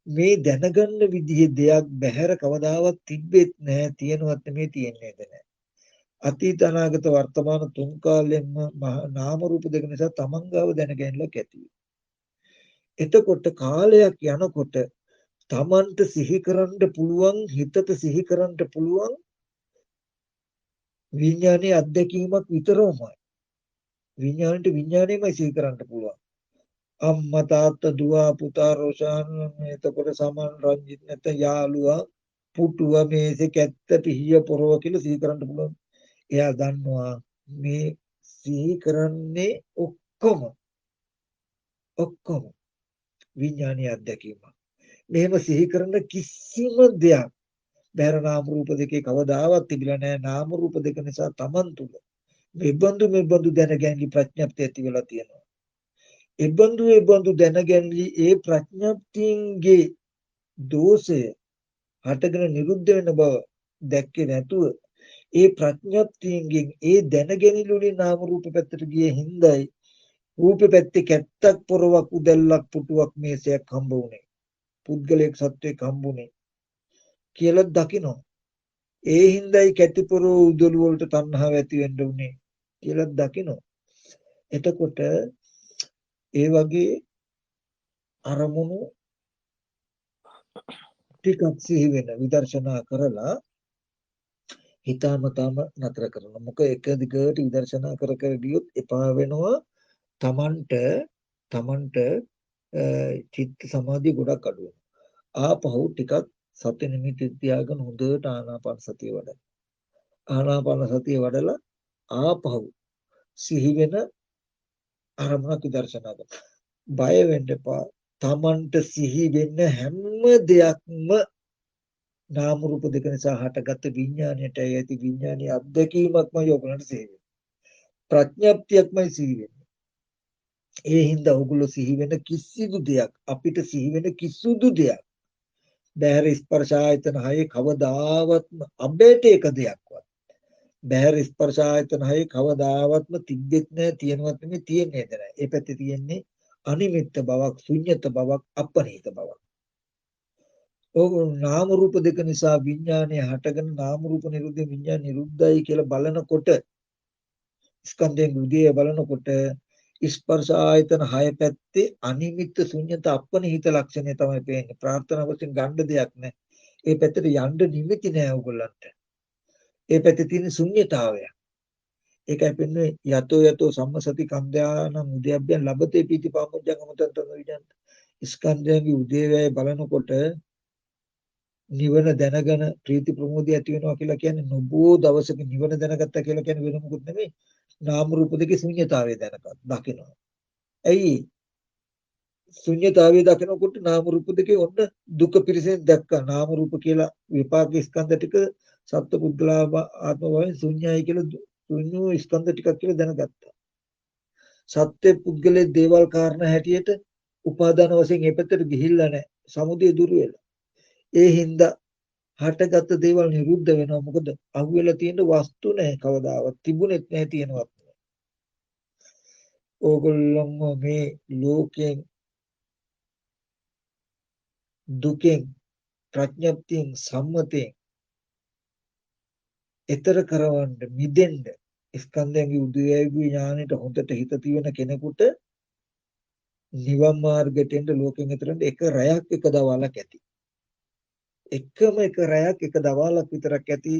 මේ දැනගන්න විදිහේ දෙයක් බහැර කවදාවත් තිබෙත් නැහැ තියෙනවත් නෙමෙයි තියෙන්නේද නැහැ. අතීත අනාගත වර්තමාන තුන් කාලෙම නාම රූප දෙක නිසා තමන් ගාව දැනගැනලක් ඇති. එතකොට කාලයක් යනකොට තමන්ට සිහි කරන්න පුළුවන් හිතට සිහි කරන්න පුළුවන් විඥානයේ අත්දැකීමක් විතරමයි. විඥාණයට විඥාණයමයි සිහි කරන්න පුළුවන්. අම්මා තාත්තා දුව පුතා රෝෂාන් එතකොට සමන් රංජිත් නැත්නම් යාළුවා පුටුව මේසේ කැත්ත පිහිය පොරව කියලා සිහි කරන්න පුළුවන්. එයා දන්නවා මේ සිහි කරන්නේ ඔක්කොම විඥානීය අත්දැකීම. මෙහෙම සිහි කරන කිසිම දෙයක් බහැර නාම රූප දෙකේ කවදාවත් තිබිලා නැහැ. නාම රූප දෙක නිසා Taman තුල මෙබඳු දැනගැනීමේ ප්‍රඥප්තිය ඇති වෙලා තියෙනවා. එබඳු දැනගැනීමේ ඒ ප්‍රඥප්තියන්ගේ දෝෂය හටගෙන නිරුද්ධ වෙන බව දැක්කේ නැතුව ඒ ප්‍රඥප්තියෙන් ඒ දැනගැනිලුනේ නාම රූප පැත්තට ගියේ හිඳයි රූපෙ පැත්තේ කැත්තක් පොරවක් උදැල්ලක් පුටුවක් මේසයක් හම්බ වුනේ. පුද්ගලයෙක් සත්වයක් හම්බුනේ කියලා දකිනවා. ඒ හිඳයි කැතිපොර උදළු වලට තණ්හාව ඇති වෙන්න උනේ කියලා දකිනවා. එතකොට ඒ වගේ අරමුණු ටිකක් සිහි වෙන විදර්ශනා කරලා හිතාමතාම නතර කරනවා. මොකද එක දිගට විදර්ශනා කර කර ගියොත් එපා වෙනවා. තමන්ට චිත්ත සමාධිය ගොඩක් අඩු වෙනවා. ආපහු ටිකක් සති නිමිති තියාගෙන හොඳට ආනාපාන සතිය වඩන්න. ආනාපාන සතිය වඩලා ආපහු සිහි වෙන අරමුණක් විදර්ශනා කරන්න. බය වෙන්න එපා. තමන්ට සිහි වෙන්න හැම දෙයක්ම නාම රූප දෙක නිසා හටගත් විඥාණයට ඇති විඥානීය අත්දැකීමක්මයි ඔයගලන්ට සිහි වෙන්නේ. ප්‍රඥප්තියක්මයි සිහි වෙන්නේ. ඒ හින්දා ඔයගොල්ලෝ සිහි වෙන කිසිදු දෙයක් අපිට සිහි වෙන කිසිදු දෙයක් බහැර ස්පර්ශ ආයතන හයේ කවදාවත්ම අබේට එක දෙයක්වත් බහැර ස්පර්ශ ආයතන හයේ කවදාවත්ම තිබෙත් නැහැ තියෙනවත් නෙමෙයි තියෙන්නේ නැහැ. ඒ පැත්තේ තියෙන්නේ අනිමිත්ත බවක්, ශුන්්‍යත බවක්, අපනිහිත බවක්. ඔව් නාම රූප දෙක නිසා විඥානය හටගෙන නාම රූප නිරුද්ධ විඥාන නිරුද්ධයි කියලා බලනකොට ස්කන්ධයෙන් උදේ බලනකොට ස්පර්ශ ආයතන හය පැත්තේ අනිමිත්ත ශුන්්‍යත අපනිහිත ලක්ෂණය තමයි පේන්නේ. ප්‍රාර්ථනා වශයෙන් ගන්න දෙයක් නැහැ. ඒ පැත්තට යන්න නිමිති නැහැ ඕගොල්ලන්ට. ඒ පැත්තේ තියෙන ශුන්්‍යතාවය. ඒකයි පෙන්වන්නේ යතෝ සම්මසති කන්ධාන උද්‍යප්පයන් ලබතේ පීති පාමුජ්ජං අමතන්තන විජන්ත. ස්කන්ධයන්ගේ උදේවැය බලනකොට නිවන දැනගෙන ප්‍රීති ප්‍රමෝදය ඇති වෙනවා කියලා කියන්නේ නොබෝ දවසක නිවන දැනගත්තා කියලා කියන්නේ වෙන මොකුත් නෙමෙයි නාම රූප දෙකේ ශුන්‍යතාවය දැනගන්න දකිනවා. ඇයි ශුන්‍යතාවය දකිනකොට නාම රූප දෙකේ ඔන්න දුක පිරිසෙන් දැක්කා. නාම රූප කියලා විපාක ස්කන්ධ ටික සත්පුද්ගලා ආත්ම වශයෙන් ශුන්‍යයි කියලා ශුන්‍ය ස්කන්ධ ටිකක් කියලා දැනගත්තා. සත්‍ය පුද්ගලයේ දේවල් කාරණා හැටියට උපාදාන වශයෙන් මේ පැත්තට ගිහිල්ලා නැහැ. සමුදය දුර වෙලා. ඒ හින්දා හටගත් දේවල් නිරුද්ධ වෙනවා. මොකද අහුවෙලා තියෙන වස්තු නැහැ කවදාවත්. තිබුණෙත් නැහැ තියෙනවත්. ඕගොල්ලොම මේ ලෝකයෙන් දුකෙන් ප්‍රඥප්තියෙන් සම්මතයෙන් ඊතර කරවන්න මිදෙන්න ස්කන්ධයන්ගේ උදේවැයුගේ ඥානෙට හොඳට හිත තියෙන කෙනෙකුට නිවන් මාර්ගයට එන්න ලෝකෙන් ඊතරෙන් එක රැයක් එක දවල්ක් ඇති. එකම එක රැයක් එක දවල්ක් විතරක් ඇති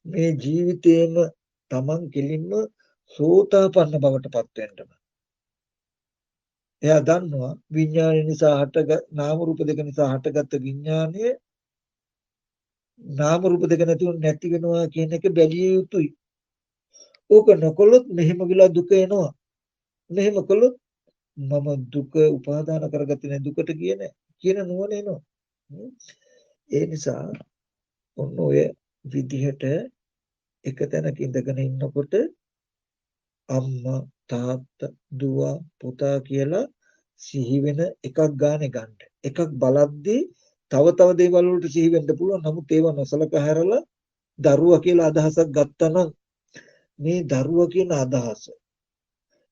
මේ ජීවිතේම Taman කෙලින්ම සෝතාපන්න බවට පත් වෙන්න. එයා දන්නවා විඥානය නිසා හටගත් නාම රූප දෙක නිසා හටගත් විඥානය නාම රූප දෙක නැති වෙනවා කියන එක බැලිය යුතුයි. ඕක නොකළොත් මෙහෙම විලා දුක එනවා. මෙහෙම කළොත් මම දුක උපාදාන කරගත්තේ නැහැ දුකට ගියේ නැහැ කියන නුවණ එනවා. ඒ නිසා ඔන්න ඔය විදිහට එක තැනක ඉඳගෙන ඉන්නකොට අම්මා තාත්තා දුව පුතා කියලා සිහි වෙන එකක් ගානේ ගන්න. එකක් බලද්දී තව තව දේවල් වලට සිහි වෙන්න පුළුවන්. නමුත් ඒව නොසලකා හැරලා දරුවා කියලා අදහසක් ගත්තා නම් මේ දරුවා කියන අදහස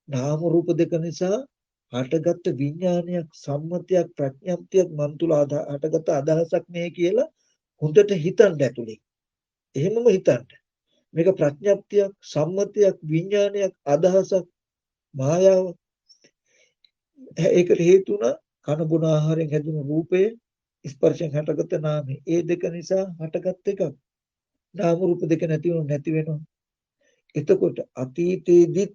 නාම රූප දෙක නිසා හටගත් විඥානයක් සම්මතයක් ප්‍රඥප්තියක් මන් තුල හටගත් අදහසක් නේ කියලා හොඳට හිතන්න ඇතුලේ. එහෙමම හිතන්න. මේක ප්‍රඥප්තියක් සම්මතයක් විඥානයක් අදහසක් මායාව. ඒකට හේතු වුණා කන බොන ආහාරයෙන් හැදුණු රූපය ස්පර්ශයෙන් හටගත් නාමය. ඒ දෙක නිසා හටගත් එකක්. නාම රූප දෙක නැති වෙනවා. එතකොට අතීතයේදී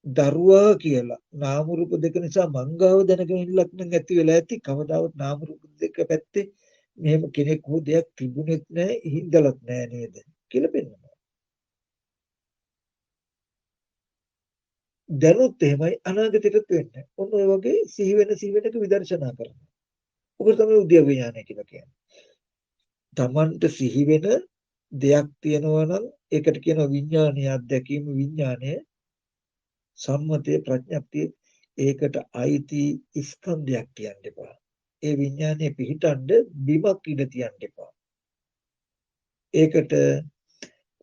දරුවා කියලා නාම රූප දෙක නිසා මංගාව දැනගෙන ඉන්නක් නම් ඇති වෙලා ඇති කවදාවත් නාම රූප දෙක පැත්තේ මෙහෙම කෙනෙක් හෝ දෙයක් තිබුණෙත් නැහැ හින්දලත් නැහැ නේද කියලා පෙන්නනවා. දැනුත් එහෙමයි අනාගතෙටත් වෙන්නේ. ඔන්න ඔය වගේ සිහි වෙන එක විදර්ශනා කරනවා. ඔක තමයි උද්‍යව ඥානය කියලා කියන්නේ. Tamanට සිහි වෙන දෙයක් තියෙනවා නම් ඒකට කියනවා විඥානීය අධ්‍යක්ීම විඥානය සම්මතයේ ප්‍රඥප්තිය ඒකට අයිති ස්කන්ධයක් කියන්න එපා. ඒ විඥානයේ පිහිටන්ඩ බිමක් ඉඳ තියන්න එපා. ඒකට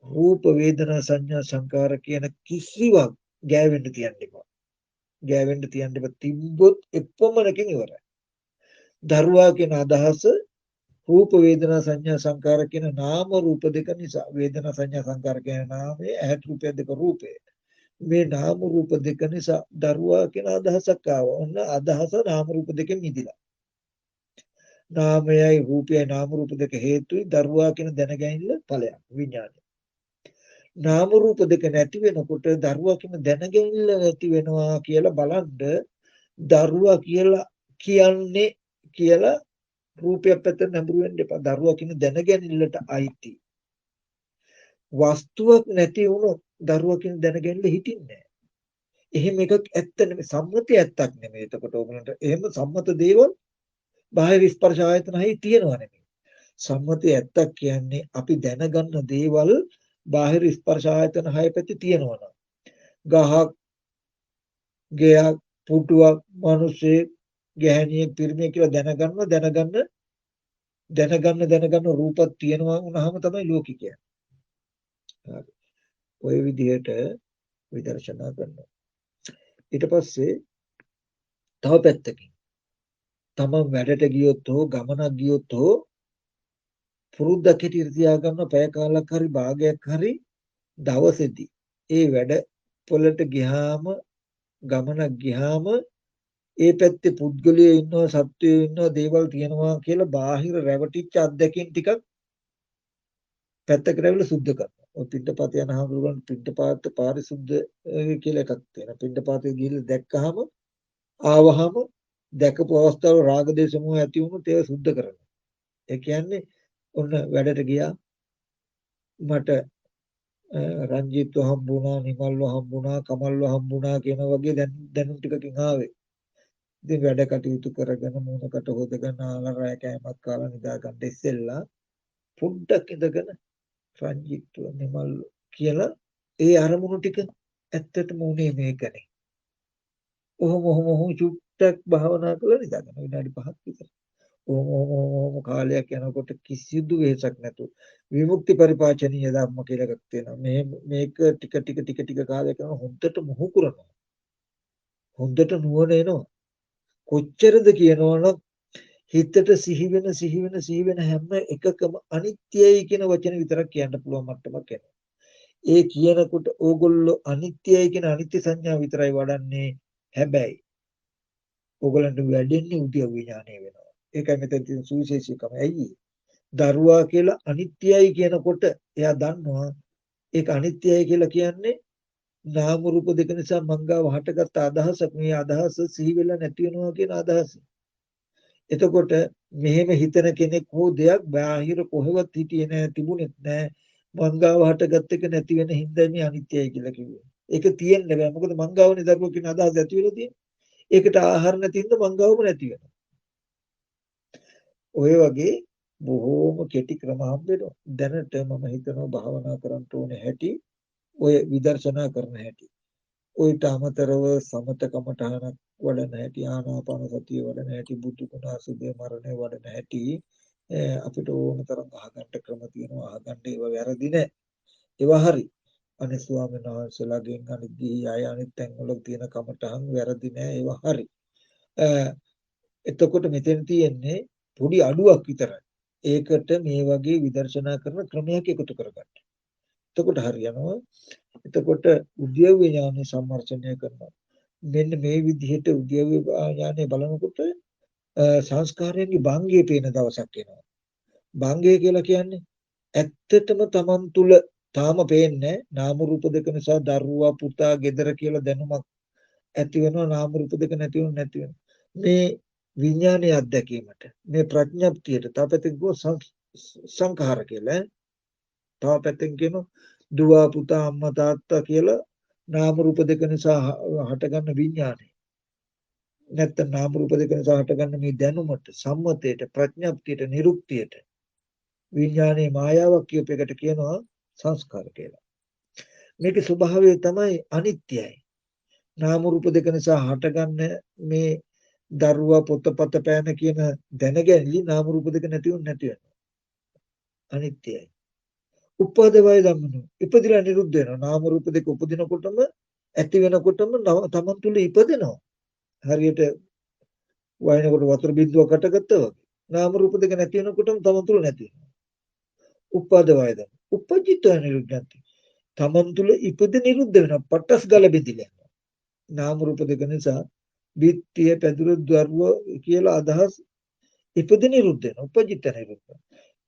රූප වේදනා සංඥා සංකාර කියන කිසිවක් ගෑවෙන්න තියන්න එපා. ගෑවෙන්න තියන්න එපා. තිබ්බොත් එපමණකින් ඉවරයි. දරුවා කියන අදහස රූප වේදනා සංඥා සංකාර කියන නාම රූප දෙක නිසා වේදනා සංඥා සංකාර කියන නාමයේ ඇහත් රූපය දෙක රූපය මේ නාම රූප දෙක නිසා දරුවා කියන අදහසක් ආවා. ඔන්න අදහස නාම රූප දෙකෙන් මිදිලා. නාමයයි රූපයයි නාම රූප දෙක හේතුයි දරුවා කියන දැනගැනිල්ල ඵලයක් විඥානය. නාම රූප දෙක නැති වෙනකොට දරුවා කියන දැනගැනිල්ල නැති වෙනවා කියලා බලන්න දරුවා කියලා කියන්නේ කියලා රූපයක් පැත්තට නැඹුරු වෙන්න එපා. දරුවා කියන දැනගැනිල්ලට අයිති. වස්තුවක් නැති වුණොත් දරුවා කියන දැනගැනිල්ල හිටින්නේ නැහැ. එහෙම එකක් ඇත්ත නෙමෙයි. සම්මතිය ඇත්තක් නෙමෙයි. එතකොට ඕගලන්ට එහෙම සම්මත දේවල් බාහිර ස්පර්ශ ආයතන හයි තියෙනවා නෙමෙයි. සම්මතිය ඇත්තක් කියන්නේ අපි දැනගන්න දේවල් බාහිර ස්පර්ශ ආයතන හය පැත්තේ තියෙනවා නම් ගහක්, ගෙයක්, පුටුවක්, මිනිසෙක්, ගැහණියෙක්, පිරිමියෙක් කියලා දැනගන්න රූපක් තියෙනවා වුණාම තමයි ලෝකෙ කියන්නේ. හරි. ඔය විදිහට විදර්ශනා කරනවා. ඊට පස්සේ තව පැත්තකින් තමන් වැඩට ගියොත් හෝ ගමනක් ගියොත් හෝ පුරුද්දක් හිටියට තියාගන්න පැය කාලක් හරි භාගයක් හරි දවසේදී ඒ වැඩ වලට ගියාම ගමනක් ගියාම ඒ පැත්තේ පුද්ගලයෝ ඉන්නවා සත්වයෝ ඉන්නවා දේවල් තියෙනවා කියලා බාහිර රැවටිච්ච අත්දැකීම් ටිකක් පැත්තකට ඇවිල්ලා සුද්ධ කරනවා. ඔය පිටපත යන හාමුදුරුවෝ පිටපත පාරිශුද්ධ කියලා එකක් තියෙනවා. පිටපතේ ගිහිල්ලා දැක්කහම ආවහම දැකපු අවස්ථාවල රාග දේශ මොහ ඇති වුණොත් ඒව සුද්ධ කරනවා. ඒ කියන්නේ ඔන්න වැඩට ගියා මට රංජිත්ව හම්බුණා නිමල්ව හම්බුණා කමල්ව හම්බුණා කියන වගේ දැනුම් ටිකකින් ආවේ. ඉතින් වැඩ කටයුතු කරගෙන මූණකට හොදගෙන ආලරය කෑමක් කාලා නිදා ගන්න ඉස්සෙල්ලා පොඩ්ඩක් ඉඳගෙන රංජිත්ව නිමල් කියලා ඒ අරමුණු ටික ඇත්තටම උනේ මේකනේ. ඔහොම චුට්ටක් භාවනා කරලා නිදා ගන්න විනාඩි 5ක් විතර. ඔහොම කාලයක් යනකොට කිසිදු වෙහසක් නැතුව විමුක්ති පරිපාචනීය ධම්ම කියලා එකක් තියෙනවා. මේක ටික කාලයක් යනකොට හොඳට මොහු කරනවා. හොඳට නුවණ එනවා. කොච්චරද කියනවනම් හිතට සිහි වෙන හැම එකකම අනිත්‍යයි කියන වචන විතරක් කියන්න පුළුවන් මට්ටමක් එනවා. ඒ කියනකොට ඕගොල්ලෝ අනිත්‍යයි කියන අනිත්‍ය සංඥා විතරයි වඩන්නේ. හැබැයි ඕගොල්ලන්ට වැඩෙන්නේ උද්‍යව විඥානය වෙනවා. ඒකයි මෙතන තියෙන සුවිශේෂීකම. ඇයි? දරුවා කියලා අනිත්‍යයි කියනකොට එයා දන්නවා ඒක අනිත්‍යයි කියලා කියන්නේ නාම රූප දෙක නිසා මංගාව හටගත් අදහසක්. මේ අදහස සිහි වෙලා නැති වෙනවා කියන අදහස. එතකොට මෙහෙම හිතන කෙනෙක් හෝ දෙයක් බාහිර කොහෙවත් හිටියේ නැහැ තිබුණෙත් නැහැ. මංගාව හටගත් එක නැති වෙන හින්දා මේ අනිත්‍යයි කියලා කිව්වේ. ඒක තියෙන්න බෑ. මොකද මංගාවනේ දරුවා කියන අදහස ඇති වෙලා තියෙන්නේ. ඒකට ආහාර නැති හින්දා මංගාවම නැති වෙනවා. ඔය වගේ බොහෝම කෙටි ක්‍රම හම්බෙනවා. දැනට මම හිතනවා භාවනා කරන්න ඕනේ හැටි ඔය විදර්ශනා කරන හැටි. ඔයිට අමතරව සමත කමඨහනක් වඩන හැටි ආනාපාන සතිය වඩන හැටි බුදු ගුණ අසුභය මරණය වඩන හැටි අපිට ඕන තරම් අහගන්න ක්‍රම තියෙනවා. අහගන්න ඒවා වැරදි නෑ. ඒවා හරි. අනේ ස්වාමීන් වහන්සේලාගෙන් අනිත් ගිහි අය අනිත් තැන්වල තියෙන කමඨහන් වැරදි නෑ. ඒවා හරි. එතකොට මෙතන තියෙන්නේ පොඩි අඩුවක් විතරයි. ඒකට මේ වගේ විදර්ශනා කරන ක්‍රමයක් එකතු කරගන්න. එතකොට හරියනවා. එතකොට උද්‍යව ඥානෙ සම්මර්ෂණය කරනවා. මෙන්න මේ විදිහට උද්‍යව ඥානෙ බලනකොට සංස්කාරයන්ගේ භංගය පේන දවසක් එනවා. භංගය කියලා කියන්නේ ඇත්තටම Taman තුල තාම පේන්නේ නාම රූප දෙක නිසා දරුවා පුතා gedara කියලා දැනුමක් ඇති වෙනවා. නාම රූප දෙක නැති වෙනවා. මේ විඥානයේ අත්දැකීමට මේ ප්‍රඥප්තියට තාපතෙන් ගෝ සංඛාර කියලා තාපතෙන් කියන දුව පුතා අම්මා තාත්තා කියලා නාම රූප දෙක නිසා හටගන්න විඥානය නැත්නම් නාම රූප දෙක නිසා හටගන්න මේ දැනුමට සම්මතයට ප්‍රඥප්තියට නිරුක්තියට විඥානයේ මායාවක් කියප එකට කියනවා සංස්කාර කියලා. මේකේ ස්වභාවය තමයි අනිත්‍යයි. නාම රූප දෙක නිසා හටගන්න මේ දරුවා පොතපත පෑන කියන දැනගැනලි නාම රූප දෙක නැති වෙනවා. අනිත්‍යයි. උපාද වය ධම්මනෝ ඉපදිලා නිරුද්ධ වෙනවා. නාම රූප දෙක උපදිනකොටම ඇති වෙනකොටම තමන් තුල ඉපදෙනවා. හරියට වයින්කොට වතුර බින්දුවක් අටගත්තා වගේ. නාම රූප දෙක නැති වෙනකොටම තමන් තුල නැති වෙනවා. උපාද වය ධම්ම. උපජිතව නිරුද්ධಂತಿ. තමන් තුල ඉපද නිරුද්ධ වෙනවා. පටස් ගල බෙදිලා යනවා. නාම රූප දෙක නිසා බිත්තිය පැදුරු දරුව කියලා අදහස් ඉපද නිරුද්ධ වෙනවා. උපජිත නිරුද්ධ.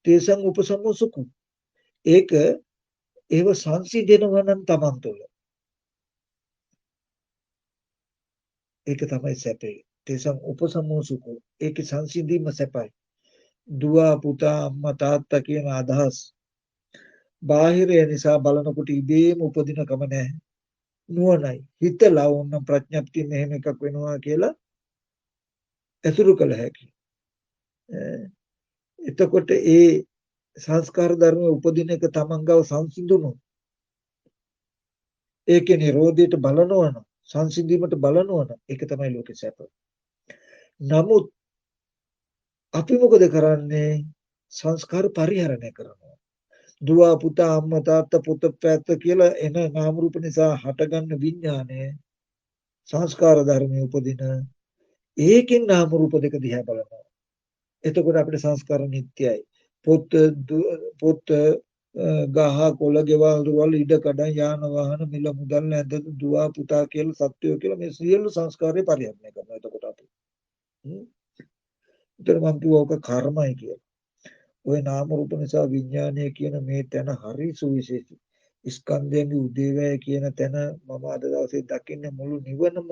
තේසං උපසම්මසුකු. ඒක ඒව සංසිඳෙනවා නම් තමන් තුළ. ඒක තමයි සැපේ. තේසං උපසම්මසුකු. ඒකේ සංසිඳීම සැපයි. දුව පුතා අම්මා තාත්තා කියන අදහස් බාහිරය නිසා බලනකොට ඉබේම උපදින කම නැහැ. නුවණයි. හිතලා වුණ ප්‍රඥප්තිය මෙහෙම එකක් වෙනවා කියලා ඇසුරු කළ හැකි. එතකොට ඒ සංස්කාර ධර්ම උපදින එක තමන් ගාව සංසිඳුණු. ඒකේ නිරෝධයට බලනවන සංසිඳීමට බලනවන ඒක තමයි ලෝකේ සැප. නමුත් අපි මොකද කරන්නේ? සංස්කාර පරිහරණය කරනවා. දුව පුතා අම්මා තාත්තා පුත පැත්ත කියලා එන නාම රූප නිසා හටගන්න විඥානය සංස්කාර ධර්මයේ උපදින ඒකෙන් නාම රූප දෙක දිහා බලනවා. එතකොට අපිට සංස්කාර නිට්ටයයි. පොත් ගහ කොළ ගෙවල් දුවල් ඉඩ කඩන් යාන වාහන මිල මුදල් නැද්ද දුව පුතා කියලා සත්වය කියලා මේ සියලු සංස්කාරය පරිහරණය කරනවා. එතකොට අපි උතර මම කිව්වක කර්මයි කියලා. ওই නාම රූප නිසා විඥානය කියන මේ තැන හරි සුවිශේෂයි. ස්කන්ධයන්ගේ උදේවැය කියන තැන මම අද දවසේ දකින්නේ මුළු නිවනම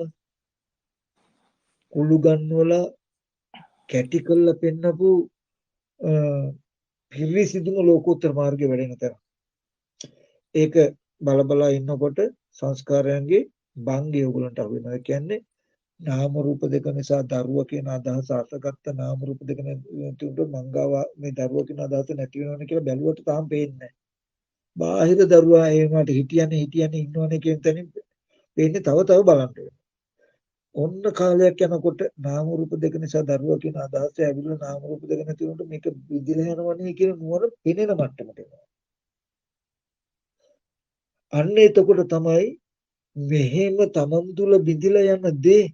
කුළු ගන්නවල කැටි කරලා පෙන්නපු පිරිසිදුම ලෝකෝත්තර මාර්ගය වැඩෙන තැන. ඒක බල බලා ඉන්නකොට සංස්කාරයන්ගේ භංගය ඔයගලන්ට අහු වෙනවා. ඒ කියන්නේ නාම රූප දෙක නිසා දරුවා කියන අදහස අසගත්ත නාම රූප දෙක තුනට මංගාව මේ දරුවා කියන අදහස නැති වෙනවනේ කියලා බැලුවට තාම පේන්නේ නැහැ. බාහිර දරුවා ඒ වුණාට හිටියනේ ඉන්නවනේ කියන තැනින් පේන්නේ තව බලන්න වෙනවා. ඔන්න කාලයක් යනකොට නාම රූප දෙක නිසා දරුවා කියන අදහස ඇවිල්ලා නාම රූප දෙක නැති වුණොත් මේක විදිලා යනවනේ කියන නුවණ පෙනෙන මට්ටමට එනවා. අන්න එතකොට තමයි මෙහෙම තමන් තුල බිඳිලා යන දේ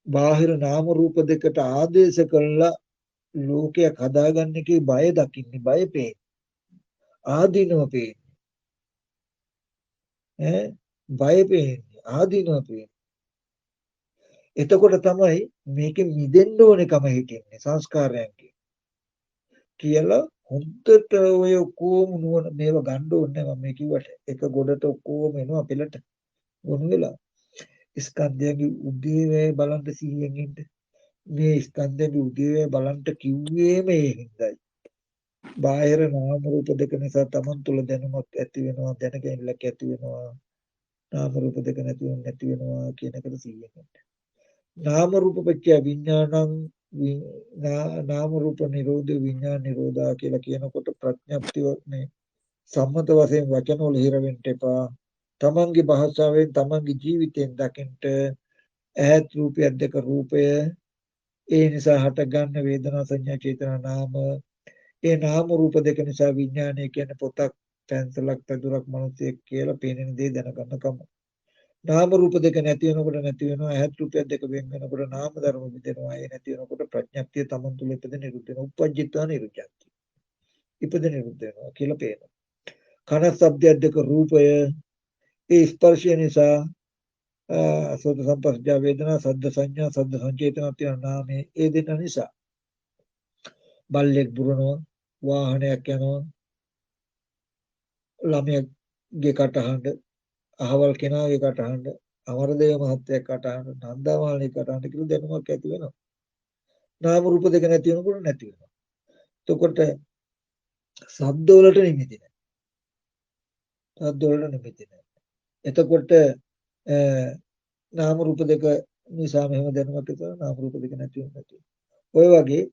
බාහිර නාම රූප දෙකට ආදේශ කරලා ලෝකයක් හදාගන්න එකේ බය දකින්නේ බය පේන්නේ ආදීනව පේන්නේ බය පේන්නේ ආදීනව පේන්නේ. එතකොට තමයි මේකෙ මිදෙන්න ඕනකම හිටින්නේ සංස්කාරයන්ගේ කියලා හොඳට ඔය ඔක්කොම නුවණ මේව ගන්න ඕනේ මම මේ කිව්වට එක ගොඩට ඔක්කොම එනවා පෙළට වුණ වෙලා ස්කන්ධයන්ගේ උදේවැය බලන්න සිහියෙන් ඉන්න. මේ ස්කන්ධයන්ගේ උදේවැය බලන්න කිව්වේම ඒ හින්දායි. බාහිර නාම රූප දෙක නිසා තමන් තුළ දැනුමක් ඇති වෙනවා දැනගැනිල්ලක් ඇති වෙනවා. නාම රූප දෙක නැති වෙනවා කියන එකට සිහියෙන් ඉන්න. නාම රූප පත්‍ය විඥානං නාම රූප නිරෝධ විඥාන නිරෝධා කියලා කියනකොට ප්‍රඥප්තිය මේ සම්මත වශයෙන් වචන වල හිර වෙන්න එපා. තමන්ගේ භාෂාවෙන් තමන්ගේ ජීවිතයෙන් දකින්න ඈත් රූපයක් දෙක රූපය ඒ නිසා හටගන්න වේදනා සංඥා චේතනා නාම ඒ නාම රූප දෙක නිසා විඥානය කියන්නේ පොතක් පැන්සලක් පැදුරක් මිනිසෙක් කියලා පේන දේ දැනගන්නකම. නාම රූප දෙක නැති වෙනකොට නැති වෙනවා ඈත් රූපයක් දෙක වෙන වෙනකොට නාම ධර්ම විදෙනවා ඒ නැති වෙනකොට ප්‍රඥප්තිය තමන් තුළ ඉපද නිරුද්ධ වෙනවා. උපජ්ජිතා නිරුද්ධති. ඉපද නිරුද්ධ වෙනවා කියලා පේනවා. කන ශබ්දයක් දෙක රූපය ඒ ස්පර්ශය නිසා සෝත සම්පස්ජා වේදනා සද්ද සංඥා සද්ද සංචේතන කියන නාමයේ ඒ දෙන්න නිසා බල්ලෙක් බුරනවා වාහනයක් යනවා ළමයෙක්ගේ කටහඬ අහවල් කෙනාගේ කටහඬ අමරදේව මහත්තයා කටහඬ නන්දාමාලි කටහඬ කියලා දැනුමක් ඇති වෙනවා. නාම රූප දෙක නැති වෙනකොට නැති වෙනවා. එතකොට ශබ්ද වලට නිමිති නැහැ. ශබ්ද වලට නිමිති නැහැ. එතකොට නාම රූප දෙක නිසා මෙහෙම දැනුමක් ඇතිවෙනවා. නාම රූප දෙක නැති වෙනවා. ඔය වගේ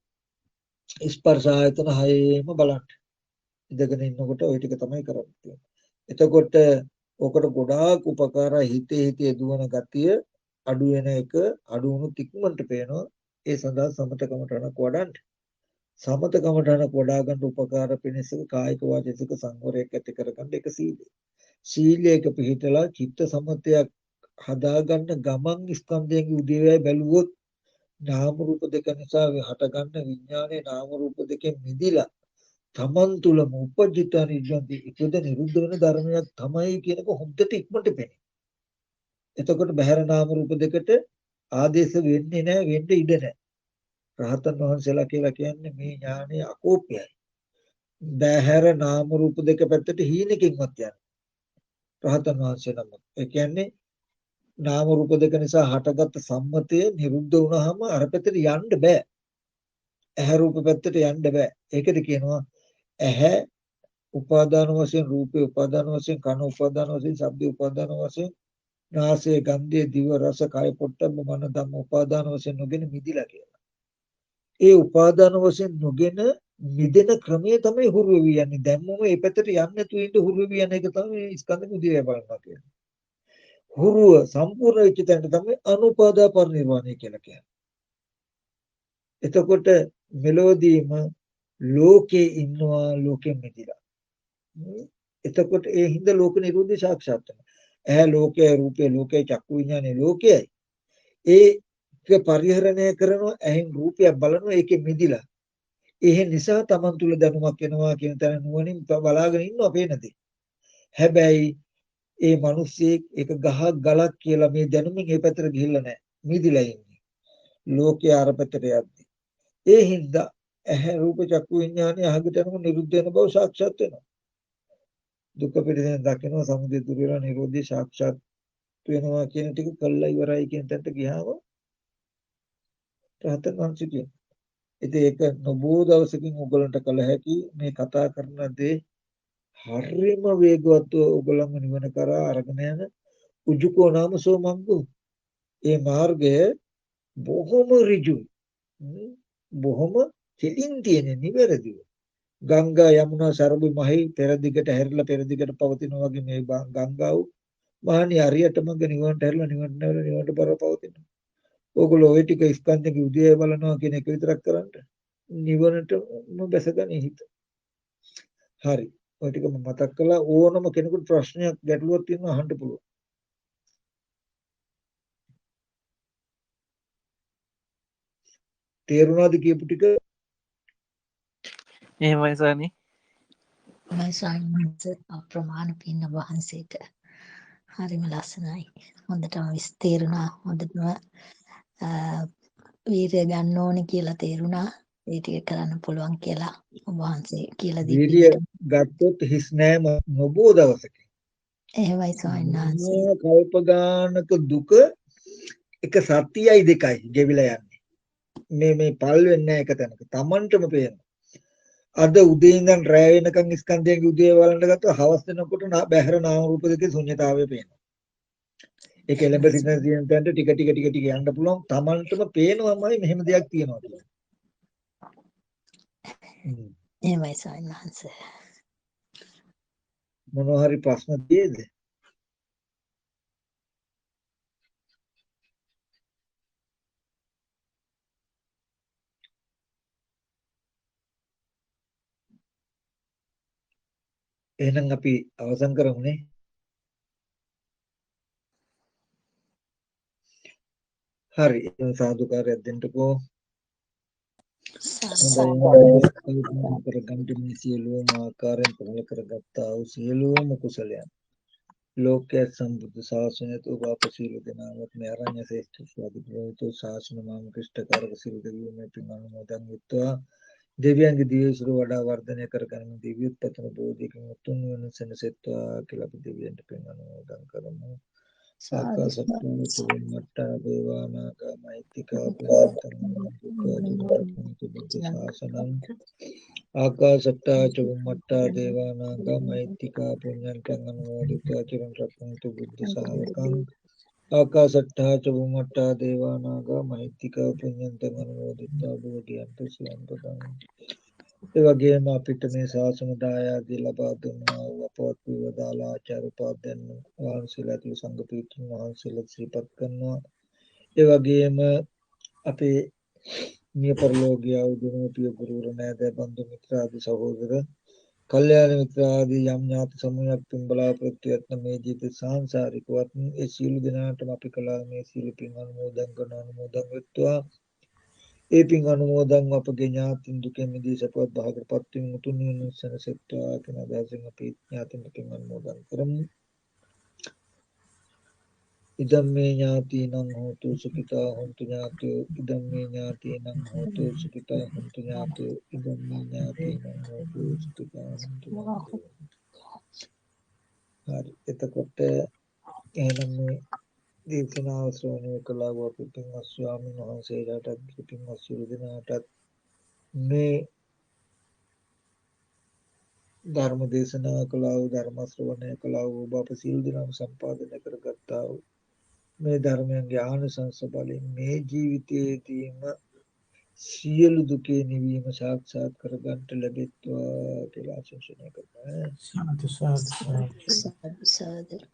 ස්පර්ශ ආයතන හයේම බලන්න. ඉඳගෙන ඉන්නකොට ওই ටික තමයි කරන්නේ. එතකොට ඔකට ගොඩාක් උපකාරයි හිතේ දුවන ගතිය අඩු වෙන එක අඩු වුණු ඉක්මනට පේනවා. ඒ සඳහා සමතකමටනක් වඩන්න. සමත කමඨාන වඩා ගන්න උපකාර පිණිස කායික වාචික සංවරයක් ඇති කරගන්න එක සීලය. සීලයක පිහිටලා චිත්ත සමතයක් හදාගන්න ගමන් ස්කන්ධයන්ගේ උදේවැය බැලුවොත් නාම රූප දෙක නිසා හටගන්න විඥානයේ නාම රූප දෙකෙන් මිදිලා තමන් තුළම උපජිත නිජන්ති ඉපද නිරුද්ධ වෙන ධර්මයක් තමයි කියනක හොඳට ඉක්මනට පෙනේ. එතකොට බහැර නාම රූප දෙකට ආදේශ වෙන්නේ නැහැ, වෙන්න ඉඩ නැහැ. රහතන් වහන්සේලා කියලා කියන්නේ මේ ඥානයේ අකෝපයයි. බහැර නාම රූප දෙක පැත්තට හීනකින්වත් යන්නේ. රහතන් වහන්සේ නම. ඒ කියන්නේ නාම රූප දෙක නිසා හටගත් සම්මතය නිරුද්ධ වුණාම අර පැත්තට යන්න බෑ. ඇහැ රූප පැත්තට යන්න බෑ. ඒකද කියනවා ඇහැ උපාදාන වශයෙන් රූපේ උපාදාන වශයෙන් කන උපාදාන වශයෙන් ශබ්ද උපාදාන වශයෙන් නාසය ගන්ධය දිව රස කය පොට්ටබ්බ මන ධම්ම උපාදාන වශයෙන් නොගෙන මිදිලා කියලා. ඒ උපාදාන වශයෙන් නොගෙන මිදෙන ක්‍රමය තමයි හුරු වෙවි යන්නේ. දැම්මම ඒ පැත්තට යන්නේ නැතුව ඉඳ හුරු වෙවි යන එක තමයි ස්කන්ධ මුදිය බලනවා කියන්නේ. හුරුව සම්පූර්ණ වෙච්ච තැනට තමයි අනුපාදා පරිනිර්වාණය කියලා කියන්නේ. එතකොට මෙලොවදීම ලෝකේ ඉන්නවා ලෝකෙ මිදිලා. එතකොට ඒ හින්දා ලෝක නිරෝධය සාක්ෂාත් වෙනවා. ඇහැ ලෝකයේ රූපේ ලෝකයේ චක්කු විඥානේ ලෝකයයි. ඒක පරිහරණය කරනවා ඇහෙන් රූපයක් බලනවා ඒකෙ මිදිලා. ඒ නිසා Taman තුල දැනුමක් එනවා කියන තැන නුවණින් බලාගෙන ඉන්නවා පේනදී. හැබැයි ඒ මිනිස්සෙක් ඒක ගහක් ගලක් කියලා මේ දැනුමින් ඒ පැත්තට ගිහිල්ලා නැහැ. මිදිලා ඉන්නේ. ලෝකයේ අර පැත්තට යද්දි. ඒ හින්දා ඇහැ රූප චක්කු විඥානේ අහකට යනකොට නිරුද්ධ වෙන බව සාක්ෂාත් වෙනවා. දුක පිළිදෙන දකිනවා සමුදය දුර වෙනවා නිරෝධය සාක්ෂාත් වෙනවා කියන ටික කළා ඉවරයි කියන තැනට ගියාම රහතන් වහන්සේ කියනවා. ඉතින් ඒක නොබෝ දවසකින් උගලන්ට කළ හැකි මේ කතා කරන දේ හරිම වේගවත්ව උගලම නිවන කරා අරගෙන යන උජුකෝ නාමසෝ මග්ගෝ. ඒ මාර්ගය බොහොම ඍජුයි. බොහොම කෙලින් තියෙන නිවැරදිව. ගංගා යමුනා සරබු මහයි පෙරදිගට හැරිලා පෙරදිගට පවතින වගේ මේ ගංගාව මහණි හරියටම නිවන්ට හැරිලා නිවන්ට බර පවතිනවා. ඕගොල්ලෝ ওই ටික ස්කන්ධක උදේ බලනවා කියන එක විතරක් කරන්න. නිවනටම බැසගන්නේ හිත. හරි. ඔය ටික මතක් කළා ඕනම කෙනෙකුට ප්‍රශ්නයක් ගැටලුවක් තියෙනවා අහන්න පුළුවන්. තේරුණාද කියපු ටික? එහෙමයි සානි. මයි ස්වාමීන් අප්‍රමාණ පින්න වහන්සේට හරිම ලස්සනයි. හොඳටම විස්තේරුණා. හොඳටම වීර්ය ගන්න ඕනේ කියලා තේරුණා. ඒ ටික කරන්න පුළුවන් කියලා ඔබ වහන්සේ කියලා වීර්ය ගත්තොත් හිස් නෑම නොබෝ දවසක. එහෙමයි ස්වාමීන් වහන්සේ. කල්ප ගානක දුක එක සතියයි දෙකයි ගෙවිලා යන්නේ. මේ පල් වෙන්නේ නැහැ එක තැනක. Tamanටම පේනවා. අද උදේ ඉඳන් රැ වෙනකන් ස්කන්ධයන්ගේ උදේ බලන්න ගත්තා හවස් වෙනකොට බහැර නාම රූප දෙකේ ශුන්‍යතාවය පේනවා. ඒක එළඹ සිටින තියෙන තැනට ටික ටික යන්න පුළුවන්. Tamanටම පේනවාමයි මෙහෙම දෙයක් තියෙනවා කියලා. එහෙමයි ස්වාමීන් වහන්සේ. මොනවා හරි ප්‍රශ්න තියෙද? එහෙනම් අපි අවසන් කරමුනේ. හරි. සාදුකාරයක් දෙන්නකෝ. කරගන්න මේ සියලුම ආකාරයෙන් පහළ කරගත්තා වූ සියලුම කුසලයන් ලෝකයේ සම්බුද්ධ ශාසනයත් ඔබ අප සියලු දෙනාමත් මේ අරණ්‍ය ශ්‍රේෂ්ඨ ස්වාධීනවතු ශාසන මාම ක්‍රිෂ්ඨකාරක සියලු දෙවියන් මේ පින් අනුමෝදන් වෙත්වා දෙවියන්ගේ දිවිසුර වඩා වර්ධනය කරගන්න දිව්‍යුත්පතන බෝධියකින් උතුම් වෙන සෙනසෙත්වා කියලා අපි දෙවියන්ට පින් අනුමෝදන් කරමු. ආකාශත්තුන් චුම්මට්ටා දේවානාගා මෛත්‍තිකා පුඤ්ඤන්තං ශාසනං ආකාශත්තා චුම්මට්ටා දේවානාගා මෛත්‍තිකා පුඤ්ඤන්තං අනුමෝදිත्वा චිරන් රක්ඛන්තු බුද්ධ ශාවකං ආකාශත්තා චුම්මට්ටා දේවානාගා මෛත්‍තිකා පුඤ්ඤන්තං අනුමෝදිත्वा බුද්ධියන්තු සියන්තං. ඒ වගේම අපිට මේ ශාසන දායාදී ලබා දුන්නා වූ අපවත් වූ ආචාර්ය උපාධ්‍යයන් වහන්සේලා ඇතුළු සංඝ පිරිස වහන්සේලා සිහිපත් කරනවා. ඒ වගේම අපේ මිය පරලෝක ගියා වූ දෙමෝපිය ගුරුවර නෑදෑ බන්දු මිත්‍ර ආදී සහෝදර කල්යාණ මිත්‍ර ආදී යම් ඥාති සමූහයක් තුන් බලාපොරොත්තු ඇතන මේ ජීවිත සාංසාරිකවත් ඒ සියලු දෙනාටම අපි කළා මේ සියලු පින් අනුමෝදන් කරන අනුමෝදන් වෙත්වා ඒ පින් අනුමෝදන් අපගේ ඥාතින් දුකෙන් මිදී සපවත් භාගයටපත් වීම උතුම් නිවන සැනසෙත්වා කියන අදහසින් අපි ඥාතින් පින් අනුමෝදන් කරමු. ඉදම්මේ ඥාතිනං හෝතු සුඛිතා හොන්තු ඥාතයෝ ඉදම්මේ ඥාතිනං හෝතු සුඛිතා හොන්තු ඥාතයෝ ඉදම්මේ ඥාතිනං හෝතු සුඛිතා හොන්තු ඥාතයෝ. හරි එතකොට එහෙනම් මේ දේශනාව ශ්‍රවණය කළා වූ අපේ පින්වත් ස්වාමීන් වහන්සේලාටත් පින්වත් සියලු දෙනාටත් මේ ධර්ම දේශනා කළා වූ ධර්ම ශ්‍රවණය කළා වූ ඔබ අප සියලු දෙනාම සම්පාදනය කරගත්තා වූ මේ ධර්මයන්ගේ ආනිසංස බලයෙන් මේ ජීවිතයේදීම සියලු දුකේ නිවීම සාක්ෂාත් කරගන්නට ලැබෙත්වා කියලා ආශිර්වාද කරනවා. සාදු සාදු